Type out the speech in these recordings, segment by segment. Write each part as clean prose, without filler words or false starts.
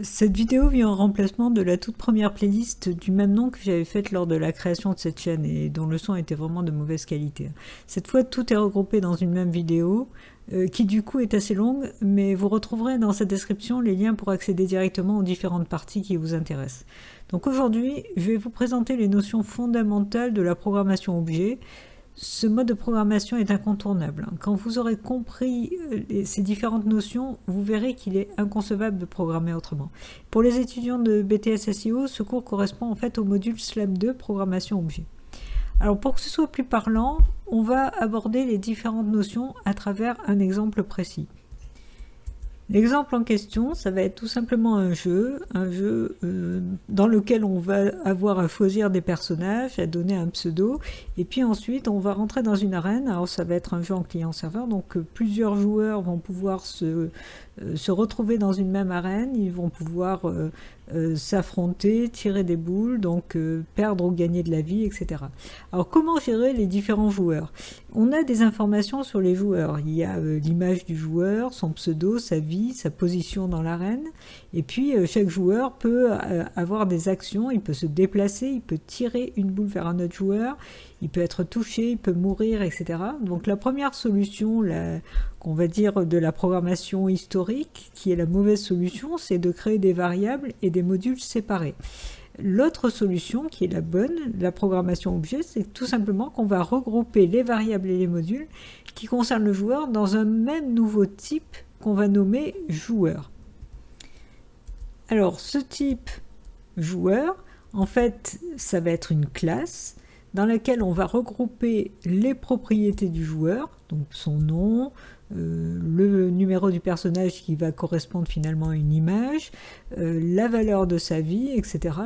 Cette vidéo vient en remplacement de la toute première playlist du même nom que j'avais faite lors de la création de cette chaîne et dont le son était vraiment de mauvaise qualité. Cette fois, tout est regroupé dans une même vidéo qui du coup est assez longue, mais vous retrouverez dans sa description les liens pour accéder directement aux différentes parties qui vous intéressent. Donc aujourd'hui, je vais vous présenter les notions fondamentales de la programmation objet. Ce mode de programmation est incontournable. Quand vous aurez compris ces différentes notions, vous verrez qu'il est inconcevable de programmer autrement. Pour les étudiants de BTS SEO, ce cours correspond en fait au module SLAM 2 programmation objet. Alors pour que ce soit plus parlant, on va aborder les différentes notions à travers un exemple précis. L'exemple en question, ça va être tout simplement un jeu dans lequel on va avoir à choisir des personnages, à donner un pseudo, et puis ensuite on va rentrer dans une arène. Alors ça va être un jeu en client-serveur, donc plusieurs joueurs vont pouvoir se retrouver dans une même arène, ils vont pouvoir s'affronter, tirer des boules, donc perdre ou gagner de la vie, etc. Alors comment gérer les différents joueurs? On a des informations sur les joueurs. Il y a l'image du joueur, son pseudo, sa vie, sa position dans l'arène. Et puis chaque joueur peut avoir des actions, il peut se déplacer, il peut tirer une boule vers un autre joueur, il peut être touché, il peut mourir, etc. Donc la première solution, qu'on va dire de la programmation historique, qui est la mauvaise solution, c'est de créer des variables et des modules séparés. L'autre solution, qui est la bonne, la programmation objet, c'est tout simplement qu'on va regrouper les variables et les modules qui concernent le joueur dans un même nouveau type qu'on va nommer joueur. Alors, ce type joueur, en fait, ça va être une classe dans laquelle on va regrouper les propriétés du joueur, donc son nom, le numéro du personnage qui va correspondre finalement à une image, la valeur de sa vie, etc.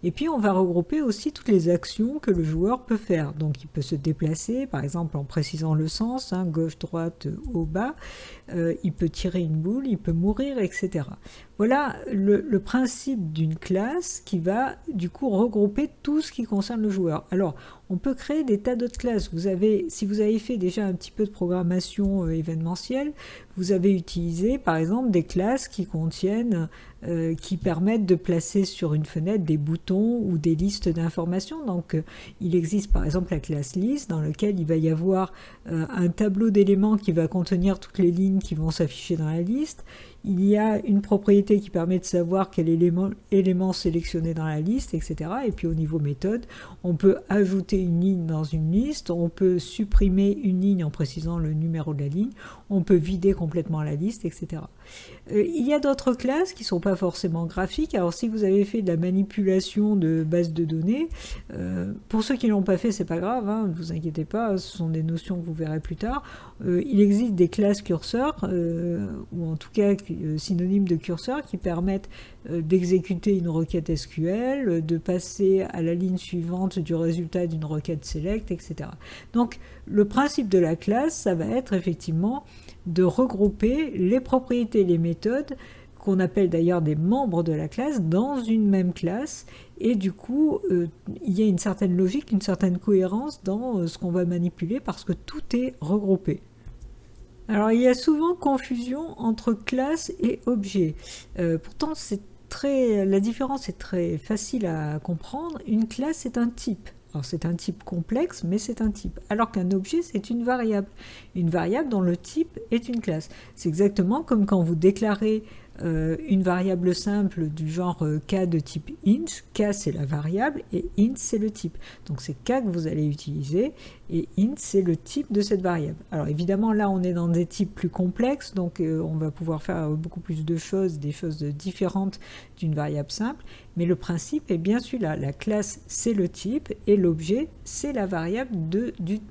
Et puis on va regrouper aussi toutes les actions que le joueur peut faire. Donc il peut se déplacer, par exemple en précisant le sens, gauche, droite, haut, bas, il peut tirer une boule, il peut mourir, etc. Voilà le principe d'une classe qui va du coup regrouper tout ce qui concerne le joueur. Alors on peut créer des tas d'autres classes. Si vous avez fait déjà un petit peu de programmation événementielle, vous avez utilisé par exemple des classes qui contiennent, qui permettent de placer sur une fenêtre des boutons ou des listes d'informations. Donc il existe par exemple la classe liste dans laquelle il va y avoir un tableau d'éléments qui va contenir toutes les lignes qui vont s'afficher dans la liste. Il y a une propriété qui permet de savoir quel élément sélectionner dans la liste, etc. Et puis au niveau méthode, on peut ajouter une ligne dans une liste, on peut supprimer une ligne en précisant le numéro de la ligne, on peut vider complètement la liste, etc. Il y a d'autres classes qui ne sont pas forcément graphiques. Alors si vous avez fait de la manipulation de bases de données, pour ceux qui ne l'ont pas fait, c'est pas grave, ne vous inquiétez pas, ce sont des notions que vous verrez plus tard. Il existe des classes curseurs, ou en tout cas synonymes de curseur, qui permettent d'exécuter une requête SQL, de passer à la ligne suivante du résultat d'une requête select, etc. Donc le principe de la classe, ça va être effectivement de regrouper les propriétés et les méthodes qu'on appelle d'ailleurs des membres de la classe dans une même classe, et du coup il y a une certaine logique, une certaine cohérence dans ce qu'on va manipuler parce que tout est regroupé. Alors il y a souvent confusion entre classe et objet. Pourtant la différence est très facile à comprendre. Une classe, c'est un type. Alors c'est un type complexe, mais c'est un type. Alors qu'un objet, c'est une variable. Une variable dont le type est une classe. C'est exactement comme quand vous déclarez une variable simple du genre k de type int. K, c'est la variable et int, c'est le type. Donc c'est k que vous allez utiliser et int, c'est le type de cette variable. Alors évidemment, là, on est dans des types plus complexes, donc on va pouvoir faire beaucoup plus de choses, des choses différentes d'une variable simple, mais le principe est bien celui-là. La classe, c'est le type et l'objet, c'est la variable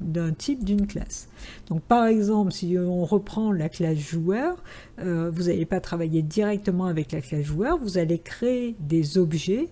d'un type d'une classe. Donc par exemple, si on reprend la classe joueur, vous n'allez pas travailler directement avec la classe joueur, vous allez créer des objets.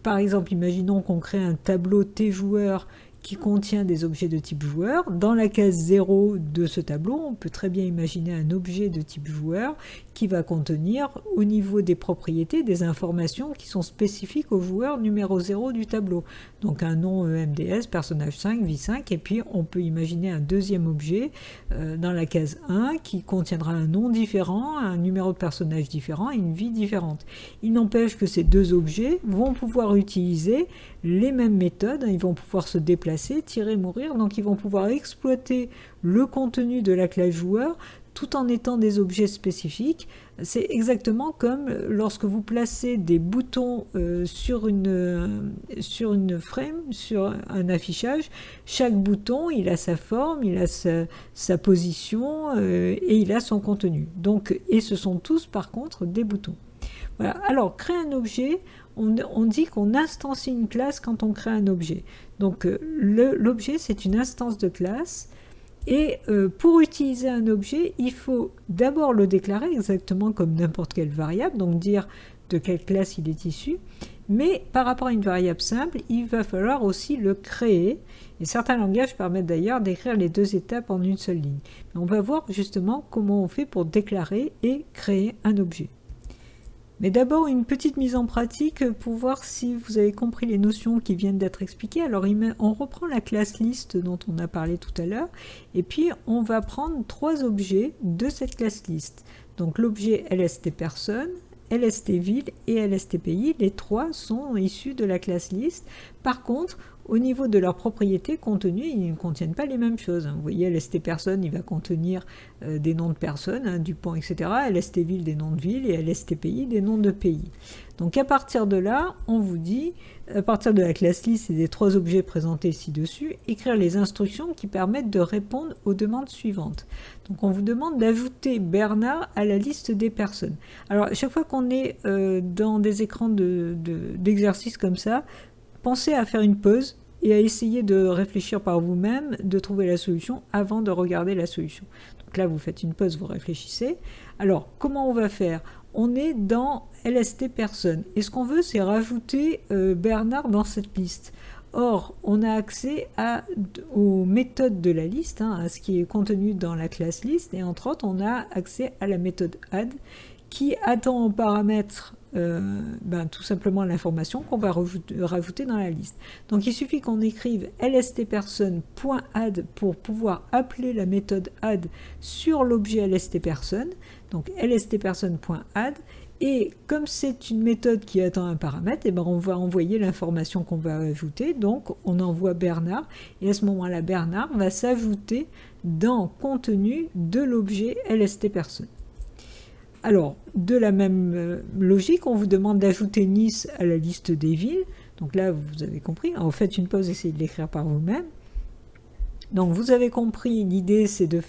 Par exemple, imaginons qu'on crée un tableau T joueur qui contient des objets de type joueur. Dans la case 0 de ce tableau, on peut très bien imaginer un objet de type joueur qui va contenir au niveau des propriétés des informations qui sont spécifiques au joueur numéro 0 du tableau. Donc un nom EMDS, personnage 5, vie 5, et puis on peut imaginer un deuxième objet dans la case 1 qui contiendra un nom différent, un numéro de personnage différent et une vie différente. Il n'empêche que ces deux objets vont pouvoir utiliser les mêmes méthodes, ils vont pouvoir se déplacer, tirer, mourir, donc ils vont pouvoir exploiter le contenu de la classe joueur tout en étant des objets spécifiques. C'est exactement comme lorsque vous placez des boutons sur une frame, sur un affichage. Chaque bouton, il a sa forme, il a sa position et il a son contenu. Donc, et ce sont tous par contre des boutons. Voilà. Alors, créer un objet, on dit qu'on instancie une classe quand on crée un objet. Donc, l'objet, c'est une instance de classe. Et pour utiliser un objet, il faut d'abord le déclarer exactement comme n'importe quelle variable, donc dire de quelle classe il est issu. Mais par rapport à une variable simple, il va falloir aussi le créer. Et certains langages permettent d'ailleurs d'écrire les deux étapes en une seule ligne. Mais on va voir justement comment on fait pour déclarer et créer un objet. Mais d'abord, une petite mise en pratique pour voir si vous avez compris les notions qui viennent d'être expliquées. Alors, on reprend la classe list dont on a parlé tout à l'heure, et puis on va prendre trois objets de cette classe list. Donc, l'objet LST-personne, LST-ville et LST-pays, les trois sont issus de la classe list. Par contre, au niveau de leurs propriétés contenues, ils ne contiennent pas les mêmes choses. Vous voyez, LST-personne, il va contenir des noms de personnes, du pont, etc. LST-ville, des noms de villes, et LST-pays, des noms de pays. Donc à partir de là, on vous dit, à partir de la classe list et des trois objets présentés ci-dessus, écrire les instructions qui permettent de répondre aux demandes suivantes. Donc on vous demande d'ajouter Bernard à la liste des personnes. Alors à chaque fois qu'on est dans des écrans d'exercice comme ça, pensez à faire une pause et à essayer de réfléchir par vous-même, de trouver la solution avant de regarder la solution. Donc là, vous faites une pause, vous réfléchissez. Alors, comment on va faire ? On est dans LST personne. Et ce qu'on veut, c'est rajouter Bernard dans cette liste. Or, on a accès aux méthodes de la liste, à ce qui est contenu dans la classe list. Et entre autres, on a accès à la méthode add qui attend en paramètre tout simplement l'information qu'on va rajouter dans la liste. Donc il suffit qu'on écrive lstperson.add pour pouvoir appeler la méthode add sur l'objet lstperson, donc lstperson.add, et comme c'est une méthode qui attend un paramètre, on va envoyer l'information qu'on va ajouter, donc on envoie Bernard, et à ce moment-là, Bernard va s'ajouter dans contenu de l'objet lstperson. Alors, de la même logique, on vous demande d'ajouter Nice à la liste des villes. Donc là, vous avez compris. Alors, faites une pause, essayez de l'écrire par vous-même. Donc, vous avez compris, l'idée, c'est de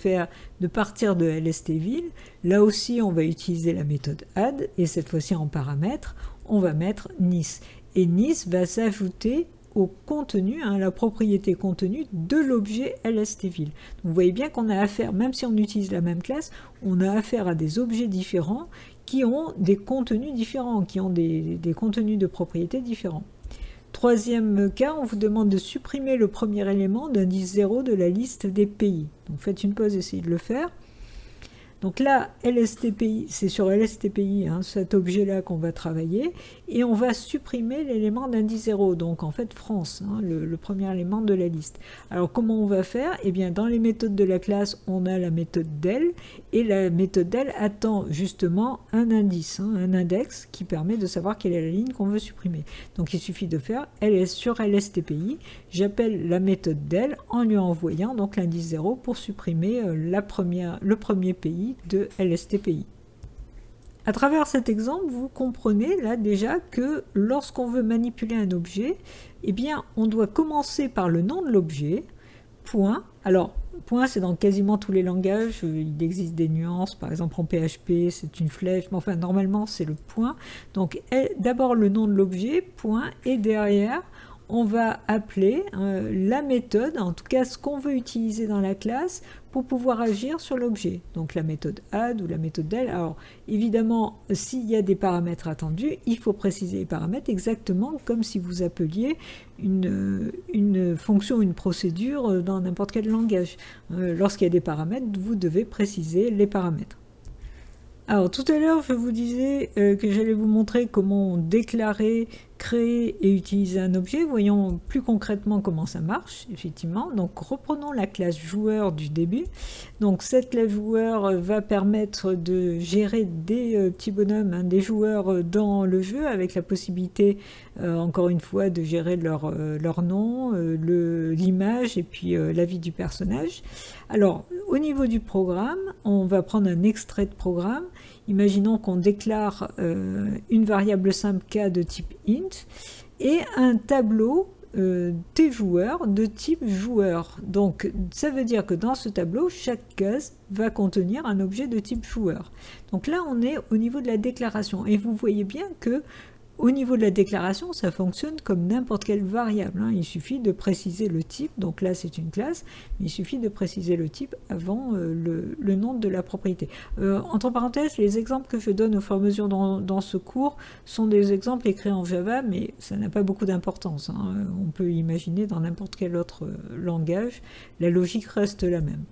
partir de LST ville. Là aussi, on va utiliser la méthode add, et cette fois-ci, en paramètre, on va mettre Nice. Et Nice va s'ajouter au contenu, la propriété contenue de l'objet LST-ville. Vous voyez bien qu'on a affaire, même si on utilise la même classe, on a affaire à des objets différents qui ont des contenus différents, qui ont des contenus de propriétés différents. Troisième cas, on vous demande de supprimer le premier élément d'indice 0 de la liste des pays. Donc faites une pause, essayez de le faire. Donc là, LSTPI, c'est sur LSTPI, cet objet-là qu'on va travailler, et on va supprimer l'élément d'indice 0, donc en fait France, le premier élément de la liste. Alors comment on va faire ? Eh bien dans les méthodes de la classe, on a la méthode del, et la méthode del attend justement un indice, un index qui permet de savoir quelle est la ligne qu'on veut supprimer. Donc il suffit de faire sur LSTPI, j'appelle la méthode del en lui envoyant donc l'indice 0 pour supprimer le premier pays de LSTPI. À travers cet exemple, vous comprenez là déjà que lorsqu'on veut manipuler un objet, eh bien, on doit commencer par le nom de l'objet, point. Alors, point, c'est dans quasiment tous les langages, il existe des nuances, par exemple en PHP, c'est une flèche, mais enfin, normalement, c'est le point. Donc, d'abord le nom de l'objet, point, et derrière, on va appeler la méthode, en tout cas ce qu'on veut utiliser dans la classe pour pouvoir agir sur l'objet. Donc la méthode add ou la méthode del. Alors évidemment, s'il y a des paramètres attendus, il faut préciser les paramètres exactement comme si vous appeliez une fonction, une procédure dans n'importe quel langage. Lorsqu'il y a des paramètres, vous devez préciser les paramètres. Alors tout à l'heure, je vous disais que j'allais vous montrer comment déclarer, créer et utiliser un objet. Voyons plus concrètement comment ça marche, effectivement. Donc reprenons la classe joueur du début. Donc cette classe joueur va permettre de gérer des petits bonhommes, des joueurs dans le jeu, avec la possibilité, encore une fois, de gérer leur nom, l'image et puis la vie du personnage. Alors, au niveau du programme, on va prendre un extrait de programme. Imaginons qu'on déclare une variable simple k de type int et un tableau tJoueur de type joueur. Donc, ça veut dire que dans ce tableau, chaque case va contenir un objet de type joueur. Donc là, on est au niveau de la déclaration. Et vous voyez bien que au niveau de la déclaration, ça fonctionne comme n'importe quelle variable. Il suffit de préciser le type. Donc là, c'est une classe. Mais il suffit de préciser le type avant le nom de la propriété. Entre parenthèses, les exemples que je donne au fur et à mesure dans ce cours sont des exemples écrits en Java, mais ça n'a pas beaucoup d'importance. On peut imaginer dans n'importe quel autre langage. La logique reste la même.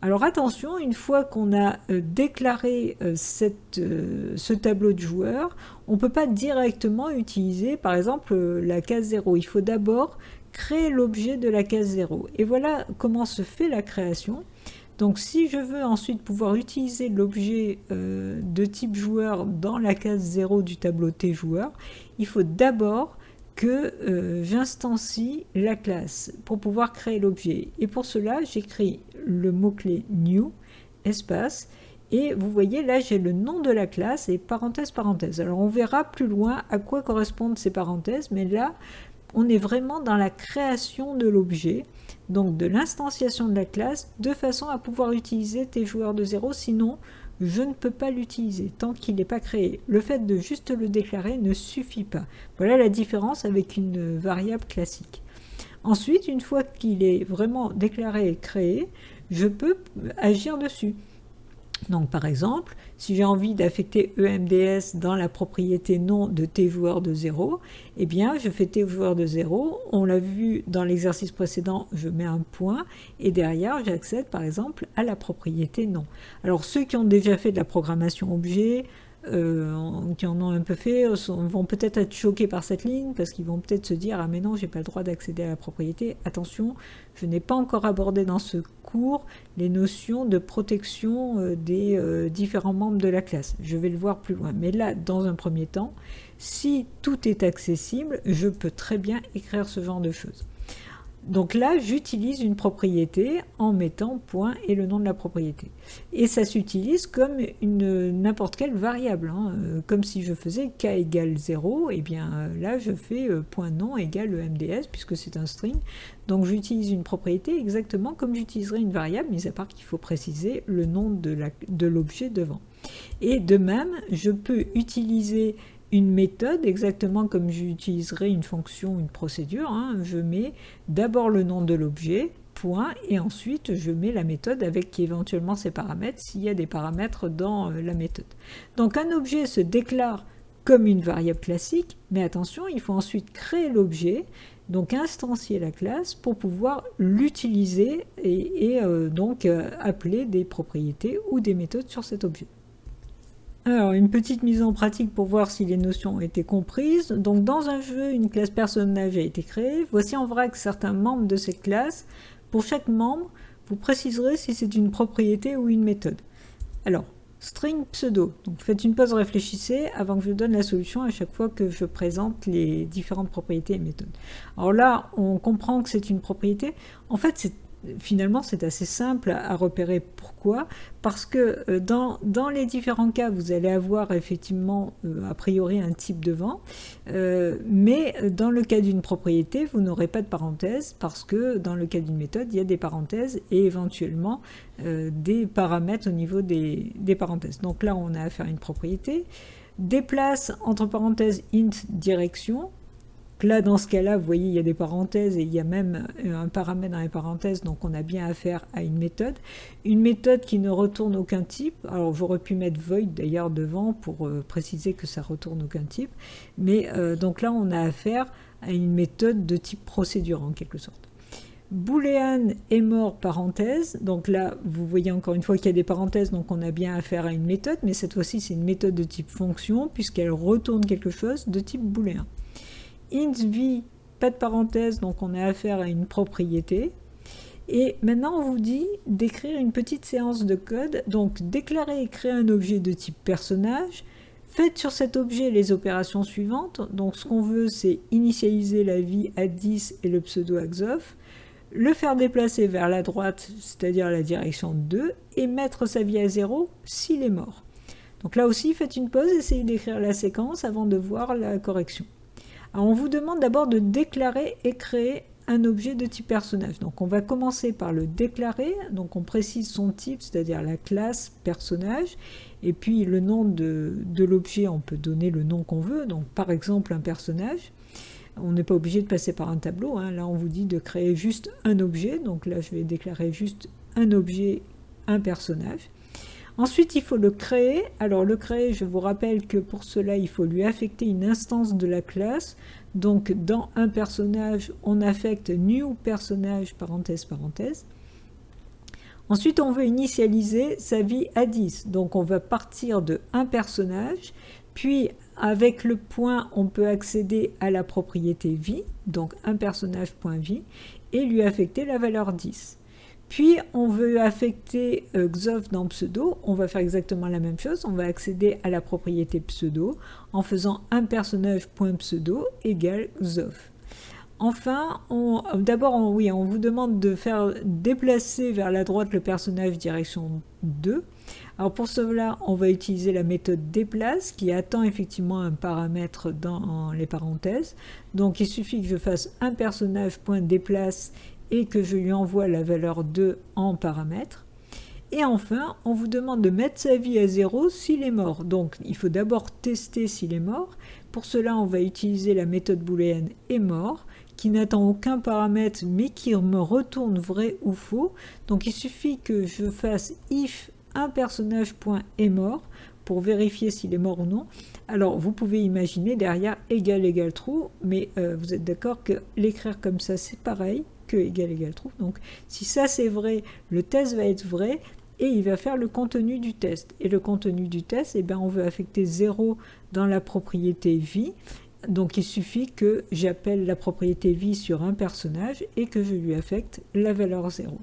Alors attention, une fois qu'on a déclaré ce tableau de joueurs, on ne peut pas directement utiliser par exemple la case 0. Il faut d'abord créer l'objet de la case 0. Et voilà comment se fait la création. Donc si je veux ensuite pouvoir utiliser l'objet de type joueur dans la case 0 du tableau tJoueur, il faut d'abord que j'instancie la classe pour pouvoir créer l'objet. Et pour cela, j'écris le mot-clé new, espace, et vous voyez là, j'ai le nom de la classe et parenthèse, parenthèse. Alors on verra plus loin à quoi correspondent ces parenthèses, mais là, on est vraiment dans la création de l'objet, donc de l'instanciation de la classe, de façon à pouvoir utiliser tJoueur de 0, sinon je ne peux pas l'utiliser tant qu'il n'est pas créé. Le fait de juste le déclarer ne suffit pas. Voilà la différence avec une variable classique. Ensuite, une fois qu'il est vraiment déclaré et créé, je peux agir dessus. Donc par exemple, si j'ai envie d'affecter EMDS dans la propriété nom de tJoueur de 0, eh bien je fais tJoueur de 0, on l'a vu dans l'exercice précédent, je mets un point, et derrière j'accède par exemple à la propriété nom. Alors ceux qui ont déjà fait de la programmation objet, qui en ont un peu fait, vont peut-être être choqués par cette ligne, parce qu'ils vont peut-être se dire « Ah mais non, j'ai pas le droit d'accéder à la propriété ». Attention, je n'ai pas encore abordé dans ce cours les notions de protection des différents membres de la classe. Je vais le voir plus loin. Mais là, dans un premier temps, si tout est accessible, je peux très bien écrire ce genre de choses. Donc là, j'utilise une propriété en mettant point et le nom de la propriété. Et ça s'utilise comme n'importe quelle variable. Comme si je faisais k égale 0, et bien là, je fais point nom égale EMDS, puisque c'est un string. Donc j'utilise une propriété exactement comme j'utiliserais une variable, mis à part qu'il faut préciser le nom de l'objet devant. Et de même, je peux utiliser une méthode, exactement comme j'utiliserais une fonction, une procédure. Je mets d'abord le nom de l'objet, point, et ensuite je mets la méthode avec éventuellement ses paramètres, s'il y a des paramètres dans la méthode. Donc un objet se déclare comme une variable classique, mais attention, il faut ensuite créer l'objet, donc instancier la classe pour pouvoir l'utiliser et donc appeler des propriétés ou des méthodes sur cet objet. Alors, une petite mise en pratique pour voir si les notions ont été comprises. Donc, dans un jeu, une classe personnage a été créée. Voici en vrac certains membres de cette classe. Pour chaque membre, vous préciserez si c'est une propriété ou une méthode. Alors, string pseudo. Donc, faites une pause, réfléchissez avant que je donne la solution à chaque fois que je présente les différentes propriétés et méthodes. Alors là, on comprend que c'est une propriété. En fait, finalement, c'est assez simple à repérer. Pourquoi? Parce que dans les différents cas, vous allez avoir effectivement a priori un type devant, mais dans le cas d'une propriété, vous n'aurez pas de parenthèse, parce que dans le cas d'une méthode, il y a des parenthèses et éventuellement des paramètres au niveau des parenthèses. Donc là, on a affaire à une propriété. Déplace entre parenthèses int direction. là, dans ce cas-là, vous voyez, il y a des parenthèses et il y a même un paramètre dans les parenthèses, donc on a bien affaire à une méthode. Une méthode qui ne retourne aucun type. Alors, j'aurais pu mettre void d'ailleurs devant pour préciser que ça retourne aucun type. Mais donc là, on a affaire à une méthode de type procédure en quelque sorte. Boolean est mort parenthèse, donc là vous voyez encore une fois qu'il y a des parenthèses, donc on a bien affaire à une méthode, mais cette fois-ci c'est une méthode de type fonction puisqu'elle retourne quelque chose de type booléen. Int v, pas de parenthèse, donc on a affaire à une propriété. Et maintenant on vous dit d'écrire une petite séance de code, donc déclarer et créer un objet de type personnage. Faites sur cet objet les opérations suivantes, donc ce qu'on veut c'est initialiser la vie à 10 et le pseudo à xof, le faire déplacer vers la droite, c'est-à-dire la direction 2, et mettre sa vie à 0 s'il est mort. Donc là aussi, faites une pause, essayez d'écrire la séquence avant de voir la correction. Alors on vous demande d'abord de déclarer et créer un objet de type personnage. Donc on va commencer par le déclarer, donc on précise son type, c'est-à-dire la classe personnage, et puis le nom de l'objet, on peut donner le nom qu'on veut, donc par exemple un personnage. On n'est pas obligé de passer par un tableau, hein. Là on vous dit de créer juste un objet, donc là je vais déclarer juste un objet, un personnage. Ensuite il faut le créer, alors le créer je vous rappelle que pour cela il faut lui affecter une instance de la classe, donc dans un personnage on affecte new personnage parenthèse parenthèse. Ensuite on veut initialiser sa vie à 10, donc on va partir de un personnage, puis avec le point, on peut accéder à la propriété vie, donc un personnage.vie, et lui affecter la valeur 10. Puis on veut affecter xof dans pseudo, on va faire exactement la même chose, on va accéder à la propriété pseudo en faisant un personnage.pseudo égale xof. Enfin, d'abord, on vous demande de faire déplacer vers la droite le personnage direction 2. Alors pour cela, on va utiliser la méthode déplace qui attend effectivement un paramètre dans les parenthèses. Donc il suffit que je fasse un personnage.déplace et que je lui envoie la valeur 2 en paramètre. Et enfin, on vous demande de mettre sa vie à 0 s'il est mort. Donc il faut d'abord tester s'il est mort. Pour cela, on va utiliser la méthode booléenne est mort, qui n'attend aucun paramètre mais qui me retourne vrai ou faux. Donc il suffit que je fasse if un personnage.est mort pour vérifier s'il est mort ou non. Alors vous pouvez imaginer derrière égal true, mais vous êtes d'accord que l'écrire comme ça c'est pareil que égal true. Donc si ça c'est vrai, le test va être vrai et il va faire le contenu du test. Et le contenu du test, eh bien, on veut affecter 0 dans la propriété vie. Donc il suffit que j'appelle la propriété vie sur un personnage et que je lui affecte la valeur 0.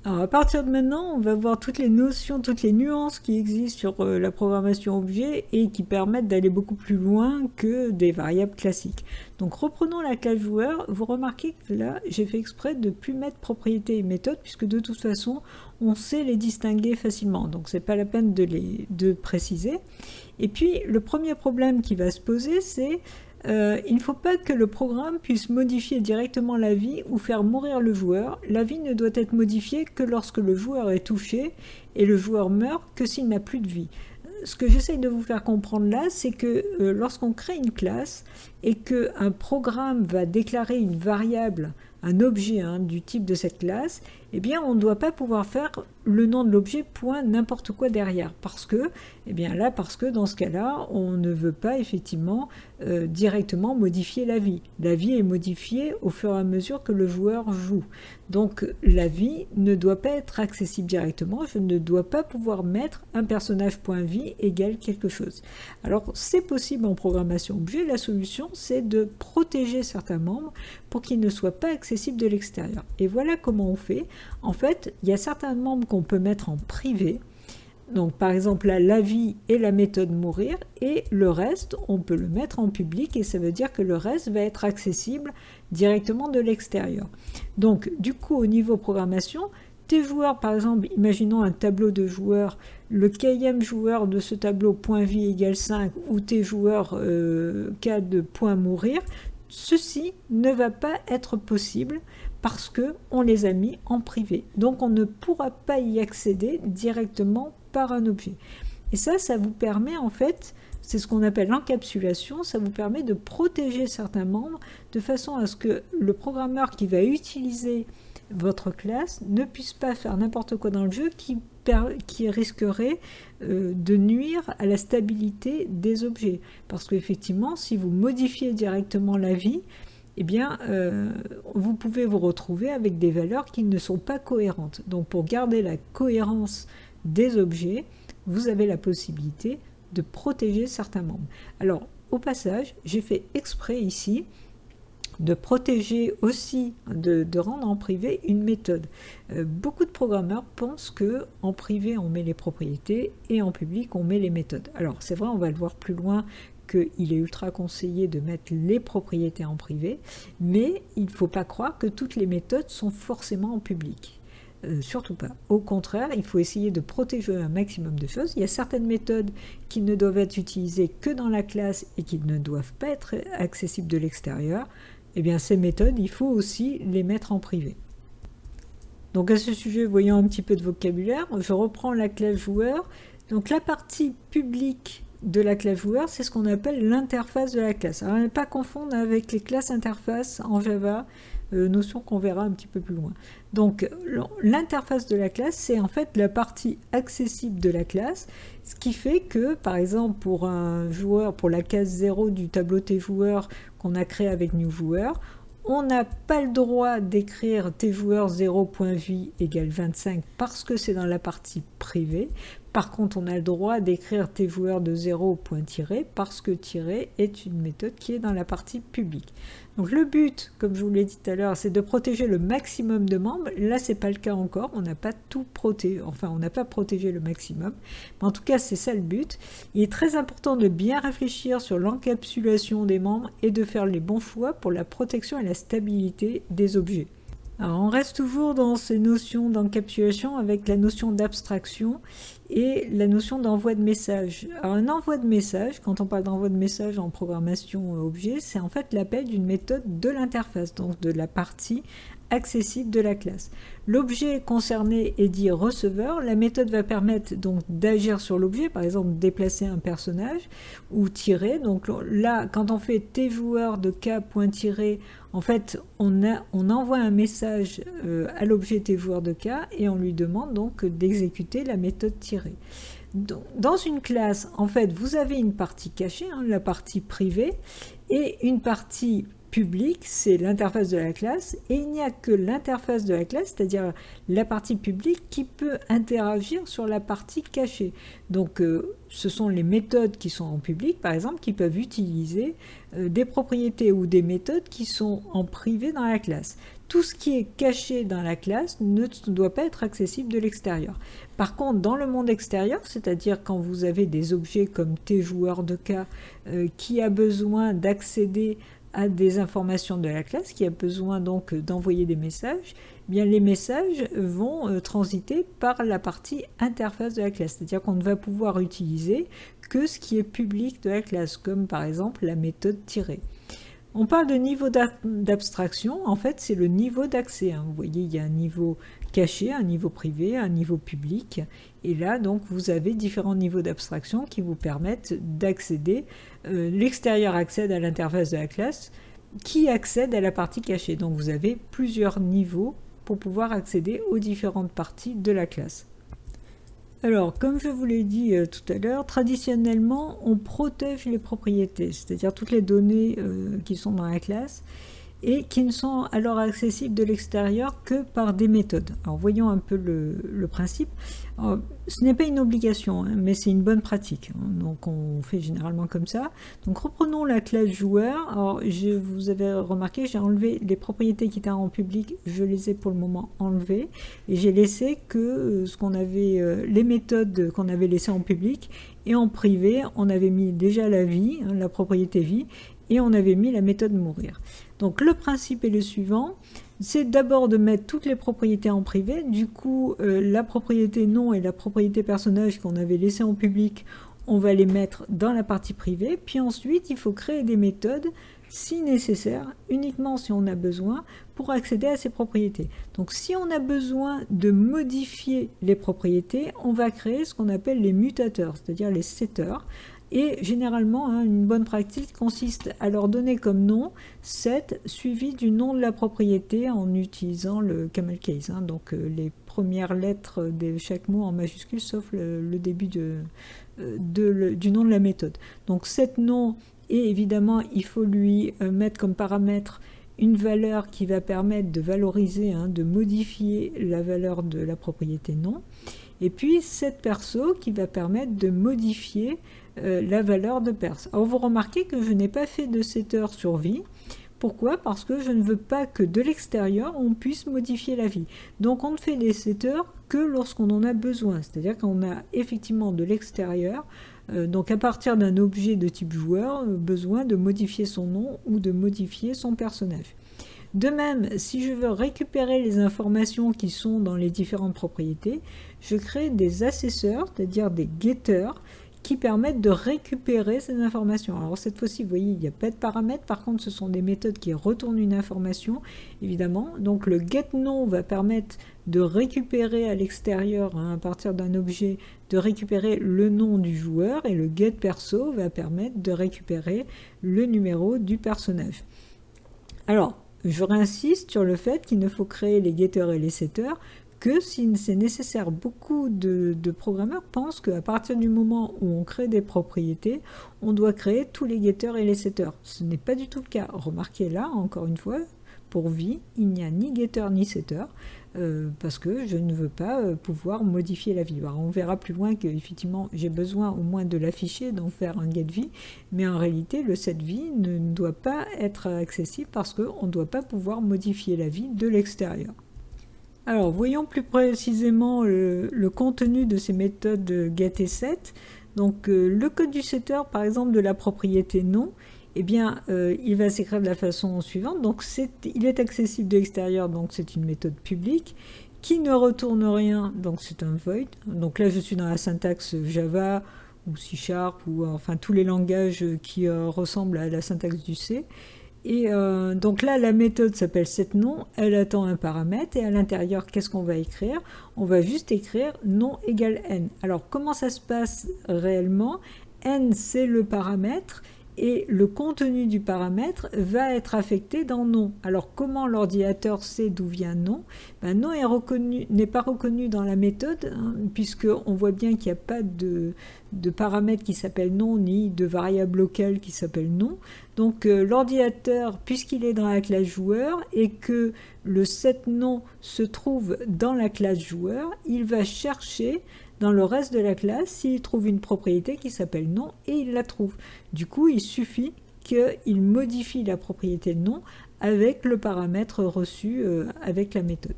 Alors à partir de maintenant, on va voir toutes les notions, toutes les nuances qui existent sur la programmation objet et qui permettent d'aller beaucoup plus loin que des variables classiques. Donc reprenons la classe joueur, vous remarquez que là j'ai fait exprès de ne plus mettre propriété et méthode puisque de toute façon on sait les distinguer facilement, donc c'est pas la peine de préciser. Et puis le premier problème qui va se poser c'est il ne faut pas que le programme puisse modifier directement la vie ou faire mourir le joueur. La vie ne doit être modifiée que lorsque le joueur est touché et le joueur meurt que s'il n'a plus de vie. Ce que j'essaye de vous faire comprendre là, c'est que lorsqu'on crée une classe et qu'un programme va déclarer une variable, un objet du type de cette classe, eh bien on ne doit pas pouvoir faire le nom de l'objet point n'importe quoi derrière parce que dans ce cas-là on ne veut pas effectivement directement modifier la vie. La vie est modifiée au fur et à mesure que le joueur joue. Donc la vie ne doit pas être accessible directement, je ne dois pas pouvoir mettre un personnage.vie égale quelque chose. Alors c'est possible en programmation objet, la solution c'est de protéger certains membres pour qu'ils ne soient pas accessibles de l'extérieur. Et voilà comment on fait. En fait, il y a certains membres qu'on peut mettre en privé. Donc par exemple là, la vie et la méthode mourir, et le reste, on peut le mettre en public, et ça veut dire que le reste va être accessible directement de l'extérieur. Donc du coup, au niveau programmation, tes joueurs, par exemple, imaginons un tableau de joueurs, le kème joueur de ce tableau .vie égale 5, ou tes joueurs cas de .mourir, ceci ne va pas être possible parce qu'on les a mis en privé. Donc on ne pourra pas y accéder directement par un objet. Et ça vous permet en fait, c'est ce qu'on appelle l'encapsulation. Ça vous permet de protéger certains membres de façon à ce que le programmeur qui va utiliser votre classe ne puisse pas faire n'importe quoi dans le jeu qui risquerait de nuire à la stabilité des objets. Parce qu'effectivement, si vous modifiez directement la vie, eh bien, vous pouvez vous retrouver avec des valeurs qui ne sont pas cohérentes. Donc, pour garder la cohérence des objets, vous avez la possibilité de protéger certains membres. Alors, au passage, j'ai fait exprès ici de protéger aussi, de rendre en privé une méthode. Beaucoup de programmeurs pensent que en privé on met les propriétés et en public on met les méthodes. Alors c'est vrai, on va le voir plus loin qu'il est ultra conseillé de mettre les propriétés en privé, mais il ne faut pas croire que toutes les méthodes sont forcément en public. Surtout pas. Au contraire, il faut essayer de protéger un maximum de choses. Il y a certaines méthodes qui ne doivent être utilisées que dans la classe et qui ne doivent pas être accessibles de l'extérieur. Eh bien, ces méthodes, il faut aussi les mettre en privé. Donc à ce sujet, voyons un petit peu de vocabulaire. Je reprends la classe joueur. Donc la partie publique de la classe joueur, c'est ce qu'on appelle l'interface de la classe. Alors, ne pas confondre avec les classes interfaces en Java, notion qu'on verra un petit peu plus loin. Donc l'interface de la classe, c'est en fait la partie accessible de la classe, ce qui fait que, par exemple, pour un joueur, pour la case 0 du tableau T-joueur qu'on a créé avec NewJoueur, on n'a pas le droit d'écrire tjoueur 0.vie égale 25 parce que c'est dans la partie privée. Par contre, on a le droit d'écrire tjoueur de 0.tiré parce que tiré est une méthode qui est dans la partie publique. Donc le but, comme je vous l'ai dit tout à l'heure, c'est de protéger le maximum de membres. Là, c'est pas le cas encore. On n'a pas tout protégé, enfin, on n'a pas protégé le maximum. Mais en tout cas, c'est ça le but. Il est très important de bien réfléchir sur l'encapsulation des membres et de faire les bons choix pour la protection et la stabilité des objets. Alors, on reste toujours dans ces notions d'encapsulation avec la notion d'abstraction et la notion d'envoi de message. Alors, un envoi de message, quand on parle d'envoi de message en programmation objet, c'est en fait l'appel d'une méthode de l'interface, donc de la partie accessible de la classe. L'objet concerné est dit receveur. La méthode va permettre donc d'agir sur l'objet, par exemple déplacer un personnage ou tirer. Donc là, quand on fait tjoueur de k.tirer, en fait, on envoie un message à l'objet tjoueur de k et on lui demande donc d'exécuter la méthode tirer. Dans une classe, en fait, vous avez une partie cachée, la partie privée, et une partie publique, c'est l'interface de la classe, et il n'y a que l'interface de la classe, c'est-à-dire la partie publique, qui peut interagir sur la partie cachée. Donc, ce sont les méthodes qui sont en public, par exemple, qui peuvent utiliser des propriétés ou des méthodes qui sont en privé dans la classe. Tout ce qui est caché dans la classe ne doit pas être accessible de l'extérieur. Par contre, dans le monde extérieur, c'est-à-dire quand vous avez des objets comme tjoueur de k qui a besoin d'accéder à des informations de la classe, qui a besoin donc d'envoyer des messages, eh bien les messages vont transiter par la partie interface de la classe, c'est-à-dire qu'on ne va pouvoir utiliser que ce qui est public de la classe, comme par exemple la méthode tirer. On parle de niveau d'abstraction, en fait c'est le niveau d'accès. Vous voyez, il y a un niveau caché, un niveau privé, un niveau public, et là donc vous avez différents niveaux d'abstraction qui vous permettent d'accéder. L'extérieur accède à l'interface de la classe qui accède à la partie cachée. Donc vous avez plusieurs niveaux pour pouvoir accéder aux différentes parties de la classe. Alors, comme je vous l'ai dit tout à l'heure, traditionnellement, on protège les propriétés, c'est-à-dire toutes les données qui sont dans la classe et qui ne sont alors accessibles de l'extérieur que par des méthodes. Alors, voyons un peu le principe. Alors, ce n'est pas une obligation, mais c'est une bonne pratique. Donc, on fait généralement comme ça. Donc, reprenons la classe joueur. Alors, vous avez remarqué, j'ai enlevé les propriétés qui étaient en public. Je les ai pour le moment enlevées. Et j'ai laissé que ce qu'on avait, les méthodes qu'on avait laissées en public. Et en privé, on avait mis déjà la vie, la propriété vie. Et on avait mis la méthode mourir. Donc le principe est le suivant, c'est d'abord de mettre toutes les propriétés en privé. Du coup, la propriété nom et la propriété personnage qu'on avait laissées en public, on va les mettre dans la partie privée. Puis ensuite, il faut créer des méthodes, si nécessaire, uniquement si on a besoin, pour accéder à ces propriétés. Donc si on a besoin de modifier les propriétés, on va créer ce qu'on appelle les mutateurs, c'est-à-dire les setters. Et généralement, hein, une bonne pratique consiste à leur donner comme nom set suivi du nom de la propriété en utilisant le camel case, hein, donc les premières lettres de chaque mot en majuscule sauf le début du nom de la méthode. Donc set nom, et évidemment il faut lui mettre comme paramètre une valeur qui va permettre de valoriser, hein, de modifier la valeur de la propriété nom. Et puis set perso qui va permettre de modifier la valeur de perso. Alors vous remarquez que je n'ai pas fait de setter sur vie. Pourquoi? Parce que je ne veux pas que de l'extérieur on puisse modifier la vie. Donc on ne fait des setters que lorsqu'on en a besoin. C'est-à-dire qu'on a effectivement de l'extérieur, donc à partir d'un objet de type joueur, besoin de modifier son nom ou de modifier son personnage. De même, si je veux récupérer les informations qui sont dans les différentes propriétés, je crée des assesseurs, c'est-à-dire des getters, qui permettent de récupérer ces informations. Alors cette fois-ci, vous voyez, il n'y a pas de paramètres, par contre ce sont des méthodes qui retournent une information, évidemment. Donc le getNom va permettre de récupérer à l'extérieur, hein, à partir d'un objet, de récupérer le nom du joueur, et le getPerso va permettre de récupérer le numéro du personnage. Alors, je réinsiste sur le fait qu'il ne faut créer les getters et les setters que si c'est nécessaire. Beaucoup de programmeurs pensent qu'à partir du moment où on crée des propriétés, on doit créer tous les getters et les setters. Ce n'est pas du tout le cas. Remarquez là, encore une fois, pour vie, il n'y a ni getter ni setter, parce que je ne veux pas pouvoir modifier la vie. Alors, on verra plus loin qu'effectivement j'ai besoin au moins de l'afficher, d'en faire un getVie, mais en réalité le setVie ne doit pas être accessible parce qu'on ne doit pas pouvoir modifier la vie de l'extérieur. Alors voyons plus précisément le contenu de ces méthodes get et set. Donc le code du setter, par exemple de la propriété nom, eh bien, il va s'écrire de la façon suivante. Donc, il est accessible de l'extérieur, donc c'est une méthode publique, qui ne retourne rien, donc c'est un void. Donc là, je suis dans la syntaxe Java ou C#, ou enfin tous les langages qui ressemblent à la syntaxe du C. Et donc là, la méthode s'appelle setNom, elle attend un paramètre, et à l'intérieur, qu'est-ce qu'on va écrire? On va juste écrire nom égale n. Alors, comment ça se passe réellement? N, c'est le paramètre, et le contenu du paramètre va être affecté dans nom. Alors comment l'ordinateur sait d'où vient nom? Nom n'est pas reconnu dans la méthode, hein, puisqu'on voit bien qu'il n'y a pas de paramètre qui s'appelle nom, ni de variable locale qui s'appelle nom. Donc l'ordinateur, puisqu'il est dans la classe joueur, et que le setNom se trouve dans la classe joueur, il va chercher dans le reste de la classe s'il trouve une propriété qui s'appelle nom, et il la trouve. Du coup, il suffit qu'il modifie la propriété de nom avec le paramètre reçu avec la méthode.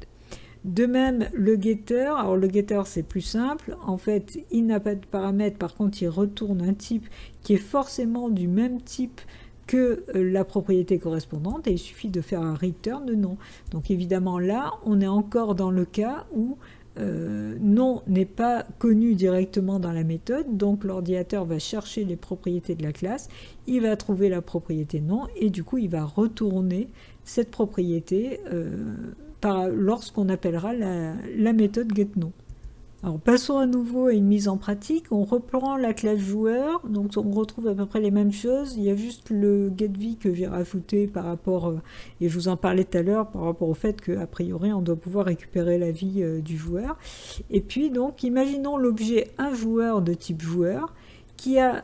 De même, le getter, alors le getter c'est plus simple, en fait il n'a pas de paramètre, par contre il retourne un type qui est forcément du même type que la propriété correspondante, et il suffit de faire un return de nom. Donc évidemment là, on est encore dans le cas où nom n'est pas connu directement dans la méthode, donc l'ordinateur va chercher les propriétés de la classe, il va trouver la propriété nom, et du coup il va retourner cette propriété lorsqu'on appellera la méthode getNom. Alors passons à nouveau à une mise en pratique. On reprend la classe joueur, donc on retrouve à peu près les mêmes choses. Il y a juste le getVie que j'ai rajouté par rapport, et je vous en parlais tout à l'heure, par rapport au fait qu'a priori on doit pouvoir récupérer la vie du joueur. Et puis donc imaginons l'objet un joueur de type joueur qui a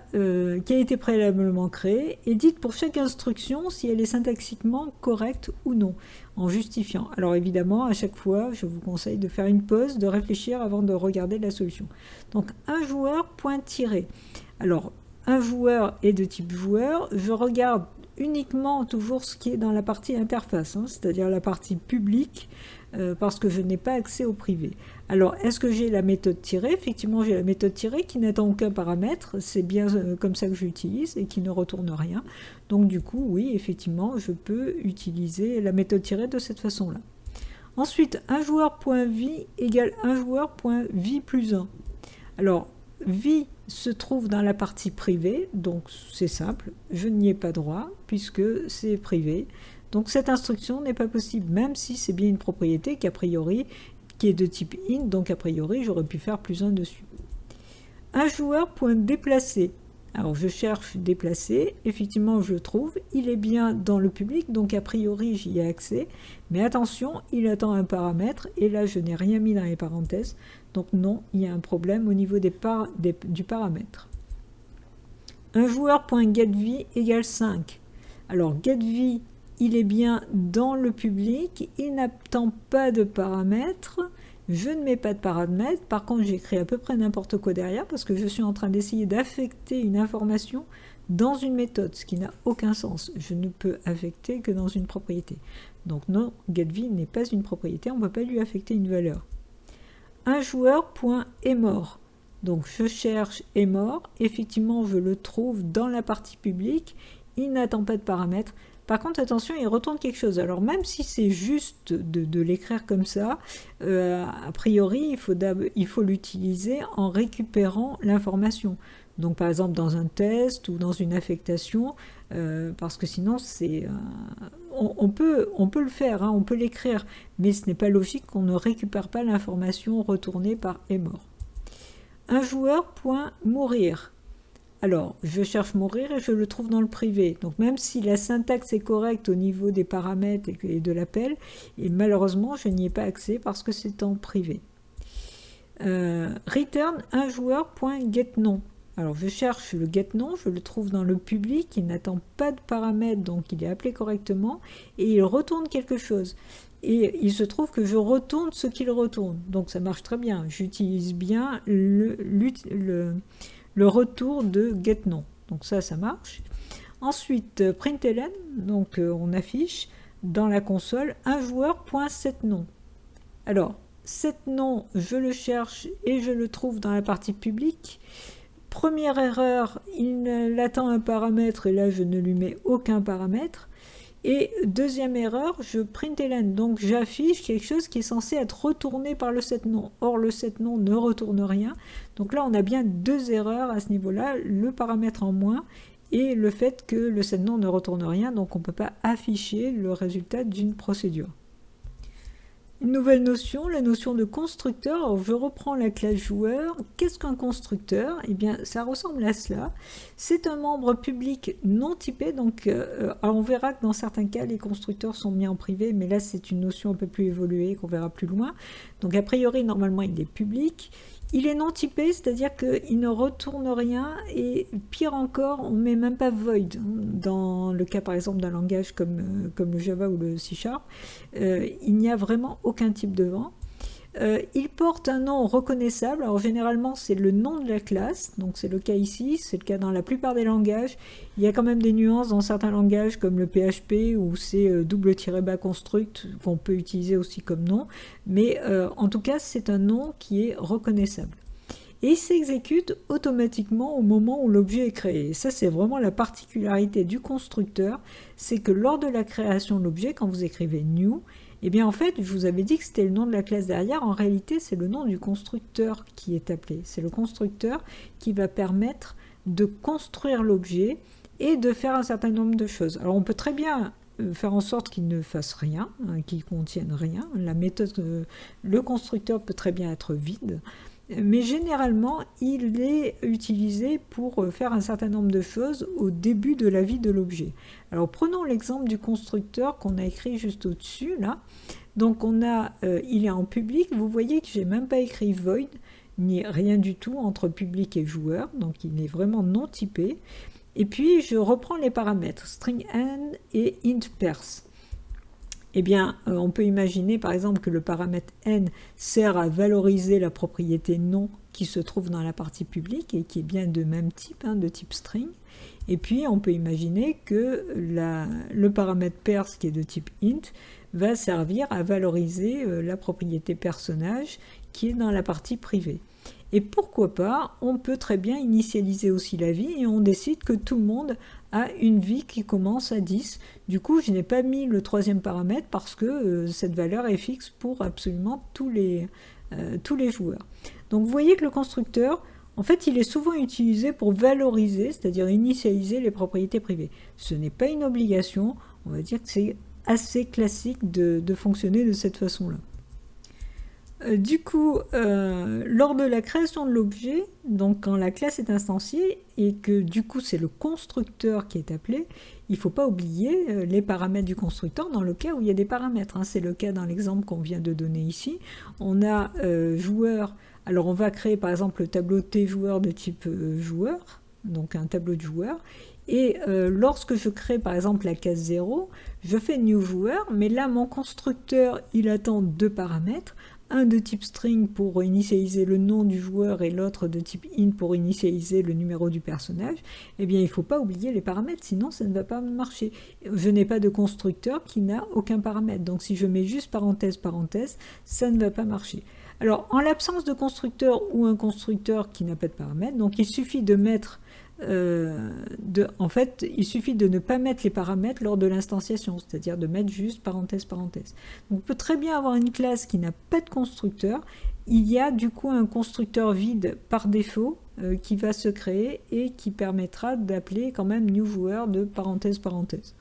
été préalablement créé, et dites pour chaque instruction si elle est syntaxiquement correcte ou non, en justifiant. Alors évidemment, à chaque fois, je vous conseille de faire une pause, de réfléchir avant de regarder la solution. Donc un joueur point tiré. Alors un joueur est de type joueur, je regarde uniquement toujours ce qui est dans la partie interface, hein, c'est-à-dire la partie publique, parce que je n'ai pas accès au privé. Alors, est-ce que j'ai la méthode tirée? Effectivement, j'ai la méthode tirée qui n'attend aucun paramètre, c'est bien comme ça que j'utilise, et qui ne retourne rien. Donc du coup, oui, effectivement, je peux utiliser la méthode tirée de cette façon-là. Ensuite, un joueur.vie égale un joueur.vie plus 1. Alors, vie se trouve dans la partie privée, donc c'est simple, je n'y ai pas droit, puisque c'est privé. Donc cette instruction n'est pas possible, même si c'est bien une propriété qui est de type int, donc a priori j'aurais pu faire plus 1 dessus. Un joueur point déplacer. Alors je cherche déplacer, effectivement je le trouve, il est bien dans le public, donc a priori j'y ai accès, mais attention, il attend un paramètre, et là je n'ai rien mis dans les parenthèses, donc non, il y a un problème au niveau du paramètre. Un joueur.getV égale 5. Alors getV, il est bien dans le public, il n'attend pas de paramètres, je ne mets pas de paramètres, par contre j'écris à peu près n'importe quoi derrière parce que je suis en train d'essayer d'affecter une information dans une méthode, ce qui n'a aucun sens. Je ne peux affecter que dans une propriété. Donc non, getV n'est pas une propriété, on ne peut pas lui affecter une valeur. Un joueur.estMort. Donc je cherche estMort, effectivement je le trouve dans la partie publique, il n'attend pas de paramètres. Par contre, attention, il retourne quelque chose. Alors même si c'est juste de l'écrire comme ça, a priori, il faut l'utiliser en récupérant l'information. Donc par exemple dans un test ou dans une affectation, parce que sinon on peut le faire, hein, on peut l'écrire, mais ce n'est pas logique qu'on ne récupère pas l'information retournée par estMort. Un joueur.mourir. Alors, je cherche mourir et je le trouve dans le privé. Donc même si la syntaxe est correcte au niveau des paramètres et de l'appel, et malheureusement, je n'y ai pas accès parce que c'est en privé. Return un joueur.getNon. Alors je cherche le getNon, je le trouve dans le public, il n'attend pas de paramètres, donc il est appelé correctement, et il retourne quelque chose. Et il se trouve que je retourne ce qu'il retourne. Donc ça marche très bien. J'utilise bien le retour de getNon. Donc ça marche. Ensuite, println, donc on affiche dans la console un joueur.setNon. Alors, setNon, je le cherche et je le trouve dans la partie publique. Première erreur, il attend un paramètre et là je ne lui mets aucun paramètre. Et deuxième erreur, je println, donc j'affiche quelque chose qui est censé être retourné par le setNon. Or, le setNon ne retourne rien. Donc là, on a bien deux erreurs à ce niveau-là, le paramètre en moins et le fait que le setNon ne retourne rien, donc on ne peut pas afficher le résultat d'une procédure. Une nouvelle notion, la notion de constructeur. Alors je reprends la classe joueur. Qu'est-ce qu'un constructeur? Eh bien, ça ressemble à cela. C'est un membre public non typé. Donc, alors on verra que dans certains cas, les constructeurs sont mis en privé, mais là, c'est une notion un peu plus évoluée qu'on verra plus loin. Donc, a priori, normalement, il est public. Il est non typé, c'est-à-dire qu'il ne retourne rien, et pire encore, on ne met même pas void. Dans le cas par exemple d'un langage comme le Java ou le C#, il n'y a vraiment aucun type devant. Il porte un nom reconnaissable, alors généralement c'est le nom de la classe, donc c'est le cas ici, c'est le cas dans la plupart des langages. Il y a quand même des nuances dans certains langages comme le PHP où c'est double-bas construct qu'on peut utiliser aussi comme nom, mais en tout cas c'est un nom qui est reconnaissable. Et il s'exécute automatiquement au moment où l'objet est créé. Et ça, c'est vraiment la particularité du constructeur, c'est que lors de la création de l'objet, quand vous écrivez new, eh bien en fait, je vous avais dit que c'était le nom de la classe derrière, en réalité, c'est le nom du constructeur qui est appelé. C'est le constructeur qui va permettre de construire l'objet et de faire un certain nombre de choses. Alors on peut très bien faire en sorte qu'il ne fasse rien, hein, qu'il contienne rien. La méthode, le constructeur peut très bien être vide, mais généralement, il est utilisé pour faire un certain nombre de choses au début de la vie de l'objet. Alors prenons l'exemple du constructeur qu'on a écrit juste au-dessus, là. Donc il est en public, vous voyez que j'ai même pas écrit void, ni rien du tout entre public et joueur, donc il est vraiment non typé. Et puis je reprends les paramètres, string n et int pers. Eh bien, on peut imaginer par exemple que le paramètre n sert à valoriser la propriété nom qui se trouve dans la partie publique et qui est bien de même type, hein, de type string. Et puis, on peut imaginer que le paramètre pers qui est de type int va servir à valoriser la propriété personnage qui est dans la partie privée. Et pourquoi pas, on peut très bien initialiser aussi la vie et on décide que tout le monde a une vie qui commence à 10. Du coup, je n'ai pas mis le troisième paramètre parce que cette valeur est fixe pour absolument tous les joueurs. Donc vous voyez que le constructeur, en fait, il est souvent utilisé pour valoriser, c'est-à-dire initialiser les propriétés privées. Ce n'est pas une obligation, on va dire que c'est assez classique de fonctionner de cette façon-là. Lors de la création de l'objet, donc quand la classe est instanciée et que du coup c'est le constructeur qui est appelé, il ne faut pas oublier les paramètres du constructeur dans le cas où il y a des paramètres. C'est le cas dans l'exemple qu'on vient de donner ici. On a joueur, alors on va créer par exemple le tableau T joueur de type joueur, donc un tableau de joueur. Et lorsque je crée par exemple la case 0, je fais new joueur, mais là mon constructeur il attend deux paramètres, un de type string pour initialiser le nom du joueur et l'autre de type int pour initialiser le numéro du personnage. Eh bien il ne faut pas oublier les paramètres, sinon ça ne va pas marcher. Je n'ai pas de constructeur qui n'a aucun paramètre, donc si je mets juste parenthèse, parenthèse, ça ne va pas marcher. Alors en l'absence de constructeur ou un constructeur qui n'a pas de paramètres, donc il suffit de mettre en fait, il suffit de ne pas mettre les paramètres lors de l'instanciation, c'est-à-dire de mettre juste parenthèse, parenthèse. Donc, on peut très bien avoir une classe qui n'a pas de constructeur. Il y a du coup un constructeur vide par défaut qui va se créer et qui permettra d'appeler quand même new joueur de parenthèse, parenthèse.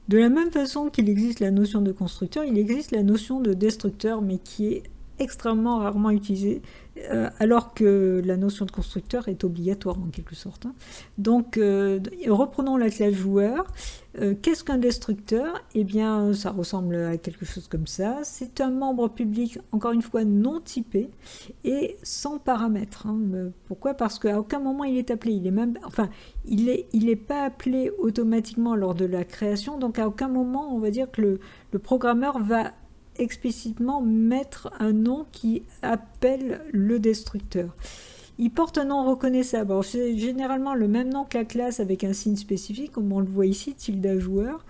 De la même façon qu'il existe la notion de constructeur, il existe la notion de destructeur, mais qui est extrêmement rarement utilisée, alors que la notion de constructeur est obligatoire en quelque sorte. Donc, reprenons la classe joueur. Qu'est-ce qu'un destructeur? Eh bien, ça ressemble à quelque chose comme ça. C'est un membre public, encore une fois, non typé et sans paramètres. Pourquoi? Parce qu'à aucun moment il est appelé. Il est pas appelé automatiquement lors de la création. Donc, à aucun moment, on va dire que le programmeur va explicitement mettre un nom qui appelle le destructeur. Il porte un nom reconnaissable. Alors, c'est généralement le même nom que la classe avec un signe spécifique, comme on le voit ici, tilde joueur,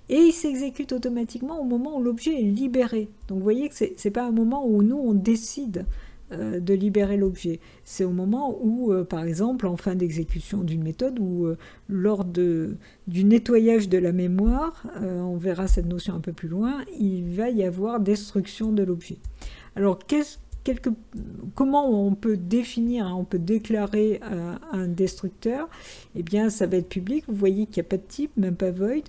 et il s'exécute automatiquement au moment où l'objet est libéré. Donc vous voyez que c'est pas un moment où nous on décide de libérer l'objet. C'est au moment où, par exemple, en fin d'exécution d'une méthode ou lors du nettoyage de la mémoire, on verra cette notion un peu plus loin, il va y avoir destruction de l'objet. Alors, comment on peut définir, on peut déclarer un destructeur? Eh bien, ça va être public. Vous voyez qu'il n'y a pas de type, même pas void.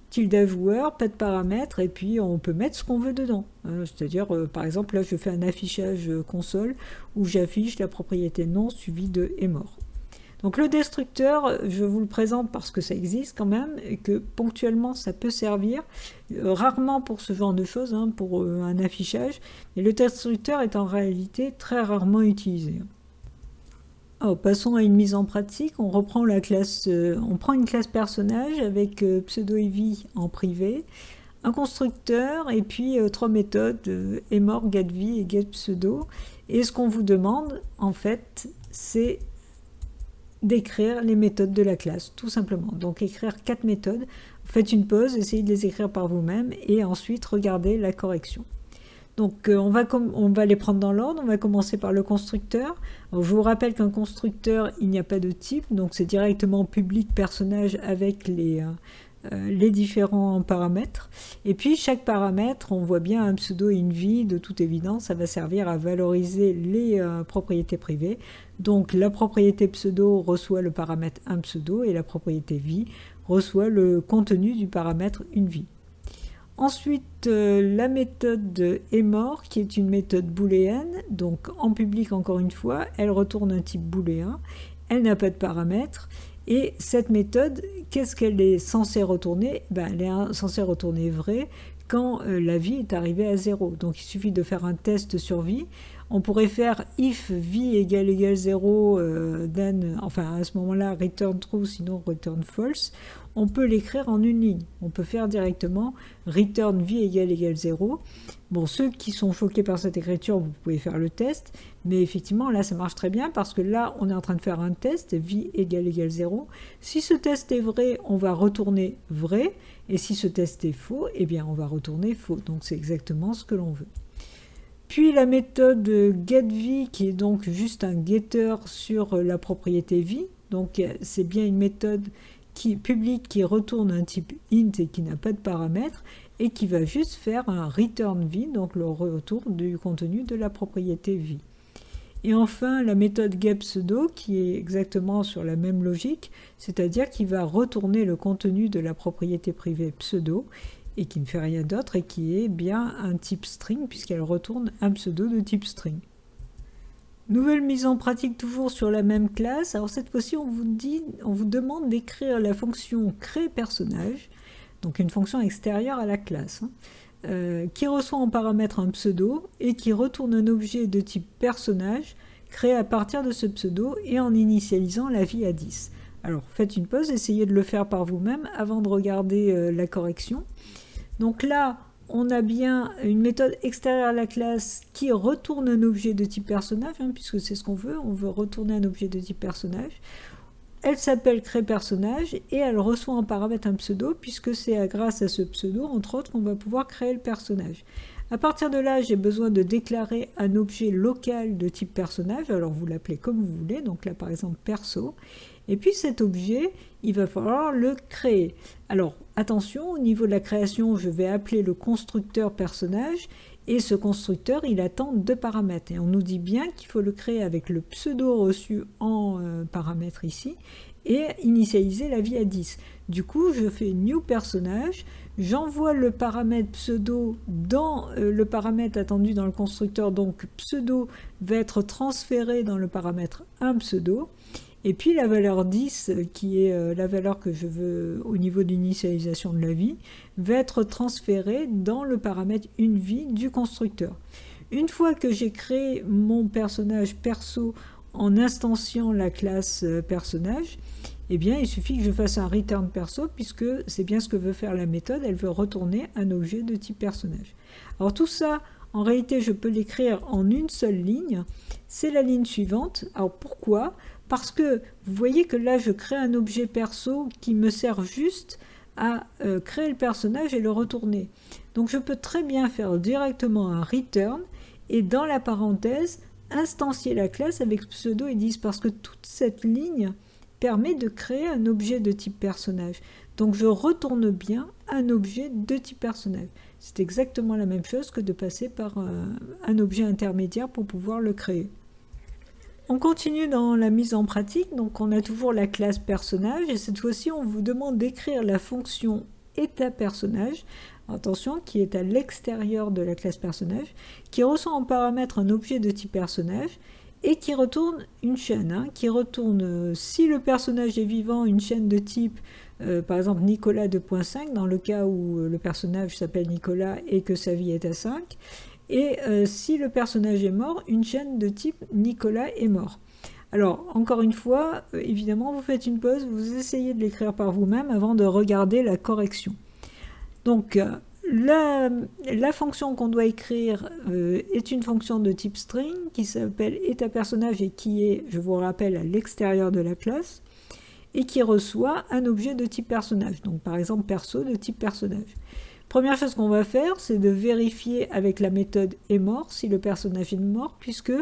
Tilde joueur, pas de paramètres, et puis on peut mettre ce qu'on veut dedans. C'est-à-dire, par exemple, là je fais un affichage console où j'affiche la propriété nom suivie de est mort. Donc le destructeur, je vous le présente parce que ça existe quand même, et que ponctuellement ça peut servir, rarement pour ce genre de choses, pour un affichage, mais le destructeur est en réalité très rarement utilisé. Alors, passons à une mise en pratique. On reprend la classe, on prend une classe personnage avec pseudo-ev en privé, un constructeur et puis trois méthodes emort, getV et getPseudo. Et ce qu'on vous demande, en fait, c'est d'écrire les méthodes de la classe, tout simplement. Donc écrire 4 méthodes. Faites une pause, essayez de les écrire par vous-même et ensuite regardez la correction. Donc on va les prendre dans l'ordre, on va commencer par le constructeur. Alors, je vous rappelle qu'un constructeur, il n'y a pas de type, donc c'est directement public personnage avec les différents paramètres. Et puis chaque paramètre, on voit bien un pseudo et une vie, de toute évidence, ça va servir à valoriser les propriétés privées. Donc la propriété pseudo reçoit le paramètre un pseudo et la propriété vie reçoit le contenu du paramètre une vie. Ensuite, la méthode emort, qui est une méthode booléenne, donc en public encore une fois, elle retourne un type booléen, elle n'a pas de paramètres, et cette méthode, qu'est-ce qu'elle est censée retourner? Elle est censée retourner vrai quand la vie est arrivée à 0. Donc il suffit de faire un test sur vie. On pourrait faire if vie égale 0, then, enfin à ce moment-là, return true, sinon return false. On peut l'écrire en une ligne. On peut faire directement return vie égale 0. Bon, ceux qui sont choqués par cette écriture, vous pouvez faire le test. Mais effectivement, là, ça marche très bien parce que là, on est en train de faire un test, vie égale 0. Si ce test est vrai, on va retourner vrai. Et si ce test est faux, eh bien, on va retourner faux. Donc, c'est exactement ce que l'on veut. Puis la méthode getV, qui est donc juste un getter sur la propriété vie. Donc, c'est bien une méthode publique qui retourne un type int et qui n'a pas de paramètres et qui va juste faire un return v, donc le retour du contenu de la propriété vie. Et enfin, la méthode getPseudo qui est exactement sur la même logique, c'est-à-dire qu'il va retourner le contenu de la propriété privée pseudo et qui ne fait rien d'autre et qui est bien un type string puisqu'elle retourne un pseudo de type string. Nouvelle mise en pratique toujours sur la même classe. Alors cette fois-ci, on vous demande d'écrire la fonction créePersonnage, donc une fonction extérieure à la classe, qui reçoit en paramètre un pseudo et qui retourne un objet de type personnage créé à partir de ce pseudo et en initialisant la vie à 10. Alors faites une pause, essayez de le faire par vous-même avant de regarder la correction. Donc là, on a bien une méthode extérieure à la classe qui retourne un objet de type personnage, puisque c'est ce qu'on veut, on veut retourner un objet de type personnage. Elle s'appelle créePersonnage et elle reçoit en paramètre un pseudo, puisque c'est grâce à ce pseudo, entre autres, qu'on va pouvoir créer le personnage. À partir de là, j'ai besoin de déclarer un objet local de type personnage, alors vous l'appelez comme vous voulez, donc là par exemple perso, et puis cet objet, il va falloir le créer. Alors attention, au niveau de la création, je vais appeler le constructeur personnage, et ce constructeur, il attend 2 paramètres. Et on nous dit bien qu'il faut le créer avec le pseudo reçu en paramètre ici, et initialiser la vie à 10. Du coup, je fais new personnage, j'envoie le paramètre pseudo dans le paramètre attendu dans le constructeur, donc pseudo va être transféré dans le paramètre un pseudo, et puis la valeur 10, qui est la valeur que je veux au niveau d'initialisation de la vie, va être transférée dans le paramètre une vie du constructeur. Une fois que j'ai créé mon personnage perso en instanciant la classe personnage, eh bien il suffit que je fasse un return perso, puisque c'est bien ce que veut faire la méthode, elle veut retourner un objet de type personnage. Alors tout ça, en réalité, je peux l'écrire en une seule ligne, c'est la ligne suivante. Alors pourquoi ? Parce que vous voyez que là, je crée un objet perso qui me sert juste à créer le personnage et le retourner. Donc je peux très bien faire directement un return et dans la parenthèse, instancier la classe avec pseudo et 10, parce que toute cette ligne permet de créer un objet de type personnage. Donc je retourne bien un objet de type personnage. C'est exactement la même chose que de passer par un objet intermédiaire pour pouvoir le créer. On continue dans la mise en pratique, donc on a toujours la classe personnage et cette fois-ci on vous demande d'écrire la fonction état-personnage, attention, qui est à l'extérieur de la classe personnage, qui reçoit en paramètre un objet de type personnage et qui retourne une chaîne, qui retourne, si le personnage est vivant, une chaîne de type, par exemple Nicolas 2.5, dans le cas où le personnage s'appelle Nicolas et que sa vie est à 5, et si le personnage est mort, une chaîne de type Nicolas est mort. Alors, encore une fois, évidemment, vous faites une pause, vous essayez de l'écrire par vous-même avant de regarder la correction. Donc, la fonction qu'on doit écrire est une fonction de type string qui s'appelle état-personnage et qui est, je vous rappelle, à l'extérieur de la classe et qui reçoit un objet de type personnage. Donc, par exemple, perso de type personnage. Première chose qu'on va faire, c'est de vérifier avec la méthode est-mort si le personnage est mort, puisque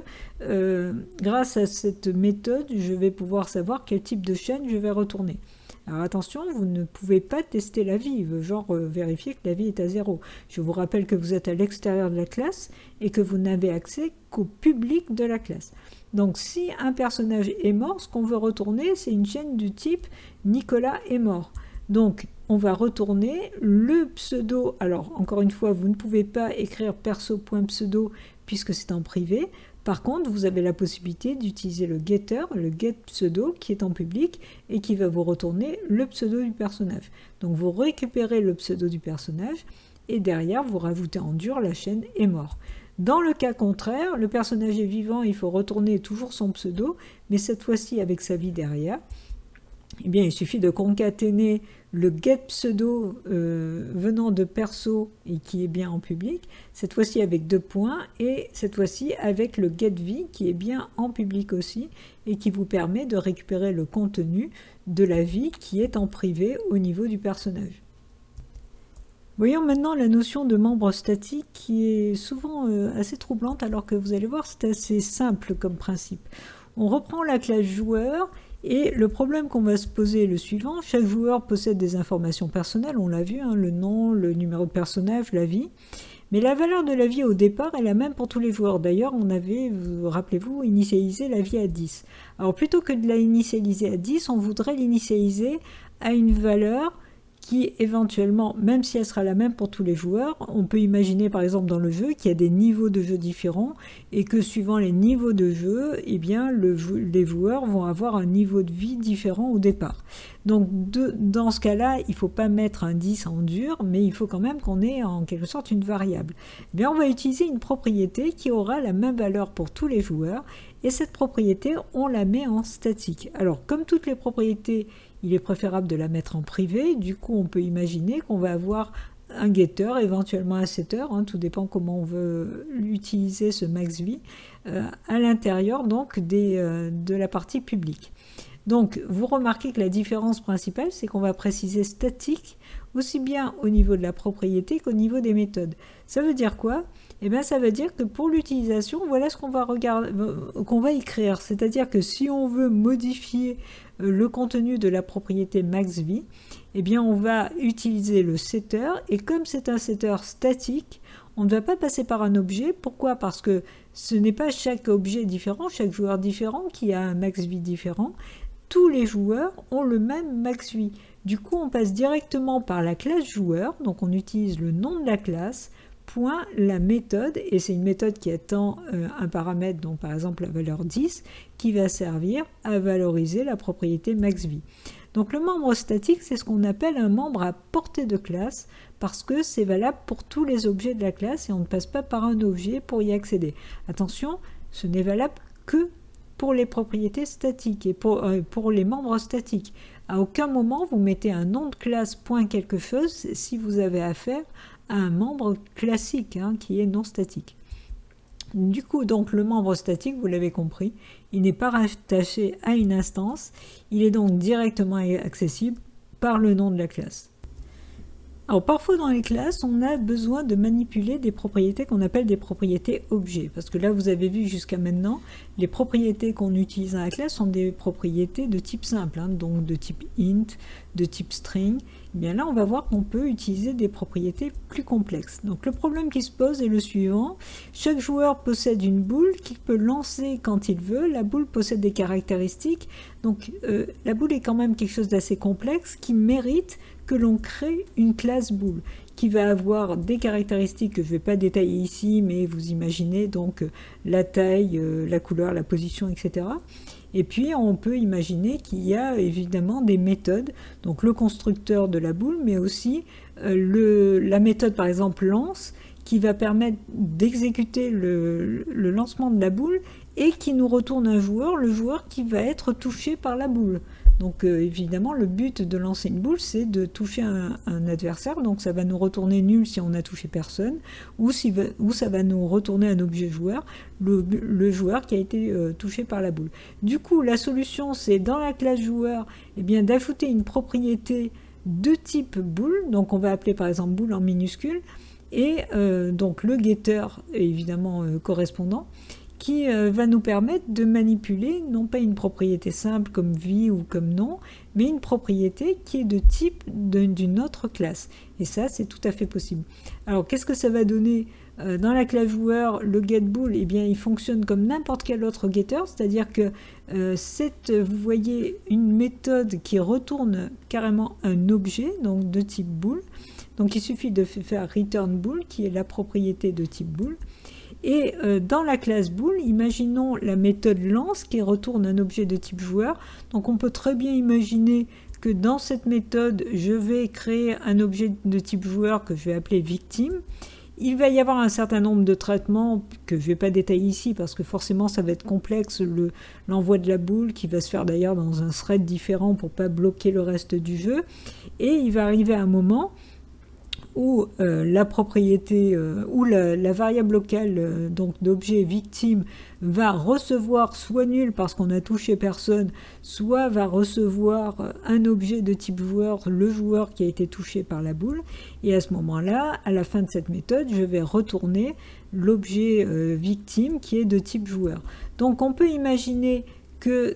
grâce à cette méthode, je vais pouvoir savoir quel type de chaîne je vais retourner. Alors attention, vous ne pouvez pas tester la vie, genre vérifier que la vie est à 0. Je vous rappelle que vous êtes à l'extérieur de la classe et que vous n'avez accès qu'au public de la classe. Donc si un personnage est mort, ce qu'on veut retourner, c'est une chaîne du type Nicolas est mort. Donc, on va retourner le pseudo. Alors, encore une fois, vous ne pouvez pas écrire perso.pseudo puisque c'est en privé. Par contre, vous avez la possibilité d'utiliser le getter, le getPseudo, qui est en public et qui va vous retourner le pseudo du personnage. Donc, vous récupérez le pseudo du personnage et derrière, vous rajoutez en dur la chaîne est mort. Dans le cas contraire, le personnage est vivant, il faut retourner toujours son pseudo, mais cette fois-ci avec sa vie derrière. Eh bien, il suffit de concaténer le getPseudo venant de perso et qui est bien en public, cette fois-ci avec 2 points, et cette fois-ci avec le getVie qui est bien en public aussi, et qui vous permet de récupérer le contenu de la vie qui est en privé au niveau du personnage. Voyons maintenant la notion de membre statique qui est souvent assez troublante, alors que vous allez voir, c'est assez simple comme principe. On reprend la classe joueur. Et le problème qu'on va se poser est le suivant, chaque joueur possède des informations personnelles, on l'a vu, le nom, le numéro de personnage, la vie. Mais la valeur de la vie au départ est la même pour tous les joueurs. D'ailleurs, on avait, rappelez-vous, initialisé la vie à 10. Alors plutôt que de la initialiser à 10, on voudrait l'initialiser à une valeur qui éventuellement, même si elle sera la même pour tous les joueurs, on peut imaginer par exemple dans le jeu qu'il y a des niveaux de jeu différents et que suivant les niveaux de jeu, eh bien les joueurs vont avoir un niveau de vie différent au départ. Donc dans ce cas-là, il ne faut pas mettre un 10 en dur, mais il faut quand même qu'on ait en quelque sorte une variable. Eh bien, on va utiliser une propriété qui aura la même valeur pour tous les joueurs, et cette propriété, on la met en statique. Alors, comme toutes les propriétés, il est préférable de la mettre en privé, du coup on peut imaginer qu'on va avoir un getter, éventuellement un setter, tout dépend comment on veut l'utiliser ce maxv, à l'intérieur donc de la partie publique. Donc vous remarquez que la différence principale, c'est qu'on va préciser statique aussi bien au niveau de la propriété qu'au niveau des méthodes. Ça veut dire quoi ? Eh bien, ça veut dire que pour l'utilisation, voilà ce qu'on va écrire. C'est-à-dire que si on veut modifier le contenu de la propriété maxv, eh bien, on va utiliser le setter. Et comme c'est un setter statique, on ne va pas passer par un objet. Pourquoi ? Parce que ce n'est pas chaque objet différent, chaque joueur différent qui a un maxv différent. Tous les joueurs ont le même maxv. Du coup, on passe directement par la classe joueur. Donc, on utilise le nom de la classe, point la méthode, et c'est une méthode qui attend un paramètre, donc par exemple la valeur 10, qui va servir à valoriser la propriété maxv. Donc le membre statique, c'est ce qu'on appelle un membre à portée de classe, parce que c'est valable pour tous les objets de la classe, et on ne passe pas par un objet pour y accéder. Attention, ce n'est valable que pour les propriétés statiques, et pour les membres statiques. À aucun moment, vous mettez un nom de classe point quelque chose si vous avez affaire à un membre classique qui est non statique. Du coup, donc le membre statique, vous l'avez compris, il n'est pas rattaché à une instance, il est donc directement accessible par le nom de la classe. Alors parfois dans les classes, on a besoin de manipuler des propriétés qu'on appelle des propriétés objets. Parce que là, vous avez vu jusqu'à maintenant, les propriétés qu'on utilise dans la classe sont des propriétés de type simple, donc de type int, de type string. Et bien là, on va voir qu'on peut utiliser des propriétés plus complexes. Donc le problème qui se pose est le suivant. Chaque joueur possède une boule qu'il peut lancer quand il veut. La boule possède des caractéristiques. Donc la boule est quand même quelque chose d'assez complexe qui mérite que l'on crée une classe boule qui va avoir des caractéristiques que je ne vais pas détailler ici, mais vous imaginez donc la taille, la couleur, la position, etc. Et puis on peut imaginer qu'il y a évidemment des méthodes, donc le constructeur de la boule, mais aussi la méthode par exemple lance, qui va permettre d'exécuter le lancement de la boule et qui nous retourne un joueur, le joueur qui va être touché par la boule. Donc évidemment, le but de lancer une boule, c'est de toucher un adversaire, donc ça va nous retourner nul si on n'a touché personne, ou ça va nous retourner un objet joueur, le joueur qui a été touché par la boule. Du coup, la solution, c'est dans la classe joueur, d'ajouter une propriété de type boule, donc on va appeler par exemple boule en minuscule, et donc le getter est évidemment correspondant, qui va nous permettre de manipuler non pas une propriété simple comme vie ou comme nom, mais une propriété qui est de type d'une autre classe. Et ça, c'est tout à fait possible. Alors, qu'est-ce que ça va donner dans la classe joueur, le getBool, il fonctionne comme n'importe quel autre getter, c'est-à-dire que vous voyez une méthode qui retourne carrément un objet, donc de type bool. Donc, il suffit de faire return bool, qui est la propriété de type bool. Et dans la classe bool, imaginons la méthode lance qui retourne un objet de type joueur. Donc on peut très bien imaginer que dans cette méthode, je vais créer un objet de type joueur que je vais appeler victime. Il va y avoir un certain nombre de traitements que je ne vais pas détailler ici parce que forcément ça va être complexe, l'envoi de la boule qui va se faire d'ailleurs dans un thread différent pour ne pas bloquer le reste du jeu. Et il va arriver un moment où la propriété ou la variable locale donc d'objet victime va recevoir soit nul parce qu'on a touché personne, soit va recevoir un objet de type joueur, le joueur qui a été touché par la boule. Et à ce moment-là, à la fin de cette méthode, je vais retourner l'objet victime qui est de type joueur. Donc on peut imaginer que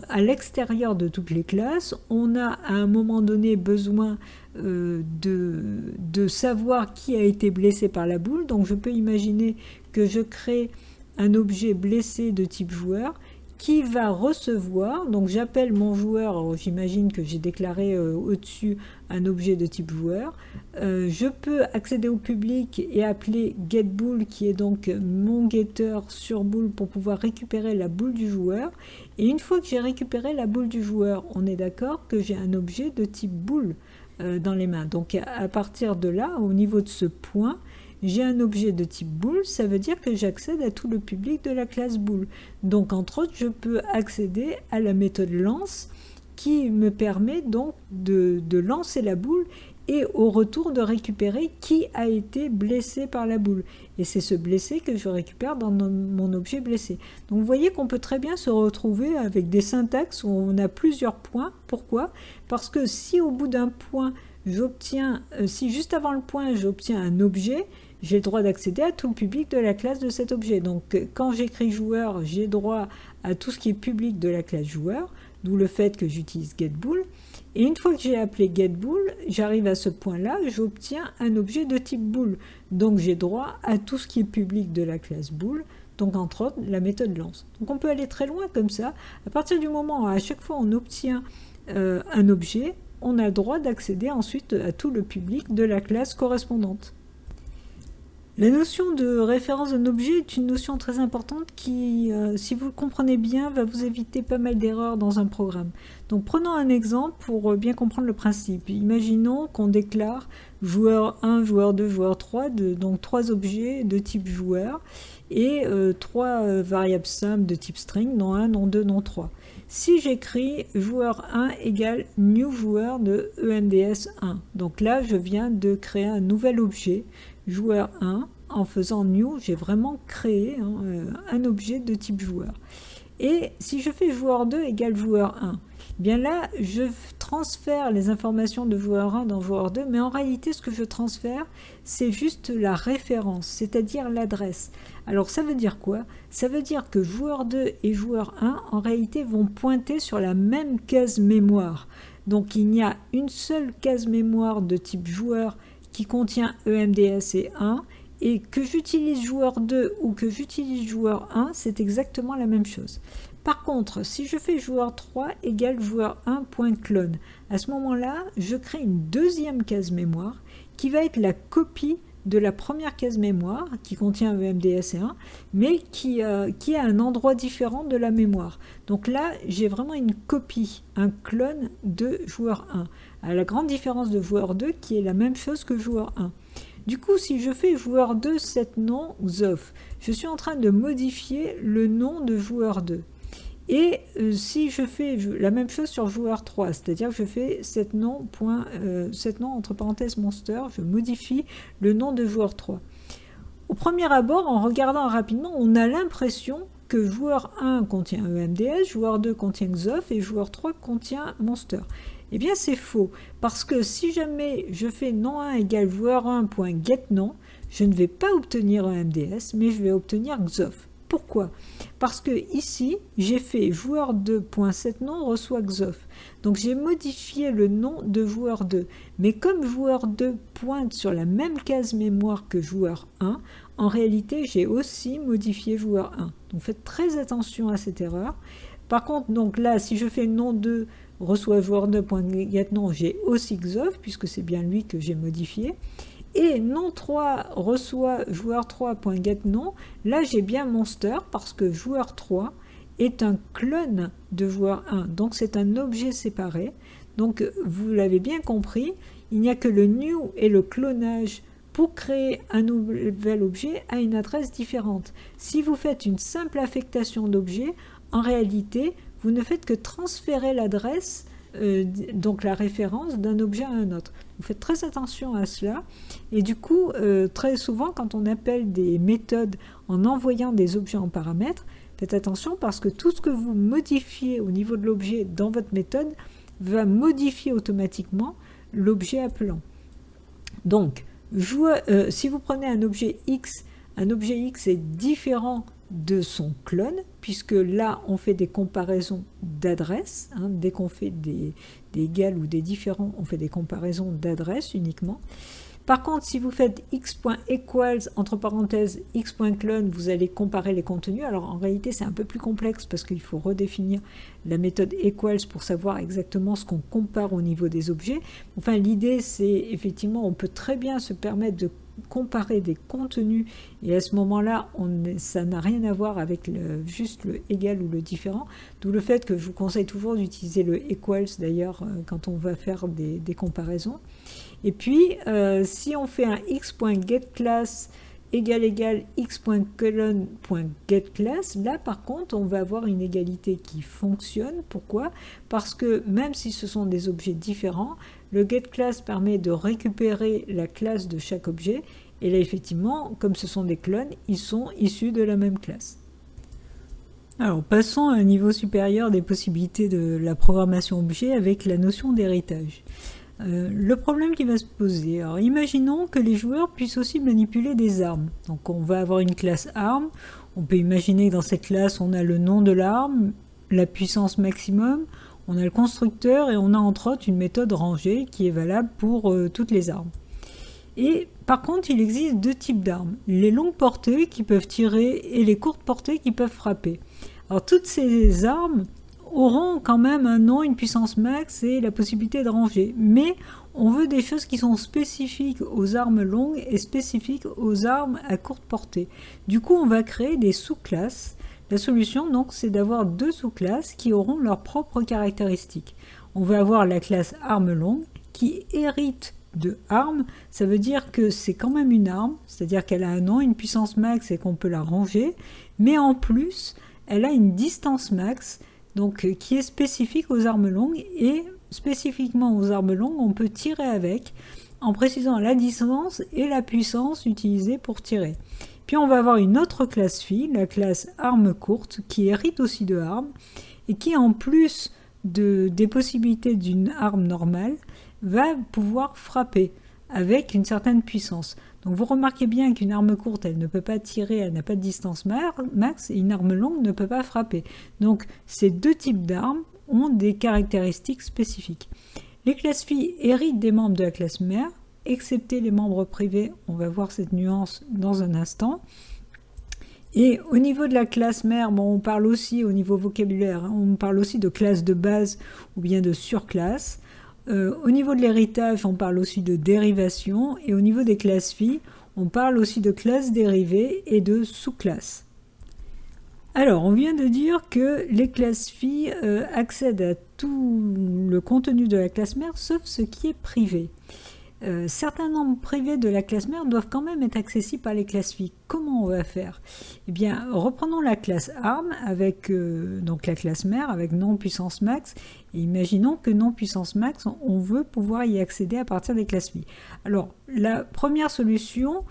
à l'extérieur de toutes les classes, on a à un moment donné besoin de savoir qui a été blessé par la boule. Donc je peux imaginer que je crée un objet blessé de type joueur qui va recevoir, donc j'appelle mon joueur, j'imagine que j'ai déclaré au-dessus un objet de type joueur, je peux accéder au public et appeler getBool qui est donc mon getter sur bool pour pouvoir récupérer la boule du joueur, et une fois que j'ai récupéré la boule du joueur, on est d'accord que j'ai un objet de type bool dans les mains. Donc à partir de là, au niveau de ce point, j'ai un objet de type bool, ça veut dire que j'accède à tout le public de la classe bool. Donc entre autres, je peux accéder à la méthode lance qui me permet donc de lancer la boule et au retour de récupérer qui a été blessé par la boule. Et c'est ce blessé que je récupère dans mon objet blessé. Donc vous voyez qu'on peut très bien se retrouver avec des syntaxes où on a plusieurs points. Pourquoi? Parce que si au bout d'un point, j'obtiens, si juste avant le point, j'obtiens un objet, j'ai le droit d'accéder à tout le public de la classe de cet objet. Donc quand j'écris joueur, j'ai droit à tout ce qui est public de la classe joueur, d'où le fait que j'utilise getBool. Et une fois que j'ai appelé getBool, j'arrive à ce point-là, j'obtiens un objet de type bool. Donc j'ai droit à tout ce qui est public de la classe bool, donc entre autres la méthode lance. Donc on peut aller très loin comme ça. À partir du moment où à chaque fois on obtient un objet, on a le droit d'accéder ensuite à tout le public de la classe correspondante. La notion de référence d'un objet est une notion très importante qui, si vous le comprenez bien, va vous éviter pas mal d'erreurs dans un programme. Donc prenons un exemple pour bien comprendre le principe. Imaginons qu'on déclare joueur 1, joueur 2, joueur 3, donc 3 objets de type joueur et 3 variables simples de type string, nom 1, nom 2, nom 3. Si j'écris joueur 1 égale new joueur de EMDS 1, donc là je viens de créer un nouvel objet, joueur 1, en faisant new, j'ai vraiment créé un objet de type joueur. Et si je fais joueur 2 égale joueur 1, bien là, je transfère les informations de joueur 1 dans joueur 2, mais en réalité, ce que je transfère, c'est juste la référence, c'est-à-dire l'adresse. Alors, ça veut dire quoi? Ça veut dire que joueur 2 et joueur 1, en réalité, vont pointer sur la même case mémoire. Donc, il y a une seule case mémoire de type joueur qui contient EMDS et 1, et que j'utilise joueur 2 ou que j'utilise joueur 1, c'est exactement la même chose. Par contre, si je fais joueur 3 égale joueur 1.clone, à ce moment-là, je crée une deuxième case mémoire qui va être la copie de la première case mémoire qui contient EMDS et 1, mais qui a un endroit différent de la mémoire. Donc là, j'ai vraiment une copie, un clone de joueur 1, à la grande différence de joueur 2 qui est la même chose que joueur 1. Du coup, si je fais joueur 2 set nom xof, je suis en train de modifier le nom de joueur 2. Et si je fais la même chose sur joueur 3, c'est-à-dire que je fais set nom entre parenthèses monster, je modifie le nom de joueur 3. Au premier abord, en regardant rapidement, on a l'impression que joueur 1 contient EMDS, joueur 2 contient xof et joueur 3 contient monster. Eh bien c'est faux, parce que si jamais je fais nom1 égale joueur 1.getNom, je ne vais pas obtenir EMDS, mais je vais obtenir xof. Pourquoi? Parce que ici, j'ai fait joueur 2.setNom reçoit xof. Donc j'ai modifié le nom de joueur 2. Mais comme joueur 2 pointe sur la même case mémoire que joueur 1, en réalité, j'ai aussi modifié joueur 1. Donc faites très attention à cette erreur. Par contre, donc là, si je fais nom 2 reçoit joueur 2.getNom, j'ai aussi xof, puisque c'est bien lui que j'ai modifié. Et nom 3 reçoit joueur 3.getNom, là j'ai bien monster parce que joueur 3 est un clone de joueur 1, donc c'est un objet séparé. Donc vous l'avez bien compris, il n'y a que le new et le clonage pour créer un nouvel objet à une adresse différente. Si vous faites une simple affectation d'objet, en réalité, vous ne faites que transférer l'adresse, donc la référence d'un objet à un autre. Vous faites très attention à cela. Et du coup, très souvent, quand on appelle des méthodes en envoyant des objets en paramètres, faites attention parce que tout ce que vous modifiez au niveau de l'objet dans votre méthode va modifier automatiquement l'objet appelant. Donc, si vous prenez un objet X est différent de son clone, puisque là on fait des comparaisons d'adresses, dès qu'on fait des des égales ou des différents, on fait des comparaisons d'adresses uniquement. Par contre, si vous faites x.equals, entre parenthèses, x.clone, vous allez comparer les contenus. Alors en réalité, c'est un peu plus complexe parce qu'il faut redéfinir la méthode equals pour savoir exactement ce qu'on compare au niveau des objets. Enfin, l'idée, c'est effectivement, on peut très bien se permettre de comparer des contenus et à ce moment-là, ça n'a rien à voir avec juste le égal ou le différent. D'où le fait que je vous conseille toujours d'utiliser le equals d'ailleurs quand on va faire des comparaisons. Et puis, si on fait un x.getClass égale x.colon.getClass, là par contre, on va avoir une égalité qui fonctionne. Pourquoi? Parce que même si ce sont des objets différents, le getClass permet de récupérer la classe de chaque objet. Et là, effectivement, comme ce sont des clones, ils sont issus de la même classe. Alors, passons à un niveau supérieur des possibilités de la programmation objet avec la notion d'héritage. Le problème qui va se poser, alors imaginons que les joueurs puissent aussi manipuler des armes. Donc on va avoir une classe arme, on peut imaginer que dans cette classe on a le nom de l'arme, la puissance maximum, on a le constructeur et on a entre autres une méthode rangée qui est valable pour toutes les armes. Et par contre il existe deux types d'armes, les longues portées qui peuvent tirer et les courtes portées qui peuvent frapper. Alors toutes ces armes auront quand même un nom, une puissance max et la possibilité de ranger. Mais on veut des choses qui sont spécifiques aux armes longues et spécifiques aux armes à courte portée. Du coup, on va créer des sous-classes. La solution, donc, c'est d'avoir deux sous-classes qui auront leurs propres caractéristiques. On va avoir la classe arme longue qui hérite de arme. Ça veut dire que c'est quand même une arme, c'est-à-dire qu'elle a un nom, une puissance max et qu'on peut la ranger. Mais en plus, elle a une distance max, donc qui est spécifique aux armes longues, et spécifiquement aux armes longues, on peut tirer avec, en précisant la distance et la puissance utilisée pour tirer. Puis on va avoir une autre classe fille, la classe arme courte, qui hérite aussi de armes, et qui en plus des possibilités d'une arme normale, va pouvoir frapper avec une certaine puissance. Donc vous remarquez bien qu'une arme courte, elle ne peut pas tirer, elle n'a pas de distance max, et une arme longue ne peut pas frapper. Donc ces deux types d'armes ont des caractéristiques spécifiques. Les classes filles héritent des membres de la classe mère, excepté les membres privés, on va voir cette nuance dans un instant. Et au niveau de la classe mère, bon, on parle aussi au niveau vocabulaire, on parle aussi de classe de base ou bien de surclasse. Au niveau de l'héritage, on parle aussi de dérivation, et au niveau des classes filles, on parle aussi de classes dérivées et de sous-classes. Alors, on vient de dire que les classes filles accèdent à tout le contenu de la classe mère, sauf ce qui est privé. Certains nombres privés de la classe mère doivent quand même être accessibles par les classes filles. Comment on va faire? Eh bien, reprenons la classe arme avec donc la classe mère avec nom puissance max, et imaginons que nom puissance max, on veut pouvoir y accéder à partir des classes filles. Alors, la première solution,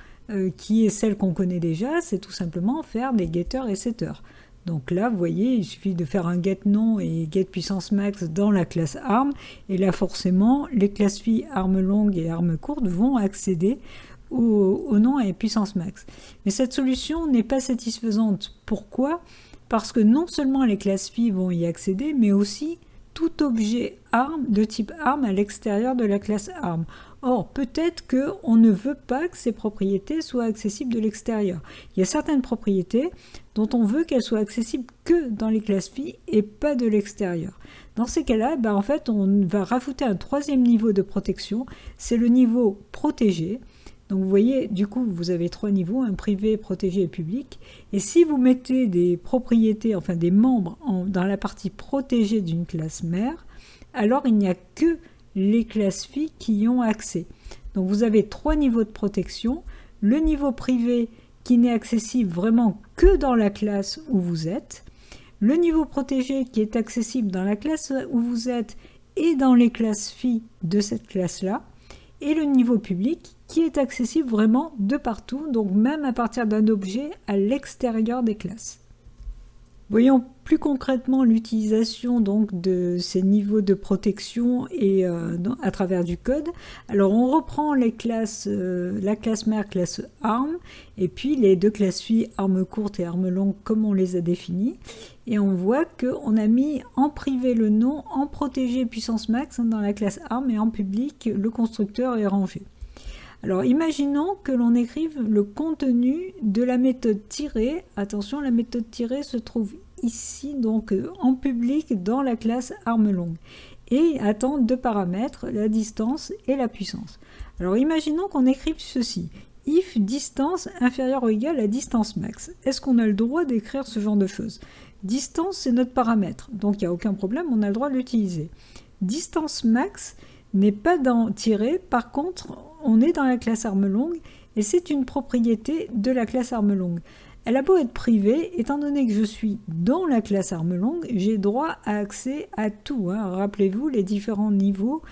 qui est celle qu'on connaît déjà, c'est tout simplement faire des getters et setters. Donc là, vous voyez, il suffit de faire un get nom et get puissance max dans la classe arme. Et là, forcément, les classes filles armes longues et armes courtes vont accéder au nom et puissance max. Mais cette solution n'est pas satisfaisante. Pourquoi? Parce que non seulement les classes filles vont y accéder, mais aussi tout objet arme de type arme à l'extérieur de la classe arme. Or, peut-être qu'on ne veut pas que ces propriétés soient accessibles de l'extérieur. Il y a certaines propriétés dont on veut qu'elles soient accessibles que dans les classes filles et pas de l'extérieur. Dans ces cas-là, en fait, on va rajouter un troisième niveau de protection, c'est le niveau protégé. Donc vous voyez, du coup, vous avez trois niveaux, un privé, protégé et public. Et si vous mettez des propriétés, enfin des membres dans la partie protégée d'une classe mère, alors il n'y a que les classes filles qui y ont accès. Donc vous avez trois niveaux de protection. Le niveau privé qui n'est accessible vraiment que dans la classe où vous êtes. Le niveau protégé qui est accessible dans la classe où vous êtes et dans les classes filles de cette classe-là. Et le niveau public qui est accessible vraiment de partout, donc même à partir d'un objet à l'extérieur des classes. Voyons plus concrètement l'utilisation donc de ces niveaux de protection et à travers du code. Alors on reprend les classes, la classe mère, classe arm, et puis les deux classes filles, armes courtes et armes longues comme on les a définies. Et on voit qu'on a mis en privé le nom, en protégé puissance max dans la classe arm, et en public le constructeur est rangé. Alors imaginons que l'on écrive le contenu de la méthode tirée. Attention, la méthode tirée se trouve ici, donc en public dans la classe arme longue. Et attend deux paramètres, la distance et la puissance. Alors imaginons qu'on écrive ceci. If distance inférieure ou égale à distance max. Est-ce qu'on a le droit d'écrire ce genre de choses? Distance, c'est notre paramètre, donc il n'y a aucun problème, on a le droit de l'utiliser. Distance max n'est pas dans tiré, par contre, on est dans la classe arme longue, et c'est une propriété de la classe arme longue. Elle a beau être privée, étant donné que je suis dans la classe arme longue, j'ai droit à accès à tout. Rappelez-vous les différents niveaux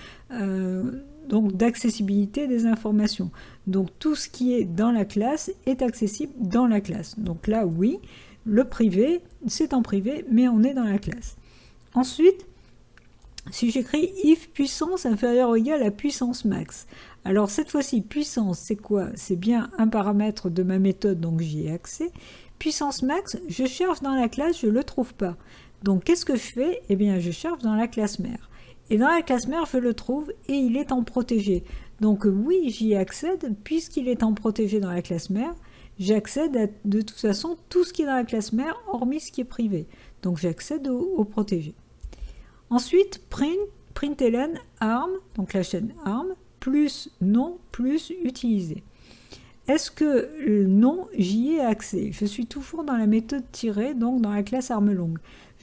donc d'accessibilité des informations. Donc tout ce qui est dans la classe est accessible dans la classe. Donc là, oui, le privé, c'est en privé, mais on est dans la classe. Ensuite, si j'écris if puissance inférieure ou égale à puissance max, alors cette fois-ci, puissance, c'est quoi? C'est bien un paramètre de ma méthode, donc j'y ai accès. Puissance max, je cherche dans la classe, je ne le trouve pas. Donc qu'est-ce que je fais? Eh bien, je cherche dans la classe mère. Et dans la classe mère, je le trouve et il est en protégé. Donc oui, j'y accède, puisqu'il est en protégé dans la classe mère, j'accède à de toute façon tout ce qui est dans la classe mère, hormis ce qui est privé. Donc j'accède au protégé. Ensuite, println arm, donc la chaîne arm, plus nom, plus utilisé. Est-ce que le nom, j'y ai accès? Je suis toujours dans la méthode tirée, donc dans la classe arme longue.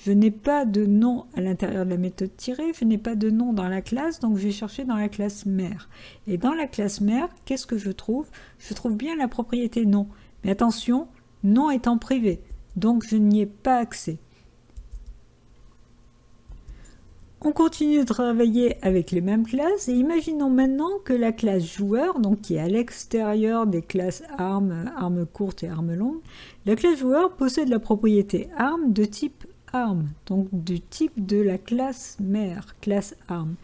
Je n'ai pas de nom à l'intérieur de la méthode tirée, je n'ai pas de nom dans la classe, donc je vais chercher dans la classe mère. Et dans la classe mère, qu'est-ce que je trouve? Je trouve bien la propriété nom. Mais attention, nom est en privé, donc je n'y ai pas accès. On continue de travailler avec les mêmes classes et imaginons maintenant que la classe joueur, donc qui est à l'extérieur des classes armes, armes courtes et armes longues, la classe joueur possède la propriété arme de type arme, donc du type de la classe mère, classe arme,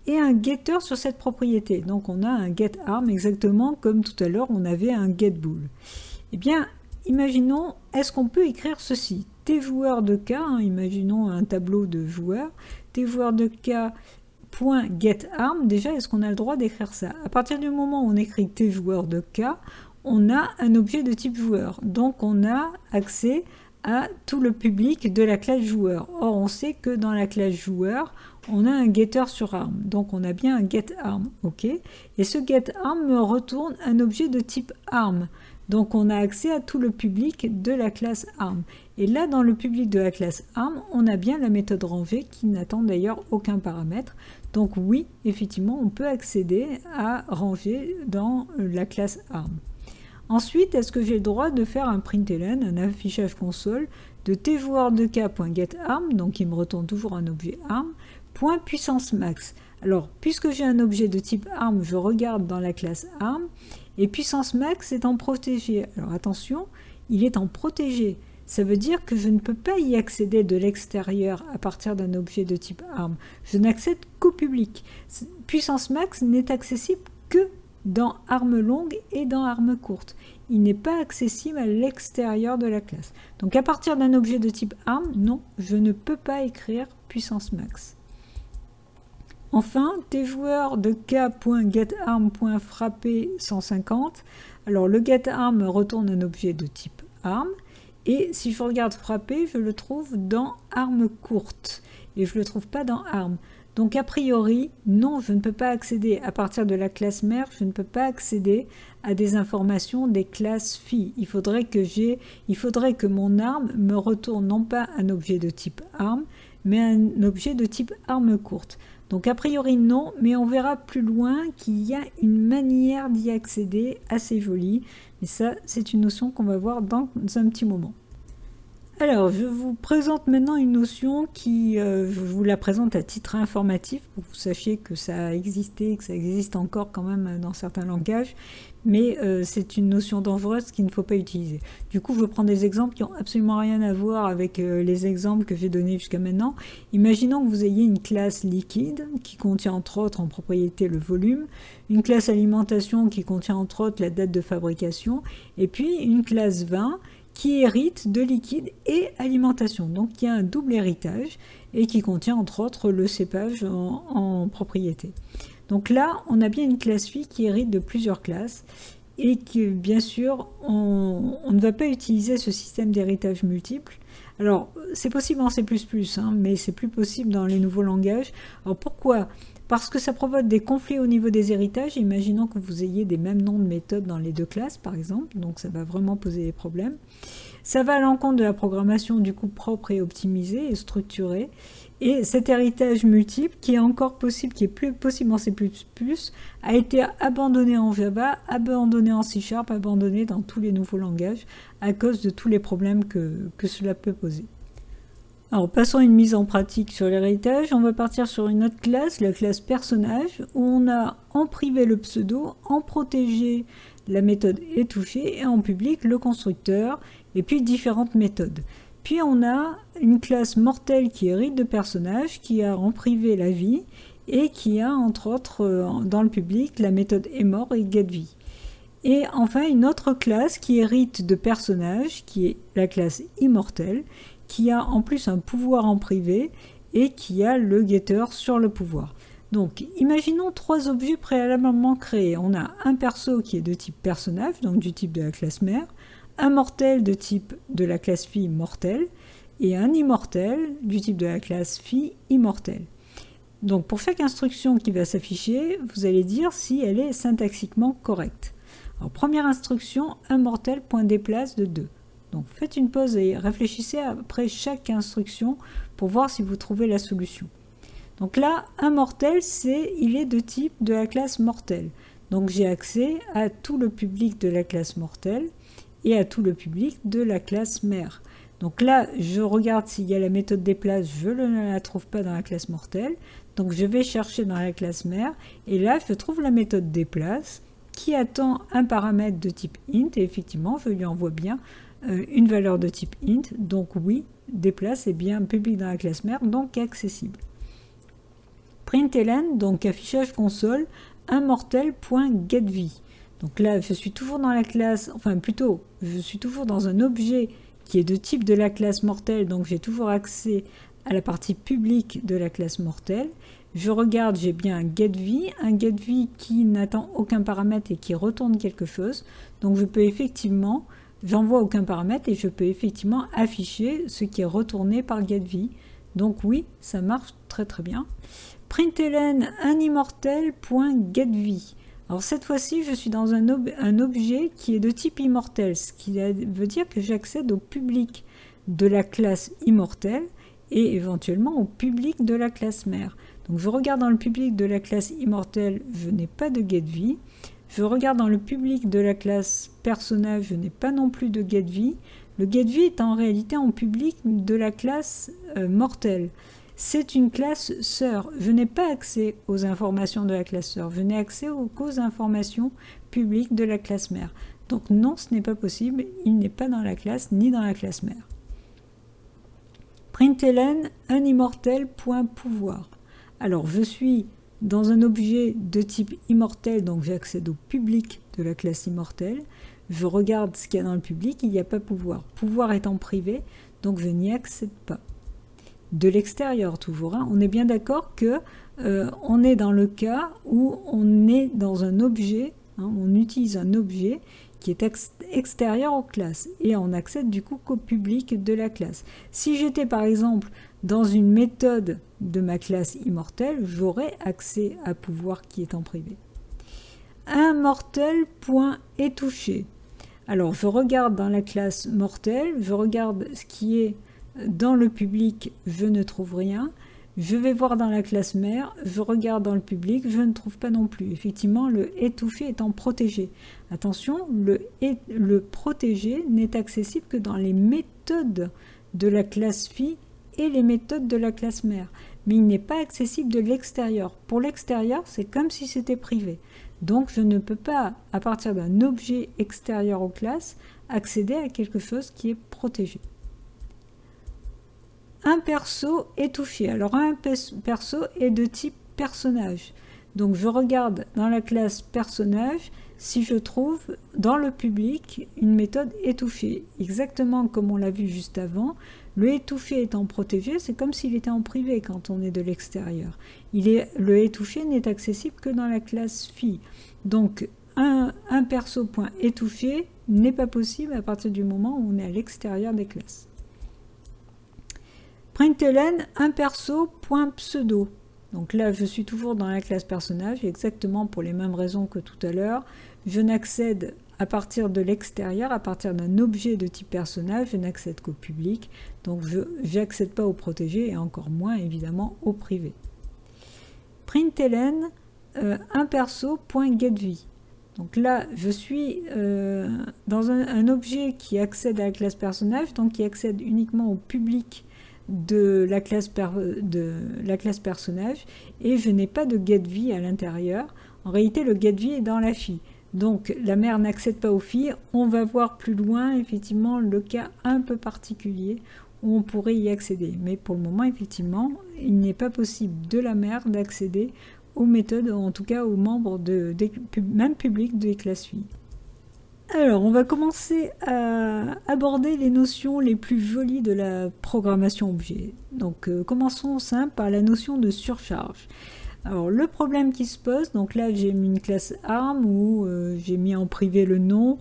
et un getter sur cette propriété. Donc on a un getArm exactement comme tout à l'heure on avait un getBool. Eh bien, imaginons, est-ce qu'on peut écrire ceci? T-joueur de K, imaginons un tableau de joueurs, T-joueur de K.getArm, déjà, est-ce qu'on a le droit d'écrire ça? À partir du moment où on écrit T-joueur de K, on a un objet de type joueur. Donc, on a accès à tout le public de la classe joueur. Or, on sait que dans la classe joueur, on a un getter sur arm. Donc, on a bien un getArm. OK? Et ce getArm me retourne un objet de type arm. Donc, on a accès à tout le public de la classe arm. Et là, dans le public de la classe arm, on a bien la méthode rangée qui n'attend d'ailleurs aucun paramètre. Donc oui, effectivement, on peut accéder à ranger dans la classe arm. Ensuite, est-ce que j'ai le droit de faire un println, un affichage console de tjoueur de k.getArm, donc il me retourne toujours un objet arm, point puissance max. Alors, puisque j'ai un objet de type arm, je regarde dans la classe arm, et puissance max est en protégé. Alors attention, il est en protégé. Ça veut dire que je ne peux pas y accéder de l'extérieur à partir d'un objet de type arm. Je n'accède qu'au public. Puissance max n'est accessible que dans arme longue et dans arme courte. Il n'est pas accessible à l'extérieur de la classe. Donc à partir d'un objet de type arm, non, je ne peux pas écrire puissance max. Enfin, tjoueur de k.getArm.frapper 150. Alors le getArm retourne un objet de type arm. Et si je regarde frapper, je le trouve dans arme courte. Et je ne le trouve pas dans arme. Donc a priori, non, je ne peux pas accéder à partir de la classe mère, je ne peux pas accéder à des informations des classes filles. Il faudrait que mon arme me retourne non pas un objet de type arme, mais un objet de type arme courte. Donc a priori non, mais on verra plus loin qu'il y a une manière d'y accéder assez jolie. Et ça, c'est une notion qu'on va voir dans un petit moment. Alors, je vous présente maintenant une notion je vous la présente à titre informatif pour que vous sachiez que ça a existé, que ça existe encore quand même dans certains langages, mais c'est une notion dangereuse qu'il ne faut pas utiliser. Du coup, je prends des exemples qui n'ont absolument rien à voir avec les exemples que j'ai donnés jusqu'à maintenant. Imaginons que vous ayez une classe liquide qui contient entre autres en propriété le volume, une classe alimentation qui contient entre autres la date de fabrication, et puis une classe vin qui hérite de liquide et alimentation. Donc il y a un double héritage et qui contient entre autres le cépage en propriété. Donc là, on a bien une classe phi qui hérite de plusieurs classes et que bien sûr, on ne va pas utiliser ce système d'héritage multiple. Alors, c'est possible en C++, mais c'est plus possible dans les nouveaux langages. Alors pourquoi ? Parce que ça provoque des conflits au niveau des héritages. Imaginons que vous ayez des mêmes noms de méthodes dans les deux classes, par exemple. Donc ça va vraiment poser des problèmes. Ça va à l'encontre de la programmation du coup propre et optimisée et structurée. Et cet héritage multiple, qui est encore possible, qui est plus possible en C++, a été abandonné en Java, abandonné en C#, abandonné dans tous les nouveaux langages à cause de tous les problèmes que cela peut poser. Alors passons à une mise en pratique sur l'héritage. On va partir sur une autre classe, la classe personnage, où on a en privé le pseudo, en protégé la méthode est touchée et en public le constructeur, et puis différentes méthodes. Puis on a une classe mortelle qui hérite de personnage, qui a en privé la vie, et qui a entre autres dans le public la méthode emort et getVie. Et enfin une autre classe qui hérite de personnage, qui est la classe immortelle, qui a en plus un pouvoir en privé et qui a le getter sur le pouvoir. Donc imaginons trois objets préalablement créés. On a un perso qui est de type personnage, donc du type de la classe mère, un mortel de type de la classe fille mortel, et un immortel du type de la classe fille immortel. Donc pour chaque instruction qui va s'afficher, vous allez dire si elle est syntaxiquement correcte. Alors première instruction, un mortel.déplace de 2. Donc faites une pause et réfléchissez après chaque instruction pour voir si vous trouvez la solution. Donc là, un mortel, il est de type de la classe mortel. Donc j'ai accès à tout le public de la classe mortel et à tout le public de la classe mère. Donc là, je regarde s'il y a la méthode déplace, je ne la trouve pas dans la classe mortelle. Donc je vais chercher dans la classe mère et là, je trouve la méthode déplace qui attend un paramètre de type int et effectivement, je lui envoie bien une valeur de type int. Donc oui, déplace est bien public dans la classe mère, donc accessible. Println, donc affichage console, un mortel.getVie. Donc là, je suis toujours dans la classe, enfin plutôt, je suis toujours dans un objet qui est de type de la classe mortelle, donc j'ai toujours accès à la partie publique de la classe mortelle. Je regarde, j'ai bien un getVie qui n'attend aucun paramètre et qui retourne quelque chose. Donc je peux effectivement, j'envoie aucun paramètre et je peux effectivement afficher ce qui est retourné par getVie. Donc oui, ça marche très très bien. Println un immortel.getVie. Alors cette fois-ci, je suis dans un objet qui est de type immortel, ce qui veut dire que j'accède au public de la classe immortelle et éventuellement au public de la classe mère. Donc je regarde dans le public de la classe immortelle, je n'ai pas de getVie. Je regarde dans le public de la classe personnage, je n'ai pas non plus de getVie. Le getVie est en réalité en public de la classe mortelle. C'est une classe sœur. Je n'ai pas accès aux informations de la classe sœur. Je n'ai accès qu'aux informations publiques de la classe mère. Donc non, ce n'est pas possible. Il n'est pas dans la classe ni dans la classe mère. Println un immortel.pouvoir. Alors je suis dans un objet de type immortel, donc j'accède au public de la classe immortelle. Je regarde ce qu'il y a dans le public, il n'y a pas pouvoir. Pouvoir est en privé, donc je n'y accède pas. De l'extérieur toujours, on est bien d'accord que on est dans le cas où on est dans un objet, on utilise un objet qui est extérieur aux classes et on accède du coup qu'au public de la classe. Si j'étais par exemple dans une méthode de ma classe immortelle, j'aurais accès à pouvoir qui est en privé. Un mortel.etouché. Alors je regarde dans la classe mortelle, je regarde ce qui est dans le public, je ne trouve rien. Je vais voir dans la classe mère, je regarde dans le public, je ne trouve pas non plus. Effectivement, le étouffé étant protégé. Attention, le protégé n'est accessible que dans les méthodes de la classe fille et les méthodes de la classe mère. Mais il n'est pas accessible de l'extérieur. Pour l'extérieur, c'est comme si c'était privé. Donc je ne peux pas, à partir d'un objet extérieur aux classes, accéder à quelque chose qui est protégé. Un perso étouffé. Alors un perso est de type personnage. Donc je regarde dans la classe personnage si je trouve dans le public une méthode étouffée. Exactement comme on l'a vu juste avant, le étouffé étant protégé, c'est comme s'il était en privé quand on est de l'extérieur. Le étouffé n'est accessible que dans la classe fille. Donc un perso.étouffé n'est pas possible à partir du moment où on est à l'extérieur des classes. println un perso.pseudo. Donc là, je suis toujours dans la classe personnage, exactement pour les mêmes raisons que tout à l'heure. Je n'accède à partir de l'extérieur, à partir d'un objet de type personnage, je n'accède qu'au public. Donc je n'accède pas au protégé et encore moins évidemment au privé. println un perso.getV. Donc là, je suis dans un objet qui accède à la classe personnage, donc qui accède uniquement au public de la classe personnage, et je n'ai pas de getV à l'intérieur. En réalité, le getV est dans la fille. Donc la mère n'accède pas aux filles. On va voir plus loin, effectivement, le cas un peu particulier où on pourrait y accéder. Mais pour le moment, effectivement, il n'est pas possible de la mère d'accéder aux méthodes, en tout cas aux membres même publics des classes filles. Alors, on va commencer à aborder les notions les plus jolies de la programmation objet. Donc, commençons simple par la notion de surcharge. Alors, le problème qui se pose, donc là, j'ai mis une classe ARM où j'ai mis en privé le nom,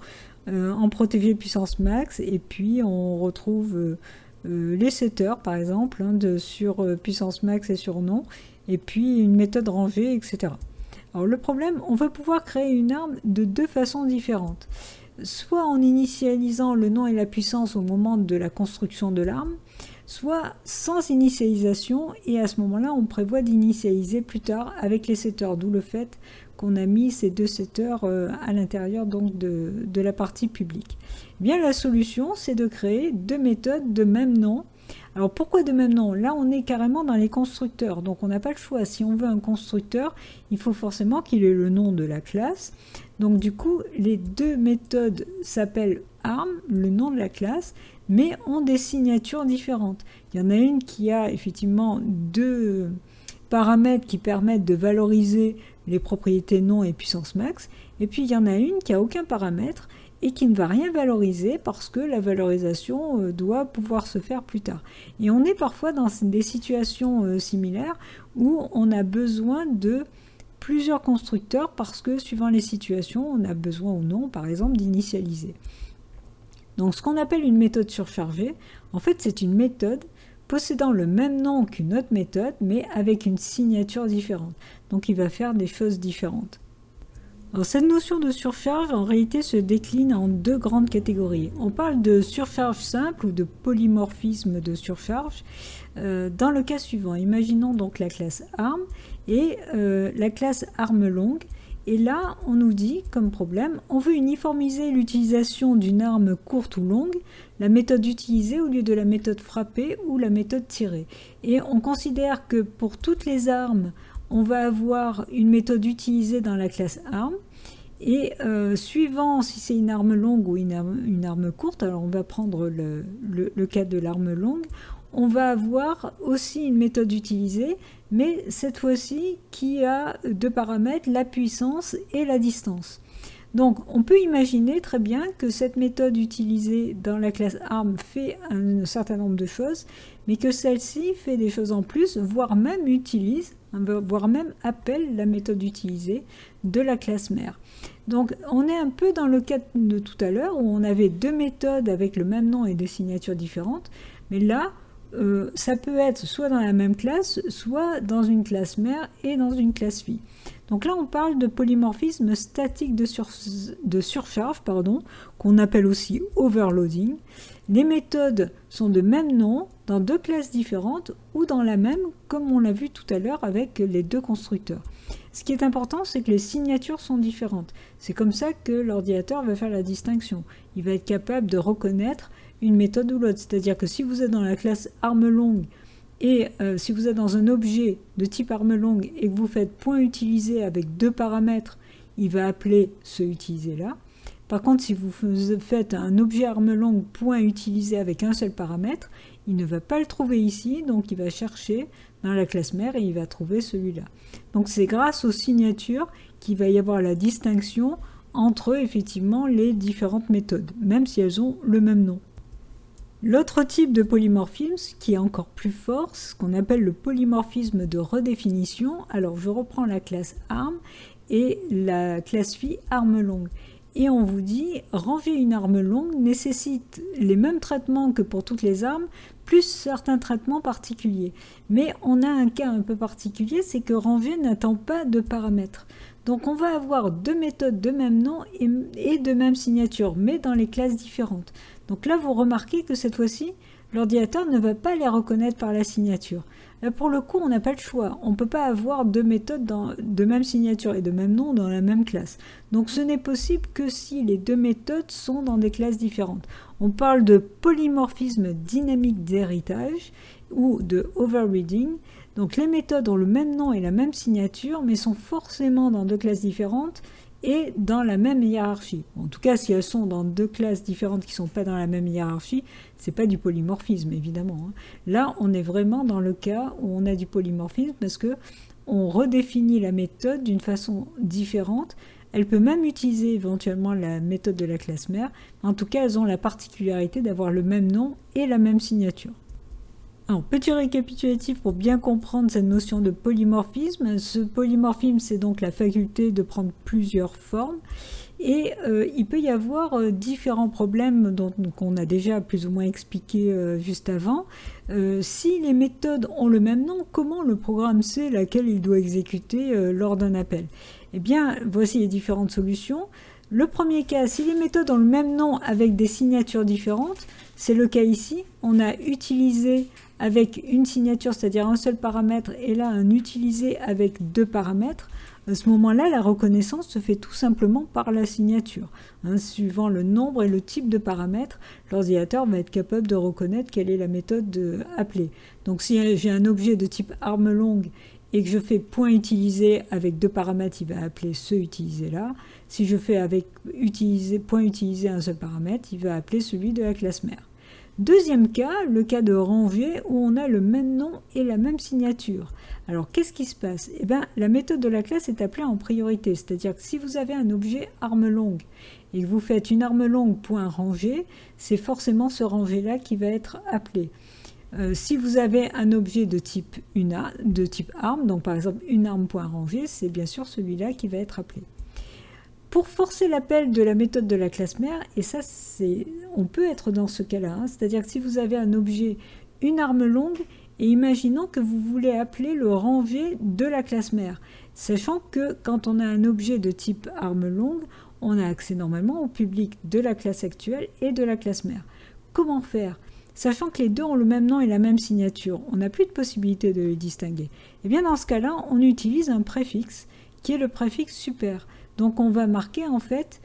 en protégé puissance max, et puis on retrouve les setters, par exemple, sur puissance max et sur nom, et puis une méthode rangée, etc. Alors le problème, on va pouvoir créer une arme de deux façons différentes. Soit en initialisant le nom et la puissance au moment de la construction de l'arme, soit sans initialisation, et à ce moment-là, on prévoit d'initialiser plus tard avec les setters, d'où le fait qu'on a mis ces deux setters à l'intérieur donc de la partie publique. Eh bien, la solution, c'est de créer deux méthodes de même nom. Alors pourquoi de même nom? Là, on est carrément dans les constructeurs, donc on n'a pas le choix. Si on veut un constructeur, il faut forcément qu'il ait le nom de la classe. Donc du coup, les deux méthodes s'appellent ARM, le nom de la classe, mais ont des signatures différentes. Il y en a une qui a effectivement deux paramètres qui permettent de valoriser les propriétés nom et puissance max, et puis il y en a une qui n'a aucun paramètre et qui ne va rien valoriser parce que la valorisation doit pouvoir se faire plus tard. Et on est parfois dans des situations similaires où on a besoin de plusieurs constructeurs parce que suivant les situations, on a besoin ou non, par exemple, d'initialiser. Donc ce qu'on appelle une méthode surchargée, en fait c'est une méthode possédant le même nom qu'une autre méthode, mais avec une signature différente. Donc il va faire des choses différentes. Alors, cette notion de surcharge, en réalité, se décline en deux grandes catégories. On parle de surcharge simple ou de polymorphisme de surcharge. Dans le cas suivant, imaginons donc la classe ARM et la classe ARM longue. Et là, on nous dit, comme problème, on veut uniformiser l'utilisation d'une arme courte ou longue, la méthode utilisée au lieu de la méthode frappée ou la méthode tirée. Et on considère que pour toutes les armes, on va avoir une méthode utilisée dans la classe ARM, et suivant si c'est une arme longue ou une arme courte, alors on va prendre le cas de l'arme longue, on va avoir aussi une méthode utilisée, mais cette fois-ci qui a deux paramètres, la puissance et la distance. Donc on peut imaginer très bien que cette méthode utilisée dans la classe ARM fait un certain nombre de choses, mais que celle-ci fait des choses en plus, voire même utilise, voire même appelle la méthode utilisée de la classe mère. Donc on est un peu dans le cas de tout à l'heure où on avait deux méthodes avec le même nom et des signatures différentes, mais là ça peut être soit dans la même classe, soit dans une classe mère et dans une classe fille. Donc là on parle de polymorphisme statique de surcharge, qu'on appelle aussi overloading. Les méthodes sont de même nom dans deux classes différentes ou dans la même, comme on l'a vu tout à l'heure avec les deux constructeurs. Ce qui est important, c'est que les signatures sont différentes. C'est comme ça que l'ordinateur va faire la distinction. Il va être capable de reconnaître une méthode ou l'autre. C'est-à-dire que si vous êtes dans la classe arme longue et si vous êtes dans un objet de type arme longue et que vous faites point utilisé avec 2 paramètres, il va appeler ce utilisé là. Par contre, si vous faites un objet arme longue point utilisé avec un seul paramètre, il ne va pas le trouver ici, donc il va chercher dans la classe mère et il va trouver celui-là. Donc c'est grâce aux signatures qu'il va y avoir la distinction entre effectivement les différentes méthodes, même si elles ont le même nom. L'autre type de polymorphisme, qui est encore plus fort, ce qu'on appelle le polymorphisme de redéfinition. Alors je reprends la classe arme et la classe phi arme longue. Et on vous dit, ranger une arme longue nécessite les mêmes traitements que pour toutes les armes, plus certains traitements particuliers. Mais on a un cas un peu particulier, c'est que ranger n'attend pas de paramètres. Donc on va avoir 2 méthodes de même nom et de même signature, mais dans les classes différentes. Donc là, vous remarquez que cette fois-ci, l'ordinateur ne va pas les reconnaître par la signature. Là, pour le coup, on n'a pas le choix. On ne peut pas avoir 2 méthodes de même signature et de même nom dans la même classe. Donc ce n'est possible que si les 2 méthodes sont dans des classes différentes. On parle de polymorphisme dynamique d'héritage ou de overreading. Donc les méthodes ont le même nom et la même signature, mais sont forcément dans 2 classes différentes et dans la même hiérarchie. En tout cas, si elles sont dans 2 classes différentes qui ne sont pas dans la même hiérarchie, c'est pas du polymorphisme, évidemment. Là, on est vraiment dans le cas où on a du polymorphisme parce que on redéfinit la méthode d'une façon différente. Elle peut même utiliser éventuellement la méthode de la classe mère. En tout cas, elles ont la particularité d'avoir le même nom et la même signature. Alors, petit récapitulatif pour bien comprendre cette notion de polymorphisme. Ce polymorphisme, c'est donc la faculté de prendre plusieurs formes. Et il peut y avoir différents problèmes qu'on a déjà plus ou moins expliqué juste avant. Si les méthodes ont le même nom, comment le programme sait laquelle il doit exécuter lors d'un appel? Eh bien, voici les différentes solutions. Le premier cas, si les méthodes ont le même nom avec des signatures différentes, c'est le cas ici. On a utilisé avec une signature, c'est-à-dire un seul paramètre, et là un utilisé avec 2 paramètres. À ce moment-là, la reconnaissance se fait tout simplement par la signature. Suivant le nombre et le type de paramètres, l'ordinateur va être capable de reconnaître quelle est la méthode appelée. Donc si j'ai un objet de type arme longue et que je fais point utilisé avec 2 paramètres, il va appeler ce utilisé là. Si je fais avec point utilisé un seul paramètre, il va appeler celui de la classe mère. Deuxième cas, le cas de rangée où on a le même nom et la même signature. Alors qu'est-ce qui se passe? Eh bien, la méthode de la classe est appelée en priorité, c'est-à-dire que si vous avez un objet arme longue et que vous faites une arme longue point rangée, c'est forcément ce rangé-là qui va être appelé. Si vous avez un objet de type arme, donc par exemple une arme point rangée, c'est bien sûr celui-là qui va être appelé. Pour forcer l'appel de la méthode de la classe mère, et ça on peut être dans ce cas-là, c'est-à-dire que si vous avez un objet, une arme longue, et imaginons que vous voulez appeler le rangé de la classe mère, sachant que quand on a un objet de type arme longue, on a accès normalement au public de la classe actuelle et de la classe mère. Comment faire? Sachant que les deux ont le même nom et la même signature, on n'a plus de possibilité de les distinguer. Et bien dans ce cas-là, on utilise un préfixe qui est le préfixe super. Donc on va marquer en fait,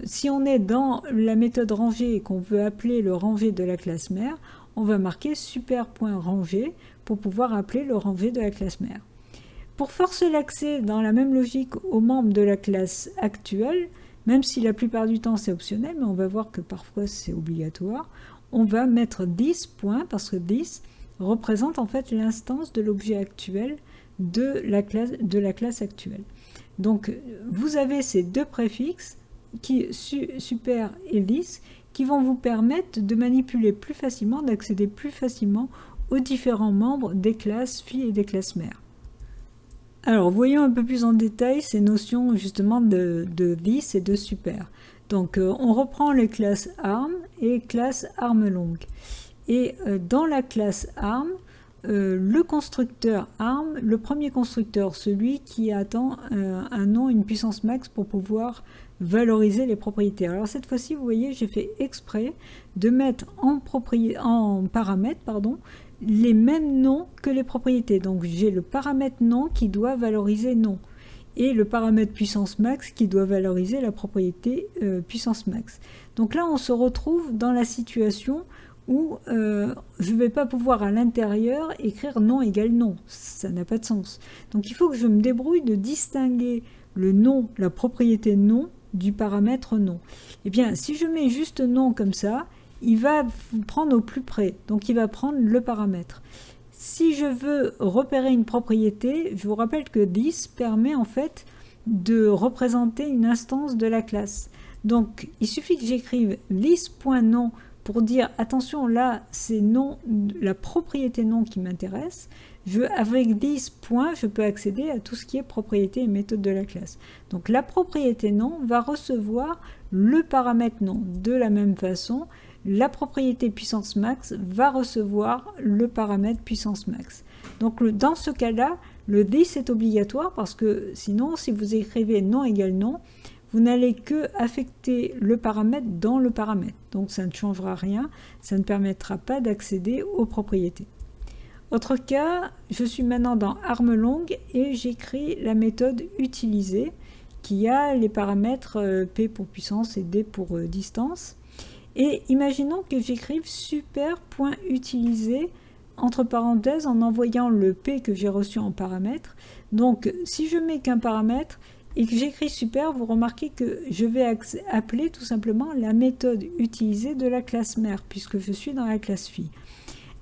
si on est dans la méthode rangée et qu'on veut appeler le rangé de la classe mère, on va marquer super.rangé pour pouvoir appeler le rangé de la classe mère. Pour forcer l'accès dans la même logique aux membres de la classe actuelle, même si la plupart du temps c'est optionnel, mais on va voir que parfois c'est obligatoire, on va mettre 10 points, parce que 10 représente en fait l'instance de l'objet actuel de la classe actuelle. Donc vous avez ces deux préfixes, super et lisse, qui vont vous permettre de manipuler plus facilement, d'accéder plus facilement aux différents membres des classes filles et des classes mères. Alors voyons un peu plus en détail ces notions justement de this et de super. Donc on reprend les classes arm et classes arme longue. Et dans la classe arm, le constructeur arm, le premier constructeur, celui qui attend un nom, une puissance max pour pouvoir valoriser les propriétés. Alors cette fois-ci, vous voyez, j'ai fait exprès de mettre en paramètre les mêmes noms que les propriétés. Donc j'ai le paramètre nom qui doit valoriser nom. et le paramètre puissance max qui doit valoriser la propriété puissance max. Donc là, on se retrouve dans la situation où je ne vais pas pouvoir à l'intérieur écrire non égale non. Ça n'a pas de sens. Donc il faut que je me débrouille de distinguer le nom, la propriété non, du paramètre non. Eh bien, si je mets juste non comme ça, il va prendre au plus près. Donc il va prendre le paramètre. Si je veux repérer une propriété, je vous rappelle que this permet en fait de représenter une instance de la classe. Donc il suffit que j'écrive this.non pour dire attention, là c'est non, la propriété non qui m'intéresse. Avec this point, je peux accéder à tout ce qui est propriété et méthode de la classe. Donc la propriété non va recevoir le paramètre non. De la même façon, la propriété puissance max va recevoir le paramètre puissance max. Donc dans ce cas-là, le this est obligatoire parce que sinon, si vous écrivez non égale non, vous n'allez que affecter le paramètre dans le paramètre. Donc ça ne changera rien, ça ne permettra pas d'accéder aux propriétés. Autre cas, je suis maintenant dans armlong et j'écris la méthode utilisée qui a les paramètres p pour puissance et d pour distance. Et imaginons que j'écrive super.utiliser entre parenthèses en envoyant le p que j'ai reçu en paramètre. Donc si je mets qu'un paramètre et que j'écris super, vous remarquez que je vais appeler tout simplement la méthode utilisée de la classe mère puisque je suis dans la classe fille.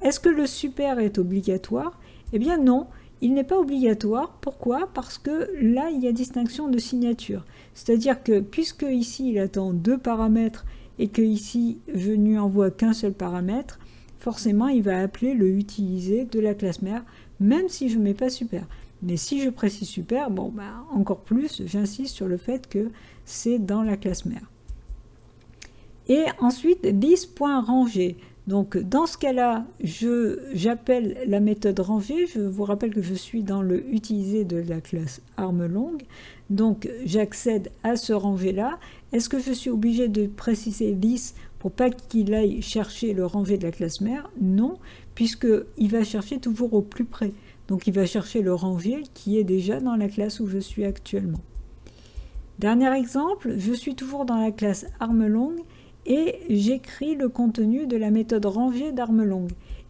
Est-ce que le super est obligatoire? Eh bien non, il n'est pas obligatoire. Pourquoi? Parce que là, il y a distinction de signature. C'est-à-dire que puisque ici, il attend 2 paramètres et que ici, je ne lui envoie qu'un seul paramètre, forcément, il va appeler le utiliser de la classe mère, même si je ne mets pas super. Mais si je précise super, bon, bah, encore plus, j'insiste sur le fait que c'est dans la classe mère. Et ensuite, this.ranger. Donc dans ce cas-là, j'appelle la méthode ranger. Je vous rappelle que je suis dans le utiliser de la classe armlong. Donc j'accède à ce ranger-là. Est-ce que je suis obligé de préciser this pour pas qu'il aille chercher le ranger de la classe mère? Non, puisqu'il va chercher toujours au plus près. Donc il va chercher le ranger qui est déjà dans la classe où je suis actuellement. Dernier exemple, je suis toujours dans la classe armlong et j'écris le contenu de la méthode ranger d'armlong.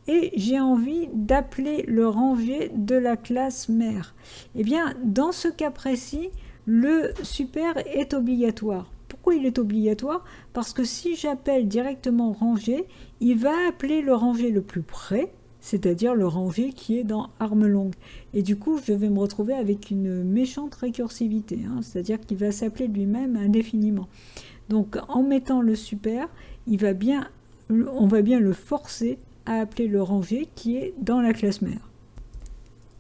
Et j'ai envie d'appeler le ranger de la classe mère. Eh bien, dans ce cas précis, le super est obligatoire. Pourquoi il est obligatoire? Parce que si j'appelle directement ranger, il va appeler le ranger le plus près, c'est-à-dire le ranger qui est dans armlong. Et du coup, je vais me retrouver avec une méchante récursivité, c'est-à-dire qu'il va s'appeler lui-même indéfiniment. Donc en mettant le super, on va bien le forcer à appeler le ranger qui est dans la classe mère.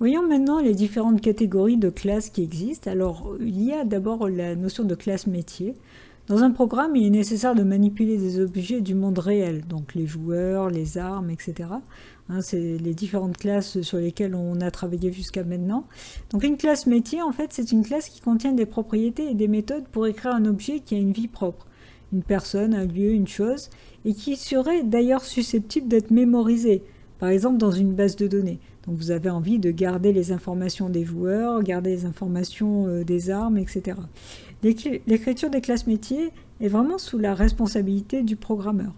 Voyons maintenant les différentes catégories de classes qui existent. Alors il y a d'abord la notion de classe métier. Dans un programme, il est nécessaire de manipuler des objets du monde réel, donc les joueurs, les armes, etc. C'est les différentes classes sur lesquelles on a travaillé jusqu'à maintenant. Donc une classe métier, en fait, c'est une classe qui contient des propriétés et des méthodes pour écrire un objet qui a une vie propre. Une personne, un lieu, une chose, et qui serait d'ailleurs susceptible d'être mémorisé, par exemple dans une base de données. Donc vous avez envie de garder les informations des joueurs, garder les informations des armes, etc. L'écriture des classes métiers est vraiment sous la responsabilité du programmeur.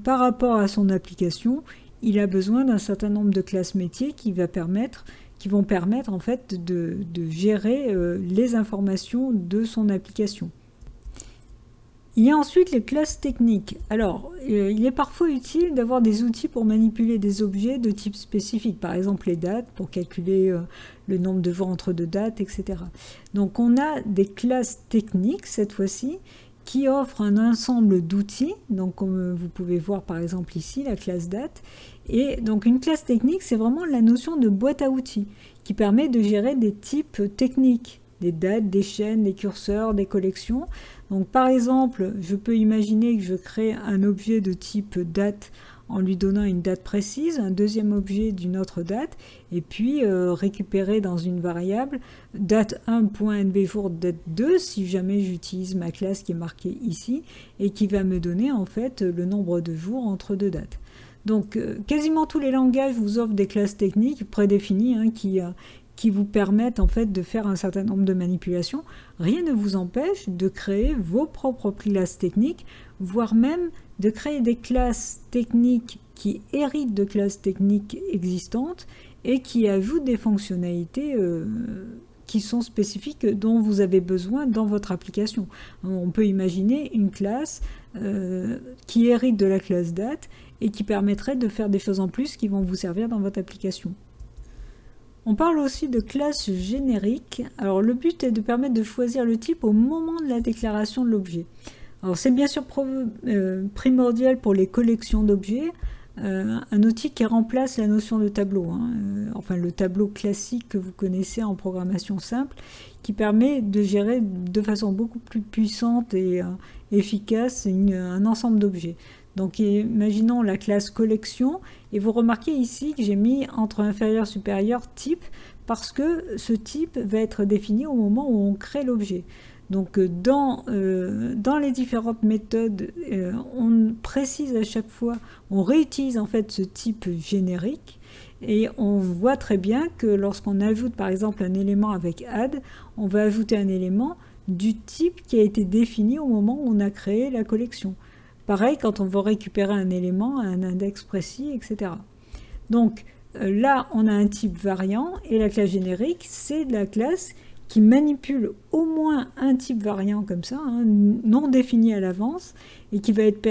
Par rapport à son application, il a besoin d'un certain nombre de classes métiers qui vont permettre en fait de gérer les informations de son application. Il y a ensuite les classes techniques. Alors, il est parfois utile d'avoir des outils pour manipuler des objets de type spécifique, par exemple les dates, pour calculer le nombre de jours entre deux dates, etc. Donc on a des classes techniques, cette fois-ci, qui offrent un ensemble d'outils, donc comme vous pouvez voir par exemple ici, la classe date. Et donc une classe technique, c'est vraiment la notion de boîte à outils, qui permet de gérer des types techniques, des dates, des chaînes, des curseurs, des collections. Donc par exemple, je peux imaginer que je crée un objet de type date en lui donnant une date précise, un deuxième objet d'une autre date, et puis récupérer dans une variable date1.nb jour date 2 si jamais j'utilise ma classe qui est marquée ici et qui va me donner en fait le nombre de jours entre deux dates. Donc quasiment tous les langages vous offrent des classes techniques prédéfinies qui qui vous permettent en fait de faire un certain nombre de manipulations. Rien ne vous empêche de créer vos propres classes techniques, voire même de créer des classes techniques qui héritent de classes techniques existantes et qui ajoutent des fonctionnalités qui sont spécifiques dont vous avez besoin dans votre application. On peut imaginer une classe qui hérite de la classe date et qui permettrait de faire des choses en plus qui vont vous servir dans votre application. On parle aussi de classes génériques. Alors le but est de permettre de choisir le type au moment de la déclaration de l'objet. Alors c'est bien sûr primordial pour les collections d'objets, un outil qui remplace la notion de tableau, enfin le tableau classique que vous connaissez en programmation simple, qui permet de gérer de façon beaucoup plus puissante et efficace un ensemble d'objets. Donc imaginons la classe collection, et vous remarquez ici que j'ai mis entre inférieur supérieur type, parce que ce type va être défini au moment où on crée l'objet. Donc dans les différentes méthodes, on précise à chaque fois, on réutilise en fait ce type générique, et on voit très bien que lorsqu'on ajoute par exemple un élément avec add, on va ajouter un élément du type qui a été défini au moment où on a créé la collection. Pareil quand on veut récupérer un élément, un index précis, etc. Donc là, on a un type variant, et la classe générique, c'est la classe qui manipule au moins un type variant comme ça, non défini à l'avance, et qui va être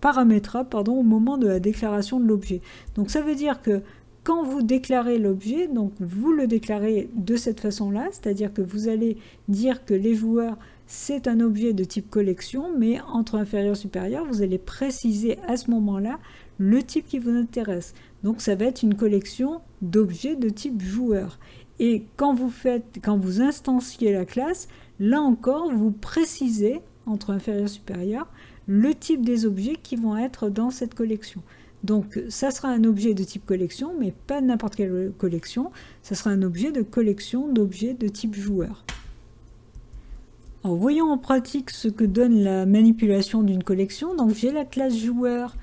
paramétrable au moment de la déclaration de l'objet. Donc ça veut dire que quand vous déclarez l'objet, donc vous le déclarez de cette façon-là, c'est-à-dire que vous allez dire que les joueurs, c'est un objet de type collection, mais entre inférieur et supérieur, vous allez préciser à ce moment-là le type qui vous intéresse. Donc ça va être une collection d'objets de type joueur. Et quand vous instanciez la classe, là encore, vous précisez, entre inférieur et supérieur, le type des objets qui vont être dans cette collection. Donc ça sera un objet de type collection, mais pas n'importe quelle collection, ça sera un objet de collection d'objets de type joueur. Alors, voyons en pratique ce que donne la manipulation d'une collection. Donc j'ai la classe joueur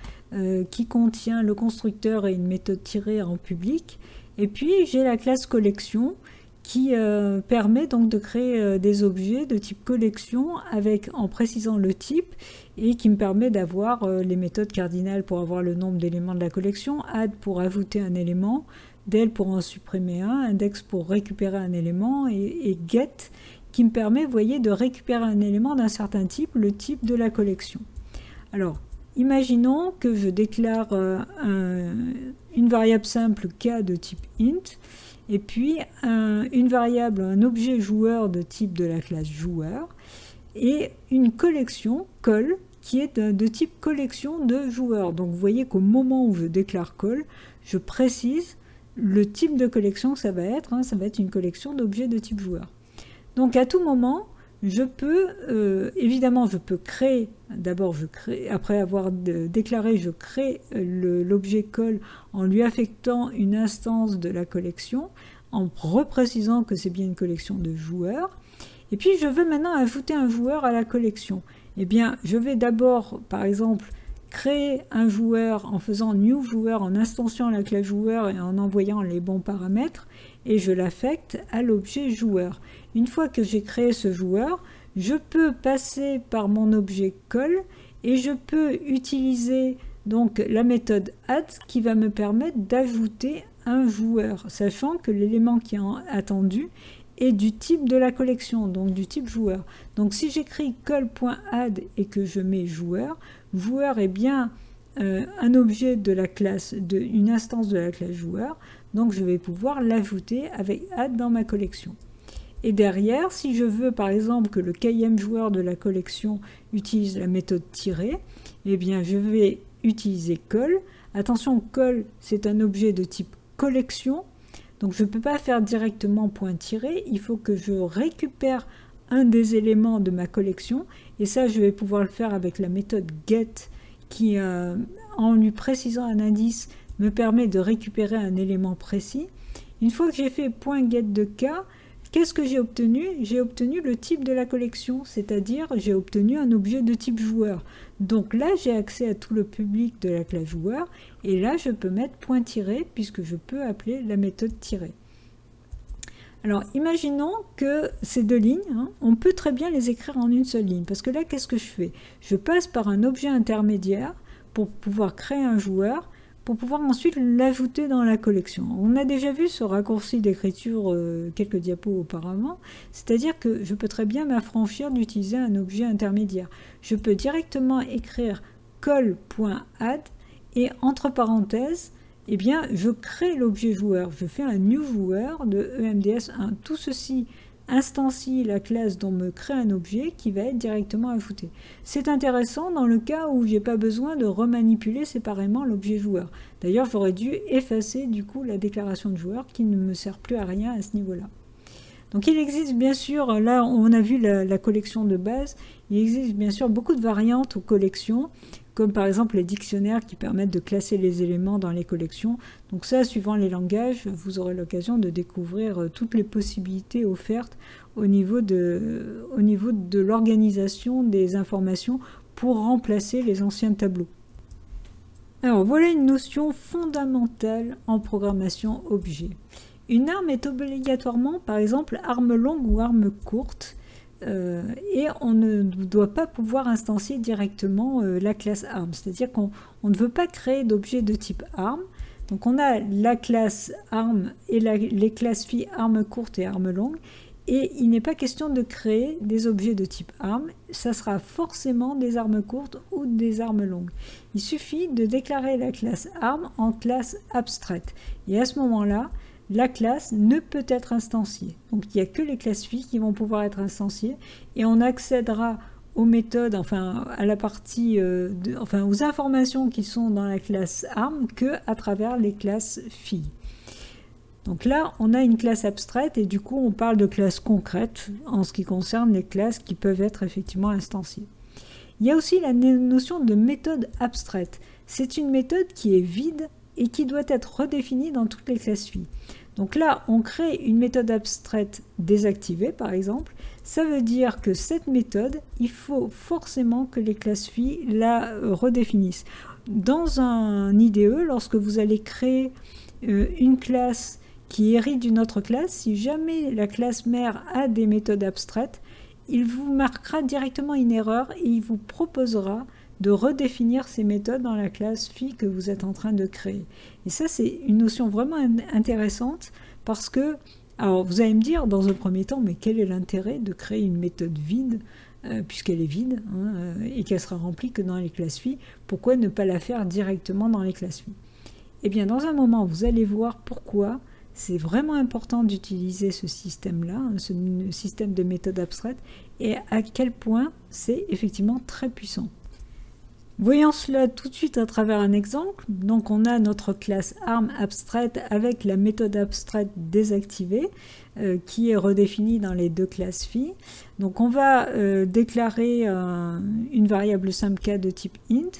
qui contient le constructeur et une méthode tirée en public. Et puis j'ai la classe collection qui permet donc de créer des objets de type collection en précisant le type, et qui me permet d'avoir les méthodes cardinales pour avoir le nombre d'éléments de la collection, add pour ajouter un élément, del pour en supprimer un, index pour récupérer un élément, et get qui me permet, vous voyez, de récupérer un élément d'un certain type, le type de la collection. Alors, imaginons que je déclare une variable simple k de type int, et puis une variable, un objet joueur de type de la classe joueur, et une collection call qui est de type collection de joueurs. Donc vous voyez qu'au moment où je déclare call, je précise le type de collection que ça va être, ça va être une collection d'objets de type joueur. Donc à tout moment, je peux, évidemment, je peux créer, d'abord après avoir déclaré, je crée l'objet call en lui affectant une instance de la collection, en reprécisant que c'est bien une collection de joueurs. Et puis je veux maintenant ajouter un joueur à la collection. Eh bien, je vais d'abord, par exemple, créer un joueur en faisant new joueur, en instanciant la classe joueur et en envoyant les bons paramètres, et je l'affecte à l'objet joueur. Une fois que j'ai créé ce joueur, je peux passer par mon objet call et je peux utiliser donc la méthode add qui va me permettre d'ajouter un joueur, sachant que l'élément qui est attendu est du type de la collection, donc du type joueur. Donc si j'écris call.add et que je mets joueur, joueur est bien un objet de la classe, une instance de la classe joueur, donc je vais pouvoir l'ajouter avec add dans ma collection. Et derrière, si je veux par exemple que le kème joueur de la collection utilise la méthode tirer, eh bien je vais utiliser call. Attention, call c'est un objet de type collection, donc je ne peux pas faire directement point tirer, il faut que je récupère un des éléments de ma collection, et ça je vais pouvoir le faire avec la méthode get qui, en lui précisant un indice, me permet de récupérer un élément précis. Une fois que j'ai fait point get de k, qu'est-ce que j'ai obtenu? J'ai obtenu le type de la collection, c'est-à-dire j'ai obtenu un objet de type joueur. Donc là, j'ai accès à tout le public de la classe joueur, et là, je peux mettre point tiré, puisque je peux appeler la méthode tirer. Alors, imaginons que ces deux lignes, hein, on peut très bien les écrire en une seule ligne. Parce que là, qu'est-ce que je fais? Je passe par un objet intermédiaire pour pouvoir créer un joueur, pour pouvoir ensuite l'ajouter dans la collection. On a déjà vu ce raccourci d'écriture quelques diapos auparavant, c'est-à-dire que je peux très bien m'affranchir d'utiliser un objet intermédiaire. Je peux directement écrire call.add et entre parenthèses, eh bien, je crée l'objet joueur. Je fais un new joueur de EMDS1. Tout ceci instancie la classe dont me crée un objet qui va être directement ajouté. C'est intéressant dans le cas où j'ai pas besoin de remanipuler séparément l'objet joueur. D'ailleurs, j'aurais dû effacer du coup la déclaration de joueur qui ne me sert plus à rien à ce niveau-là. Donc il existe bien sûr, là on a vu la collection de base, il existe bien sûr beaucoup de variantes aux collections, comme par exemple les dictionnaires qui permettent de classer les éléments dans les collections. Donc ça, suivant les langages, vous aurez l'occasion de découvrir toutes les possibilités offertes au niveau de l'organisation des informations pour remplacer les anciens tableaux. Alors voilà une notion fondamentale en programmation objet. Une arme est obligatoirement, par exemple, arme longue ou arme courte, et on ne doit pas pouvoir instancier directement la classe arme. C'est-à-dire qu'on ne veut pas créer d'objet de type arme. Donc on a la classe arme et les classes phi arme courte et arme longue, et il n'est pas question de créer des objets de type arme, ça sera forcément des armes courtes ou des armes longues. Il suffit de déclarer la classe arme en classe abstraite, et à ce moment-là, la classe ne peut être instanciée. Donc il n'y a que les classes phi qui vont pouvoir être instanciées, et on accédera aux méthodes, enfin à la partie, aux informations qui sont dans la classe arme que à travers les classes phi. Donc là, on a une classe abstraite et du coup, on parle de classes concrètes en ce qui concerne les classes qui peuvent être effectivement instanciées. Il y a aussi la notion de méthode abstraite. C'est une méthode qui est vide et qui doit être redéfinie dans toutes les classes phi. Donc là, on crée une méthode abstraite désactivée, par exemple. Ça veut dire que cette méthode, il faut forcément que les classes phi la redéfinissent. Dans un IDE, lorsque vous allez créer une classe qui hérite d'une autre classe, si jamais la classe mère a des méthodes abstraites, il vous marquera directement une erreur et il vous proposera de redéfinir ces méthodes dans la classe phi que vous êtes en train de créer. Et ça, c'est une notion vraiment intéressante parce que, alors vous allez me dire dans un premier temps, mais quel est l'intérêt de créer une méthode vide puisqu'elle est vide et qu'elle sera remplie que dans les classes phi, pourquoi ne pas la faire directement dans les classes phi? Eh bien, dans un moment, vous allez voir pourquoi c'est vraiment important d'utiliser ce système-là, ce système de méthode abstraite, et à quel point c'est effectivement très puissant. Voyons cela tout de suite à travers un exemple. Donc on a notre classe arme abstraite avec la méthode abstraite désactivée qui est redéfinie dans les deux classes phi. Donc on va déclarer une variable simple de type int.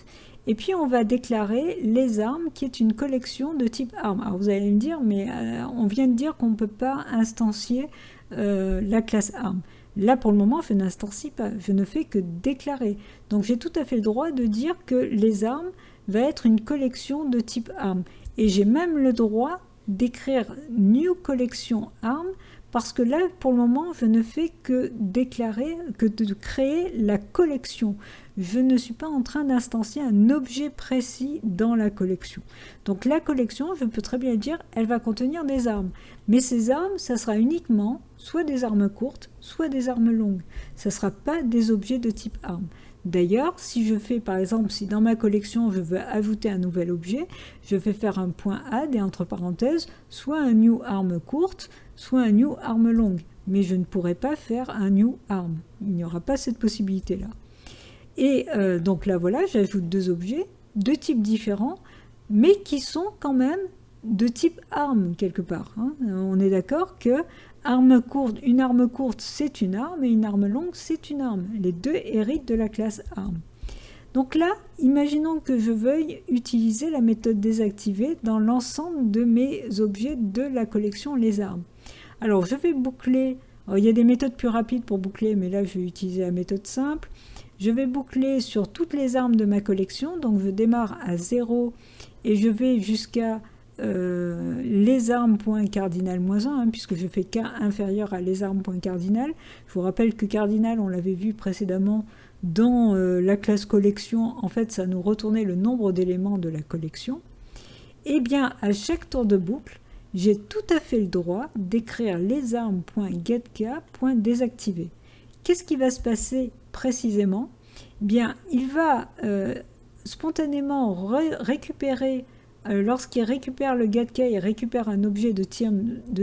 Et puis on va déclarer les armes qui est une collection de type arme. Alors vous allez me dire, mais on vient de dire qu'on ne peut pas instancier la classe arme. Là pour le moment je n'instancie pas, je ne fais que déclarer. Donc j'ai tout à fait le droit de dire que les armes va être une collection de type arme. Et j'ai même le droit d'écrire new collection arme parce que là pour le moment je ne fais que déclarer, que de créer la collection. Je ne suis pas en train d'instancier un objet précis dans la collection. Donc la collection, je peux très bien dire, elle va contenir des armes. Mais ces armes, ça sera uniquement soit des armes courtes, soit des armes longues. Ça ne sera pas des objets de type arme. D'ailleurs, si je fais par exemple, si dans ma collection je veux ajouter un nouvel objet, je vais faire un point add et entre parenthèses, soit un new arme courte, soit un new arme longue. Mais je ne pourrai pas faire un new arme. Il n'y aura pas cette possibilité-là. Et donc là, voilà, j'ajoute deux objets, deux types différents, mais qui sont quand même de type arme quelque part. On est d'accord que une arme courte, c'est une arme, et une arme longue, c'est une arme. Les deux héritent de la classe arme. Donc là, imaginons que je veuille utiliser la méthode désactivée dans l'ensemble de mes objets de la collection les armes. Alors, je vais boucler. Alors, il y a des méthodes plus rapides pour boucler, mais là, je vais utiliser la méthode simple. Je vais boucler sur toutes les armes de ma collection, donc je démarre à 0 et je vais jusqu'à lesarmes.cardinal-1, puisque je fais k inférieur à lesarmes.cardinal. Je vous rappelle que cardinal, on l'avait vu précédemment dans la classe collection. En fait, ça nous retournait le nombre d'éléments de la collection. Eh bien, à chaque tour de boucle, j'ai tout à fait le droit d'écrire lesarmes.getk.désactiver. Qu'est-ce qui va se passer précisément? Eh bien, il va spontanément récupérer, lorsqu'il récupère le getK, il récupère un objet de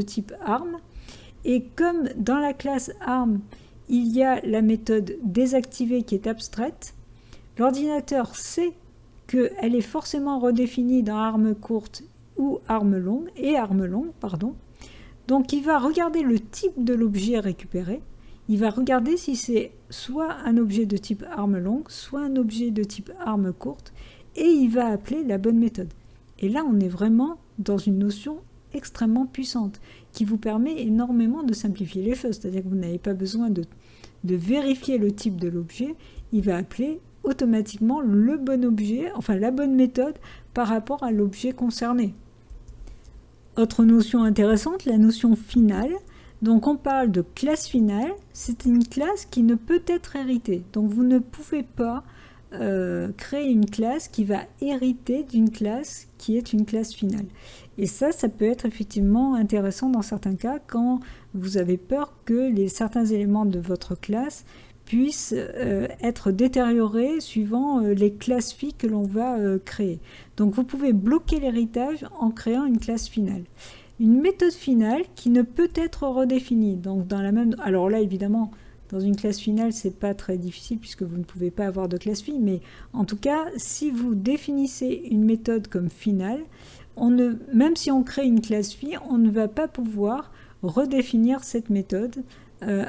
type arm. Et comme dans la classe arm, il y a la méthode désactiver qui est abstraite, l'ordinateur sait qu'elle est forcément redéfinie dans arme courte ou arme longue, Donc il va regarder le type de l'objet récupéré, il va regarder si c'est soit un objet de type arme longue, soit un objet de type arme courte, et il va appeler la bonne méthode. Et là, on est vraiment dans une notion extrêmement puissante, qui vous permet énormément de simplifier les choses, c'est-à-dire que vous n'avez pas besoin de vérifier le type de l'objet, il va appeler automatiquement le bon objet, enfin la bonne méthode par rapport à l'objet concerné. Autre notion intéressante, la notion finale. Donc on parle de classe finale, c'est une classe qui ne peut être héritée. Donc vous ne pouvez pas créer une classe qui va hériter d'une classe qui est une classe finale. Et ça peut être effectivement intéressant dans certains cas quand vous avez peur que certains éléments de votre classe puissent être détériorés suivant les classes phi que l'on va créer. Donc vous pouvez bloquer l'héritage en créant une classe finale. Une méthode finale qui ne peut être redéfinie. Donc dans la même, alors là évidemment dans une classe finale c'est pas très difficile puisque vous ne pouvez pas avoir de classe phi, mais en tout cas si vous définissez une méthode comme finale, même si on crée une classe phi, on ne va pas pouvoir redéfinir cette méthode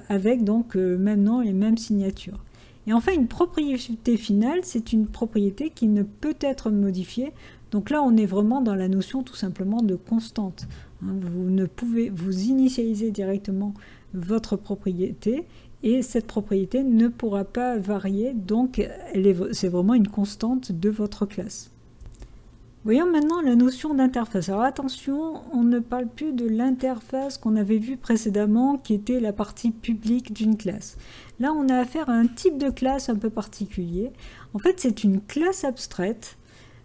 avec donc même nom et même signature. Et enfin, une propriété finale, c'est une propriété qui ne peut être modifiée. Donc là, on est vraiment dans la notion tout simplement de constante. Vous initialisez directement votre propriété et cette propriété ne pourra pas varier. Donc, c'est vraiment une constante de votre classe. Voyons maintenant la notion d'interface. Alors attention, on ne parle plus de l'interface qu'on avait vue précédemment, qui était la partie publique d'une classe. Là, on a affaire à un type de classe un peu particulier. En fait, c'est une classe abstraite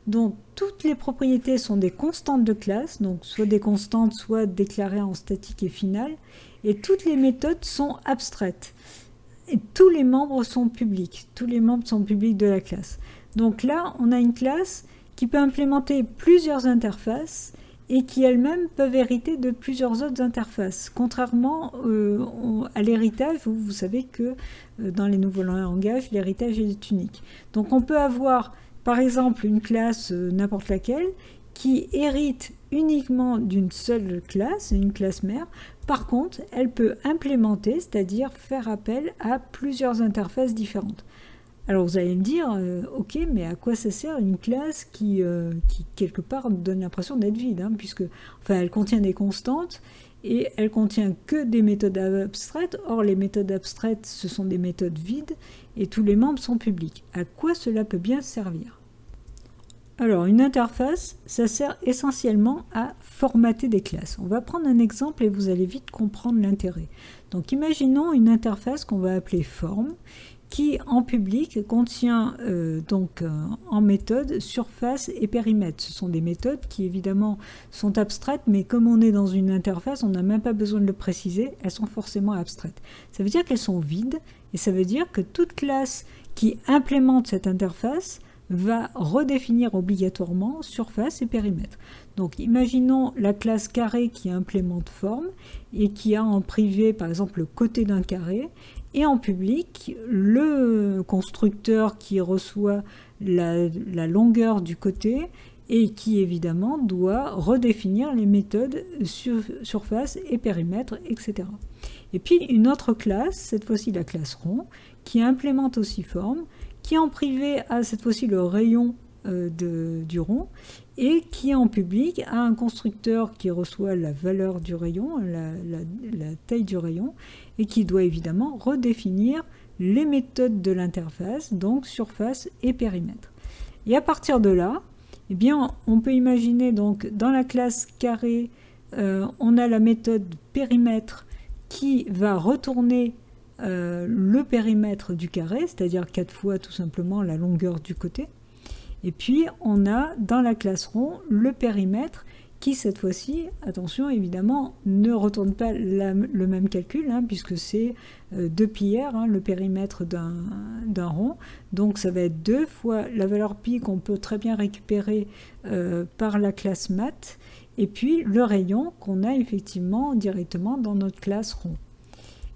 dont toutes les propriétés sont des constantes de classe, donc soit des constantes, soit déclarées en statique et finale, et toutes les méthodes sont abstraites. Et tous les membres sont publics. Tous les membres sont publics de la classe. Donc là, on a une classe qui peut implémenter plusieurs interfaces et qui elles-mêmes peuvent hériter de plusieurs autres interfaces. Contrairement à l'héritage, vous savez que dans les nouveaux langages, l'héritage est unique. Donc on peut avoir par exemple une classe, n'importe laquelle, qui hérite uniquement d'une seule classe, une classe mère. Par contre, elle peut implémenter, c'est-à-dire faire appel à plusieurs interfaces différentes. Alors vous allez me dire, ok, mais à quoi ça sert une classe qui quelque part donne l'impression d'être vide, puisque enfin, elle contient des constantes et elle contient que des méthodes abstraites. Or, les méthodes abstraites, ce sont des méthodes vides et tous les membres sont publics. À quoi cela peut bien servir? Alors, une interface, ça sert essentiellement à formater des classes. On va prendre un exemple et vous allez vite comprendre l'intérêt. Donc, imaginons une interface qu'on va appeler forme, qui en public contient en méthode surface et périmètre. Ce sont des méthodes qui évidemment sont abstraites, mais comme on est dans une interface, on n'a même pas besoin de le préciser, elles sont forcément abstraites. Ça veut dire qu'elles sont vides, et ça veut dire que toute classe qui implémente cette interface va redéfinir obligatoirement surface et périmètre. Donc imaginons la classe carré qui implémente forme et qui a en privé par exemple le côté d'un carré, et en public le constructeur qui reçoit la longueur du côté et qui évidemment doit redéfinir les méthodes surface et périmètre, etc. Et puis une autre classe, cette fois-ci la classe rond, qui implémente aussi forme, qui en privé a cette fois-ci le rayon du rond, et qui en public a un constructeur qui reçoit la valeur du rayon, la taille du rayon, et qui doit évidemment redéfinir les méthodes de l'interface, donc surface et périmètre. Et à partir de là, Eh bien, on peut imaginer donc dans la classe carré, on a la méthode périmètre qui va retourner le périmètre du carré, c'est-à-dire 4 fois tout simplement la longueur du côté. Et puis, on a dans la classe rond le périmètre qui, cette fois-ci, attention, évidemment, ne retourne pas le même calcul, puisque c'est 2 pi r, le périmètre d'un rond. Donc, ça va être 2 fois la valeur pi qu'on peut très bien récupérer par la classe math, et puis le rayon qu'on a effectivement directement dans notre classe rond.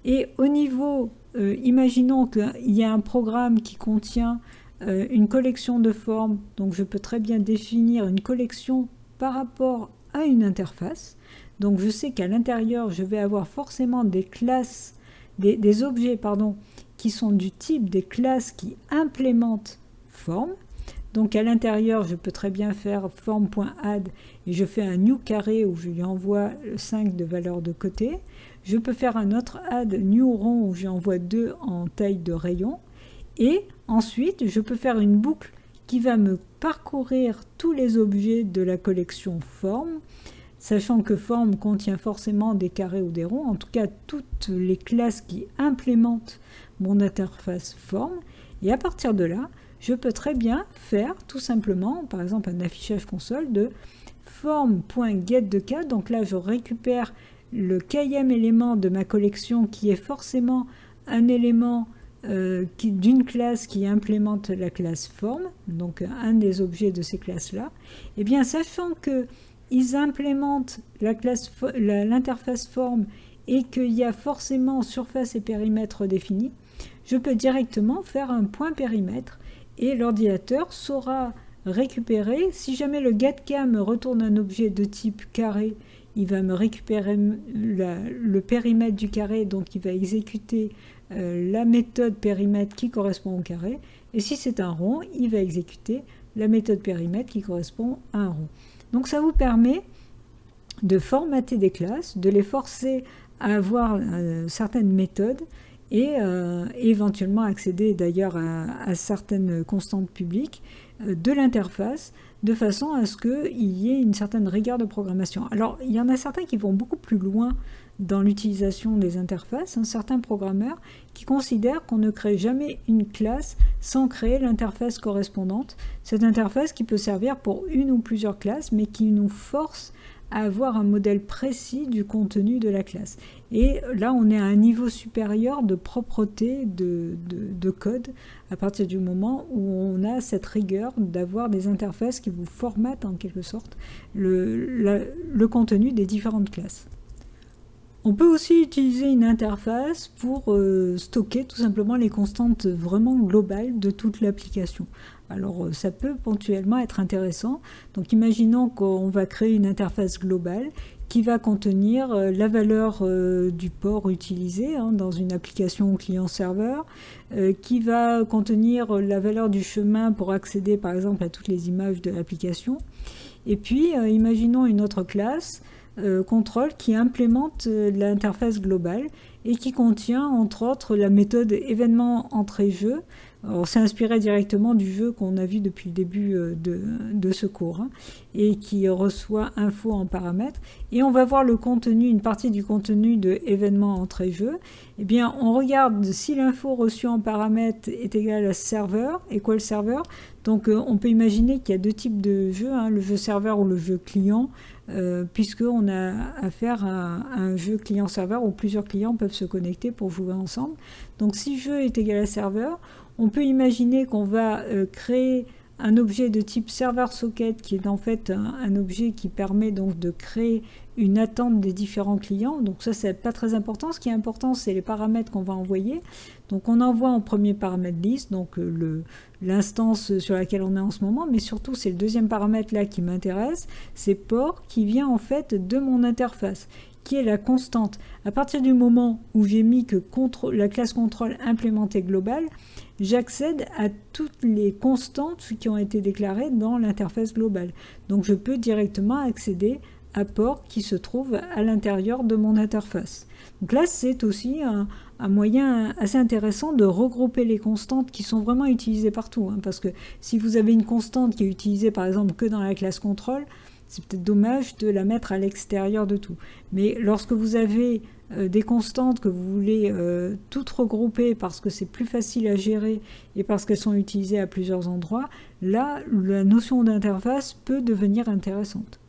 Et au niveau, imaginons qu'il y a un programme qui contient une collection de formes, donc je peux très bien définir une collection par rapport à une interface. Donc je sais qu'à l'intérieur, je vais avoir forcément des classes, des objets qui sont du type des classes qui implémentent form. Donc à l'intérieur, je peux très bien faire form.add et je fais un new carré où je lui envoie 5 de valeur de côté. Je peux faire un autre add new rond où j'envoie 2 en taille de rayon. Et ensuite, je peux faire une boucle qui va me parcourir tous les objets de la collection form, sachant que form contient forcément des carrés ou des ronds, en tout cas toutes les classes qui implémentent mon interface form. Et à partir de là, je peux très bien faire tout simplement, par exemple, un affichage console de form.getDeCa. Donc là, je récupère le kème élément de ma collection qui est forcément un élément d'une classe qui implémente la classe form, donc un des objets de ces classes-là. Et bien, sachant qu'ils implémentent l'interface form et qu'il y a forcément surface et périmètre définis, je peux directement faire un point périmètre et l'ordinateur saura récupérer. Si jamais le getCa me retourne un objet de type carré, il va me récupérer le périmètre du carré, donc il va exécuter la méthode périmètre qui correspond au carré. Et si c'est un rond, il va exécuter la méthode périmètre qui correspond à un rond. Donc ça vous permet de formater des classes, de les forcer à avoir certaines méthodes et éventuellement accéder d'ailleurs à certaines constantes publiques de l'interface, de façon à ce qu'il y ait une certaine rigueur de programmation. Alors, il y en a certains qui vont beaucoup plus loin dans l'utilisation des interfaces, certains programmeurs qui considèrent qu'on ne crée jamais une classe sans créer l'interface correspondante. Cette interface qui peut servir pour une ou plusieurs classes, mais qui nous force à avoir un modèle précis du contenu de la classe. Et là, on est à un niveau supérieur de propreté de code à partir du moment où on a cette rigueur d'avoir des interfaces qui vous formatent en quelque sorte le contenu des différentes classes. On peut aussi utiliser une interface pour stocker tout simplement les constantes vraiment globales de toute l'application. Alors ça peut ponctuellement être intéressant. Donc imaginons qu'on va créer une interface globale qui va contenir la valeur du port utilisé dans une application client-serveur, qui va contenir la valeur du chemin pour accéder par exemple à toutes les images de l'application. Et puis imaginons une autre classe contrôle qui implémente l'interface globale et qui contient entre autres la méthode événement entrée-jeu. On s'est inspiré directement du jeu qu'on a vu depuis le début de ce cours et qui reçoit info en paramètres. Et on va voir le contenu, une partie du contenu de événement entrée-jeu. Eh bien, on regarde si l'info reçue en paramètres est égale à serveur, equal serveur. Donc, on peut imaginer qu'il y a deux types de jeux, le jeu serveur ou le jeu client, puisqu'on a affaire à un jeu client-serveur où plusieurs clients peuvent se connecter pour jouer ensemble. Donc, si jeu est égal à serveur, on peut imaginer qu'on va créer un objet de type serveur socket qui est en fait un objet qui permet donc de créer une attente des différents clients. Donc ça, c'est pas très important. Ce qui est important, c'est les paramètres qu'on va envoyer. Donc on envoie en premier paramètre list, donc l'instance sur laquelle on est en ce moment, mais surtout c'est le deuxième paramètre là qui m'intéresse, c'est port qui vient en fait de mon interface, qui est la constante. À partir du moment où j'ai mis que la classe contrôle implémentée globale, j'accède à toutes les constantes qui ont été déclarées dans l'interface globale. Donc je peux directement accéder à port qui se trouve à l'intérieur de mon interface. Donc là, c'est aussi un moyen assez intéressant de regrouper les constantes qui sont vraiment utilisées partout. Parce que si vous avez une constante qui est utilisée par exemple que dans la classe contrôle, c'est peut-être dommage de la mettre à l'extérieur de tout. Mais lorsque vous avez des constantes que vous voulez toutes regrouper parce que c'est plus facile à gérer et parce qu'elles sont utilisées à plusieurs endroits, là, la notion d'interface peut devenir intéressante.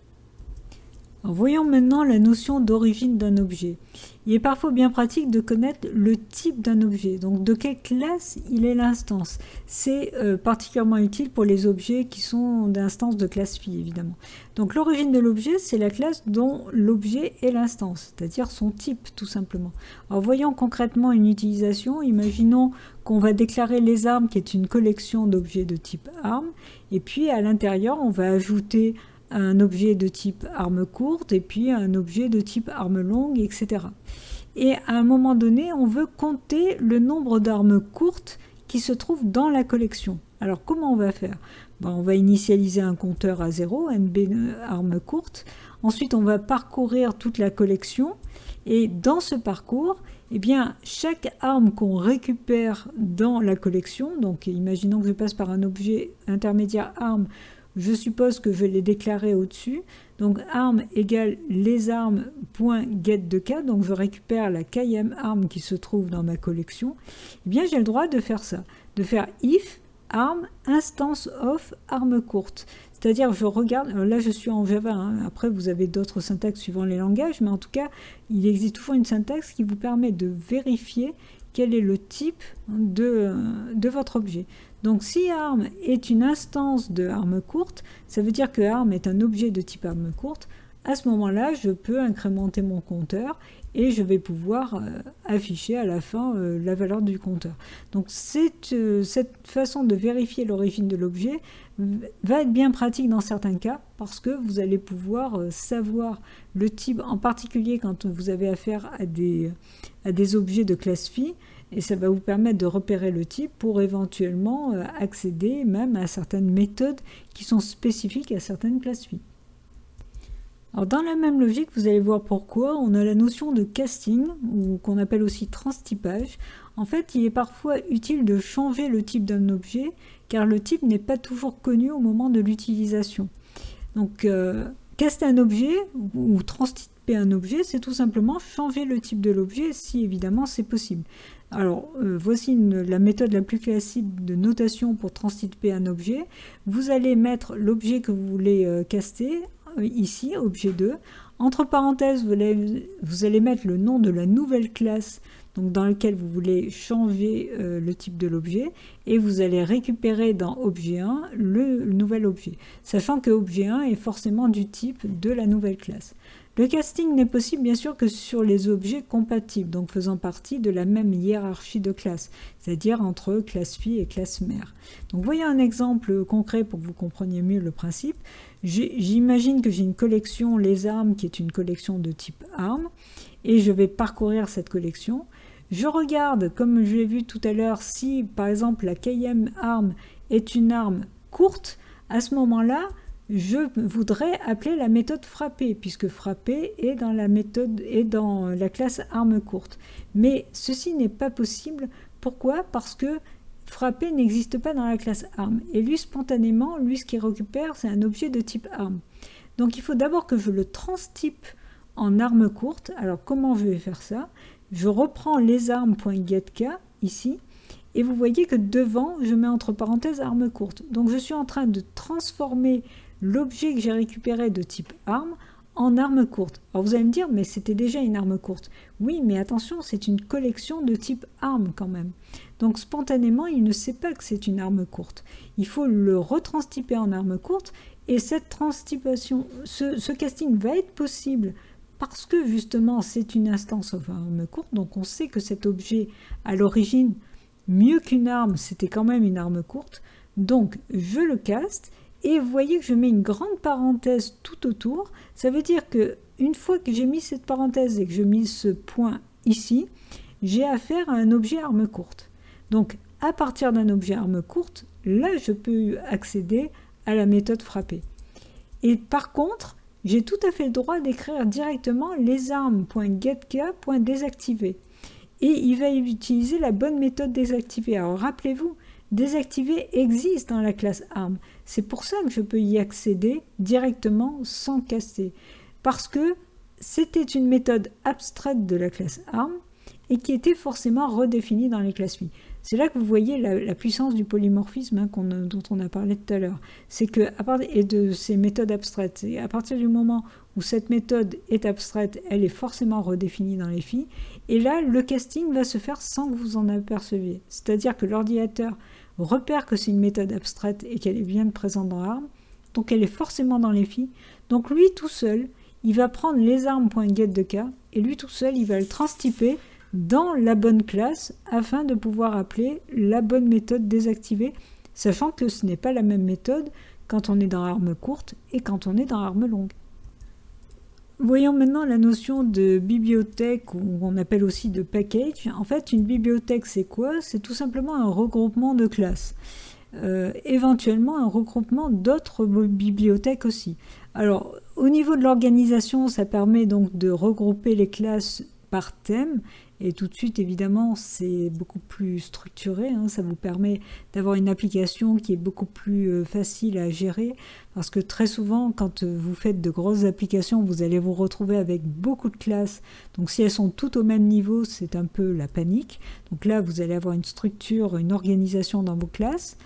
Alors, voyons maintenant la notion d'origine d'un objet. Il est parfois bien pratique de connaître le type d'un objet, donc de quelle classe il est l'instance. C'est particulièrement utile pour les objets qui sont d'instance de classe phi, évidemment. Donc l'origine de l'objet, c'est la classe dont l'objet est l'instance, c'est-à-dire son type, tout simplement. Alors voyons concrètement une utilisation. Imaginons qu'on va déclarer les armes, qui est une collection d'objets de type arme, et puis à l'intérieur, on va ajouter un objet de type arme courte et puis un objet de type arme longue, etc. Et à un moment donné, on veut compter le nombre d'armes courtes qui se trouvent dans la collection. Alors comment on va faire? On va initialiser un compteur à 0, NB armes courtes. Ensuite, on va parcourir toute la collection. Et dans ce parcours, eh bien, chaque arme qu'on récupère dans la collection, donc imaginons que je passe par un objet intermédiaire arme, je suppose que je vais les déclarer au-dessus. Donc arme égale les armes.get de k, donc je récupère la kème arme qui se trouve dans ma collection. Eh bien j'ai le droit de faire ça, de faire if arme instance of arme courte. C'est-à-dire je regarde, là je suis en Java, après vous avez d'autres syntaxes suivant les langages, mais en tout cas il existe toujours une syntaxe qui vous permet de vérifier quel est le type de votre objet. Donc si arm est une instance de arme courte, ça veut dire que arm est un objet de type arme courte. À ce moment-là, je peux incrémenter mon compteur et je vais pouvoir afficher à la fin la valeur du compteur. Donc cette façon de vérifier l'origine de l'objet va être bien pratique dans certains cas parce que vous allez pouvoir savoir le type, en particulier quand vous avez affaire à des objets de classe phi. Et ça va vous permettre de repérer le type pour éventuellement accéder même à certaines méthodes qui sont spécifiques à certaines classes phi. Alors dans la même logique, vous allez voir pourquoi on a la notion de casting, ou qu'on appelle aussi transtypage. En fait, il est parfois utile de changer le type d'un objet, car le type n'est pas toujours connu au moment de l'utilisation. Donc caster un objet ou transtyper un objet, c'est tout simplement changer le type de l'objet si évidemment c'est possible. Alors, voici la méthode la plus classique de notation pour transtyper un objet. Vous allez mettre l'objet que vous voulez caster, ici, objet 2. Entre parenthèses, vous allez mettre le nom de la nouvelle classe donc dans laquelle vous voulez changer le type de l'objet, et vous allez récupérer dans objet 1 le nouvel objet, sachant que objet 1 est forcément du type de la nouvelle classe. Le casting n'est possible bien sûr que sur les objets compatibles, donc faisant partie de la même hiérarchie de classes, c'est-à-dire entre classe phi et classe mère. Donc voyons un exemple concret pour que vous compreniez mieux le principe. J'imagine que j'ai une collection les armes qui est une collection de type arme, et je vais parcourir cette collection. Je regarde, comme je l'ai vu tout à l'heure, si par exemple la kème arme est une arme courte, à ce moment-là, je voudrais appeler la méthode frapper, puisque frapper est dans la méthode et dans la classe arme courte. Mais ceci n'est pas possible. Pourquoi? Parce que frapper n'existe pas dans la classe arme. Et lui, spontanément, ce qu'il récupère, c'est un objet de type arme. Donc il faut d'abord que je le transtype en arme courte. Alors comment je vais faire ça? Je reprends les armes.getK ici. Et vous voyez que devant, je mets entre parenthèses arme courte. Donc je suis en train de transformer l'objet que j'ai récupéré de type arme en arme courte. Alors vous allez me dire, mais c'était déjà une arme courte. Oui, mais attention, c'est une collection de type arme quand même. Donc spontanément, il ne sait pas que c'est une arme courte. Il faut le retranstyper en arme courte, et cette transtypation, ce casting va être possible parce que justement c'est une instance of arme courte, donc on sait que cet objet à l'origine, mieux qu'une arme, c'était quand même une arme courte. Donc je le caste, et vous voyez que je mets une grande parenthèse tout autour. Ça veut dire que une fois que j'ai mis cette parenthèse et que je mets ce point ici, j'ai affaire à un objet arme courte. Donc à partir d'un objet arme courte, là je peux accéder à la méthode frapper. Et par contre, j'ai tout à fait le droit d'écrire directement les armes.getK.désactiver. et il va utiliser la bonne méthode désactiver. Alors rappelez-vous, désactiver existe dans la classe ARM. C'est pour ça que je peux y accéder directement sans casser. Parce que c'était une méthode abstraite de la classe ARM et qui était forcément redéfinie dans les classes phi. C'est là que vous voyez la puissance du polymorphisme dont on a parlé tout à l'heure. C'est que, et de ces méthodes abstraites, à partir du moment où cette méthode est abstraite, elle est forcément redéfinie dans les phi. Et là, le casting va se faire sans que vous en aperceviez. C'est-à-dire que l'ordinateur repère que c'est une méthode abstraite et qu'elle est bien présente dans ARM, donc elle est forcément dans les phi. Donc lui tout seul, il va prendre les arm.get de k, et lui tout seul, il va le transtyper dans la bonne classe afin de pouvoir appeler la bonne méthode désactivée, sachant que ce n'est pas la même méthode quand on est dans ARM courte et quand on est dans ARM longue. Voyons maintenant la notion de bibliothèque, ou on appelle aussi de package. En fait, une bibliothèque, c'est quoi? C'est tout simplement un regroupement de classes. Éventuellement un regroupement d'autres bibliothèques aussi. Alors, au niveau de l'organisation, ça permet donc de regrouper les classes par thème, et tout de suite, évidemment, c'est beaucoup plus structuré, ça vous permet d'avoir une application qui est beaucoup plus facile à gérer, parce que très souvent, quand vous faites de grosses applications, vous allez vous retrouver avec beaucoup de classes, donc si elles sont toutes au même niveau, c'est un peu la panique. Donc là, vous allez avoir une structure, une organisation dans vos classes.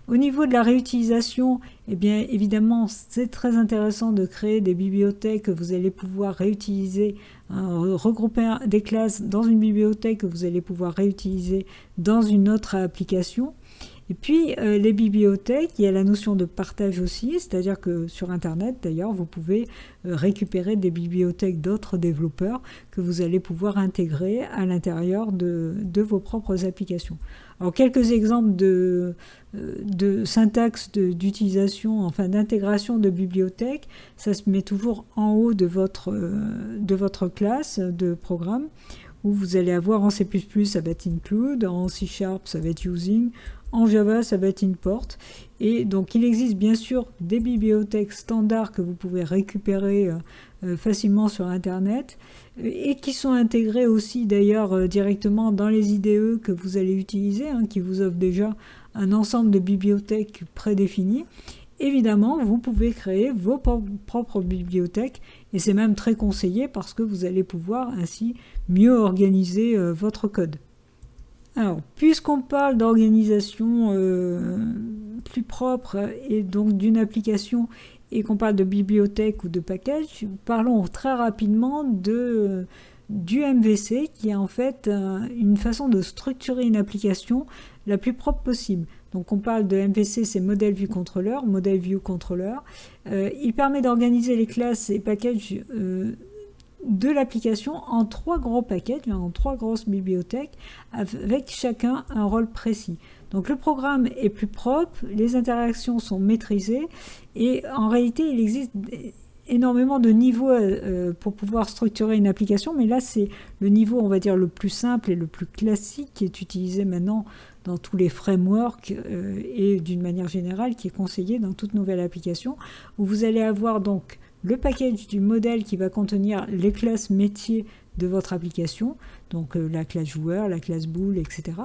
Au niveau de la réutilisation, eh bien, évidemment, c'est très intéressant de créer des bibliothèques que vous allez pouvoir réutiliser, regrouper des classes dans une bibliothèque que vous allez pouvoir réutiliser dans une autre application. Et puis, les bibliothèques, il y a la notion de partage aussi, c'est-à-dire que sur Internet, d'ailleurs, vous pouvez récupérer des bibliothèques d'autres développeurs que vous allez pouvoir intégrer à l'intérieur de vos propres applications. Alors, quelques exemples de syntaxe d'utilisation, enfin d'intégration de bibliothèques, ça se met toujours en haut de votre classe de programme, où vous allez avoir en C++, ça va être include, en C#, ça va être using, en Java, ça va être import. Et donc, il existe bien sûr des bibliothèques standards que vous pouvez récupérer facilement sur Internet et qui sont intégrées aussi d'ailleurs directement dans les IDE que vous allez utiliser, qui vous offrent déjà un ensemble de bibliothèques prédéfinies. Évidemment, vous pouvez créer vos propres bibliothèques et c'est même très conseillé parce que vous allez pouvoir ainsi mieux organiser votre code. Alors, puisqu'on parle d'organisation plus propre et donc d'une application et qu'on parle de bibliothèque ou de package, parlons très rapidement du MVC qui est en fait une façon de structurer une application la plus propre possible. Donc on parle de MVC, c'est Model View Controller, Model View Controller. Il permet d'organiser les classes et packages de l'application en 3 gros packages, en 3 grosses bibliothèques, avec chacun un rôle précis. Donc le programme est plus propre, les interactions sont maîtrisées, et en réalité il existe énormément de niveaux pour pouvoir structurer une application, mais là c'est le niveau, on va dire, le plus simple et le plus classique qui est utilisé maintenant dans tous les frameworks et d'une manière générale qui est conseillé dans toute nouvelle application, où vous allez avoir donc le package du modèle qui va contenir les classes métiers de votre application, donc la classe joueur, la classe boule, etc.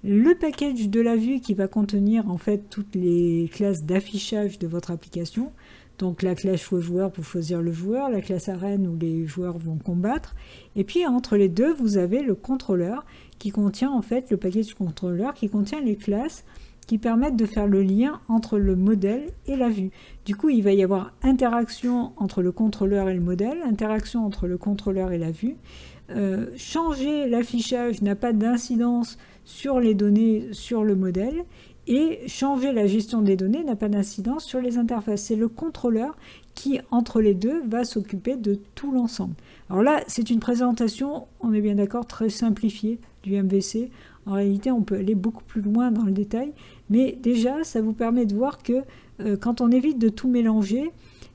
Le package de la vue qui va contenir en fait toutes les classes d'affichage de votre application, donc la classe joueur pour choisir le joueur, la classe arène où les joueurs vont combattre, et puis entre les deux vous avez le contrôleur qui contient en fait le package contrôleur qui contient les classes qui permettent de faire le lien entre le modèle et la vue. Du coup, il va y avoir interaction entre le contrôleur et le modèle, interaction entre le contrôleur et la vue. Changer l'affichage n'a pas d'incidence sur les données sur le modèle, et changer la gestion des données n'a pas d'incidence sur les interfaces. C'est le contrôleur qui, entre les deux, va s'occuper de tout l'ensemble. Alors là, c'est une présentation, on est bien d'accord, très simplifiée du MVC. En réalité, on peut aller beaucoup plus loin dans le détail, mais déjà, ça vous permet de voir que quand on évite de tout mélanger,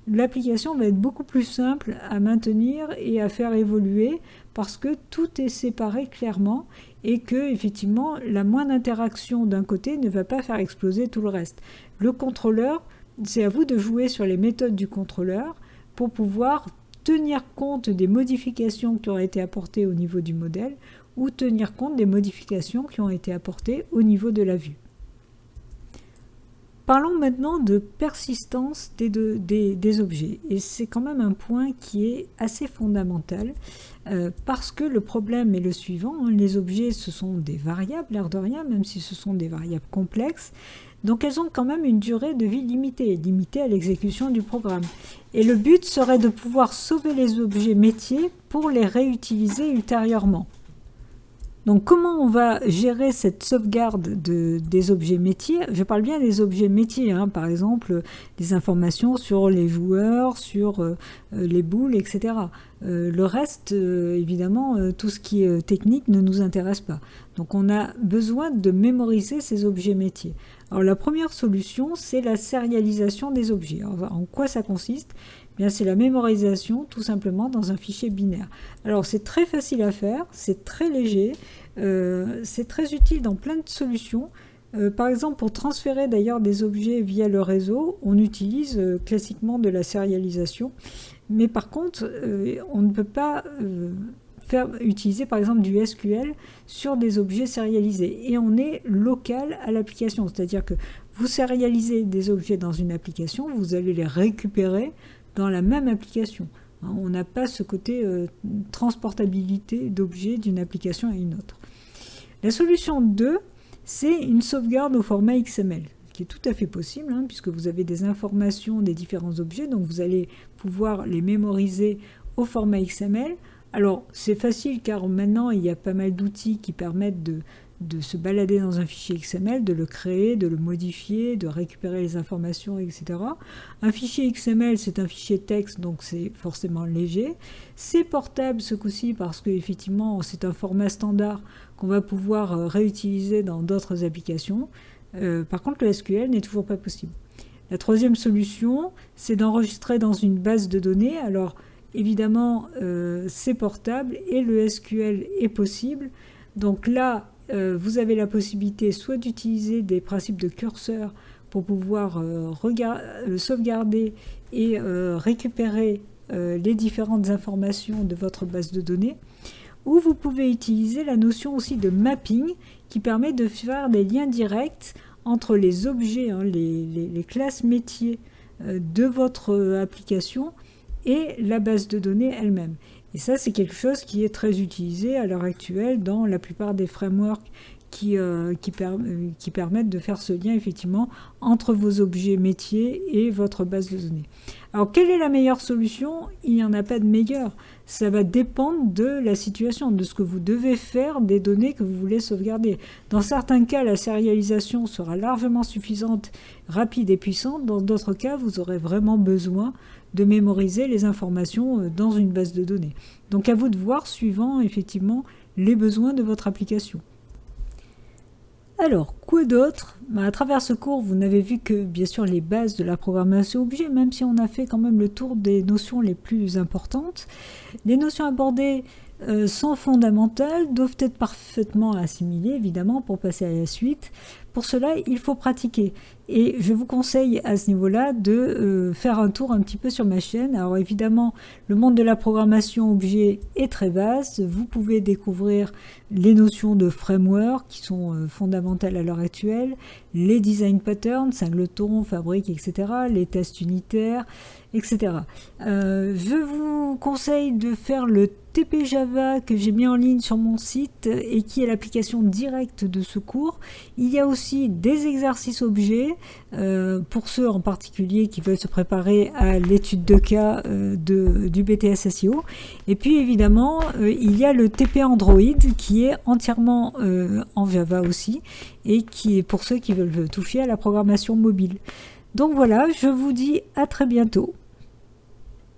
l'application va être beaucoup plus simple à maintenir et à faire évoluer parce que tout est séparé clairement et que, effectivement, la moindre interaction d'un côté ne va pas faire exploser tout le reste. Le contrôleur, c'est à vous de jouer sur les méthodes du contrôleur pour pouvoir tenir compte des modifications qui auraient été apportées au niveau du modèle ou tenir compte des modifications qui ont été apportées au niveau de la vue. Parlons maintenant de persistance des objets, et c'est quand même un point qui est assez fondamental, parce que le problème est le suivant, hein, les objets ce sont des variables, l'air de rien, même si ce sont des variables complexes, donc elles ont quand même une durée de vie limitée à l'exécution du programme. Et le but serait de pouvoir sauver les objets métiers pour les réutiliser ultérieurement. Donc comment on va gérer cette sauvegarde des objets métiers? Je parle bien des objets métiers, hein, par exemple des informations sur les joueurs, sur les boules, etc. Le reste, évidemment, tout ce qui est technique ne nous intéresse pas. Donc on a besoin de mémoriser ces objets métiers. Alors la première solution, c'est la sérialisation des objets. Alors, en quoi ça consiste? Bien, c'est la mémorisation tout simplement dans un fichier binaire. Alors c'est très facile à faire, c'est très léger, c'est très utile dans plein de solutions. Par exemple, pour transférer d'ailleurs des objets via le réseau, on utilise classiquement de la sérialisation. Mais par contre, on ne peut pas utiliser par exemple du SQL sur des objets sérialisés. Et on est local à l'application, c'est-à-dire que vous sérialisez des objets dans une application, vous allez les récupérer dans la même application. On n'a pas ce côté transportabilité d'objets d'une application à une autre. La solution 2, c'est une sauvegarde au format XML, qui est tout à fait possible, hein, puisque vous avez des informations des différents objets, donc vous allez pouvoir les mémoriser au format XML. Alors c'est facile car maintenant il y a pas mal d'outils qui permettent de se balader dans un fichier XML, de le créer, de le modifier, de récupérer les informations, etc. Un fichier XML, c'est un fichier texte, donc c'est forcément léger. C'est portable ce coup-ci parce que effectivement c'est un format standard qu'on va pouvoir réutiliser dans d'autres applications. Par contre, le SQL n'est toujours pas possible. La troisième solution, c'est d'enregistrer dans une base de données. Alors, évidemment, c'est portable et le SQL est possible. Donc là, vous avez la possibilité soit d'utiliser des principes de curseur pour pouvoir sauvegarder et récupérer les différentes informations de votre base de données, ou vous pouvez utiliser la notion aussi de mapping qui permet de faire des liens directs entre les objets, hein, les classes métiers de votre application et la base de données elle-même. Et ça, c'est quelque chose qui est très utilisé à l'heure actuelle dans la plupart des frameworks qui permettent de faire ce lien effectivement entre vos objets métiers et votre base de données. Alors, quelle est la meilleure solution? Il n'y en a pas de meilleure. Ça va dépendre de la situation, de ce que vous devez faire des données que vous voulez sauvegarder. Dans certains cas, la sérialisation sera largement suffisante, rapide et puissante. Dans d'autres cas, vous aurez vraiment besoin de mémoriser les informations dans une base de données. Donc à vous de voir suivant effectivement les besoins de votre application. Alors, quoi d'autre? À travers ce cours, vous n'avez vu que bien sûr les bases de la programmation objet, même si on a fait quand même le tour des notions les plus importantes. Les notions abordées sont fondamentales, doivent être parfaitement assimilées évidemment pour passer à la suite. Pour cela, il faut pratiquer. Et je vous conseille à ce niveau-là de faire un tour un petit peu sur ma chaîne. Alors évidemment, le monde de la programmation objet est très vaste. Vous pouvez découvrir les notions de framework qui sont fondamentales à l'heure actuelle, les design patterns, singleton, fabrique, etc., les tests unitaires, etc. Je vous conseille de faire le TP Java que j'ai mis en ligne sur mon site et qui est l'application directe de ce cours. Il y a aussi des exercices objets pour ceux en particulier qui veulent se préparer à l'étude de cas du BTS SEO. Et puis évidemment, il y a le TP Android qui est entièrement en Java aussi et qui est pour ceux qui veulent toucher à la programmation mobile. Donc voilà, je vous dis à très bientôt.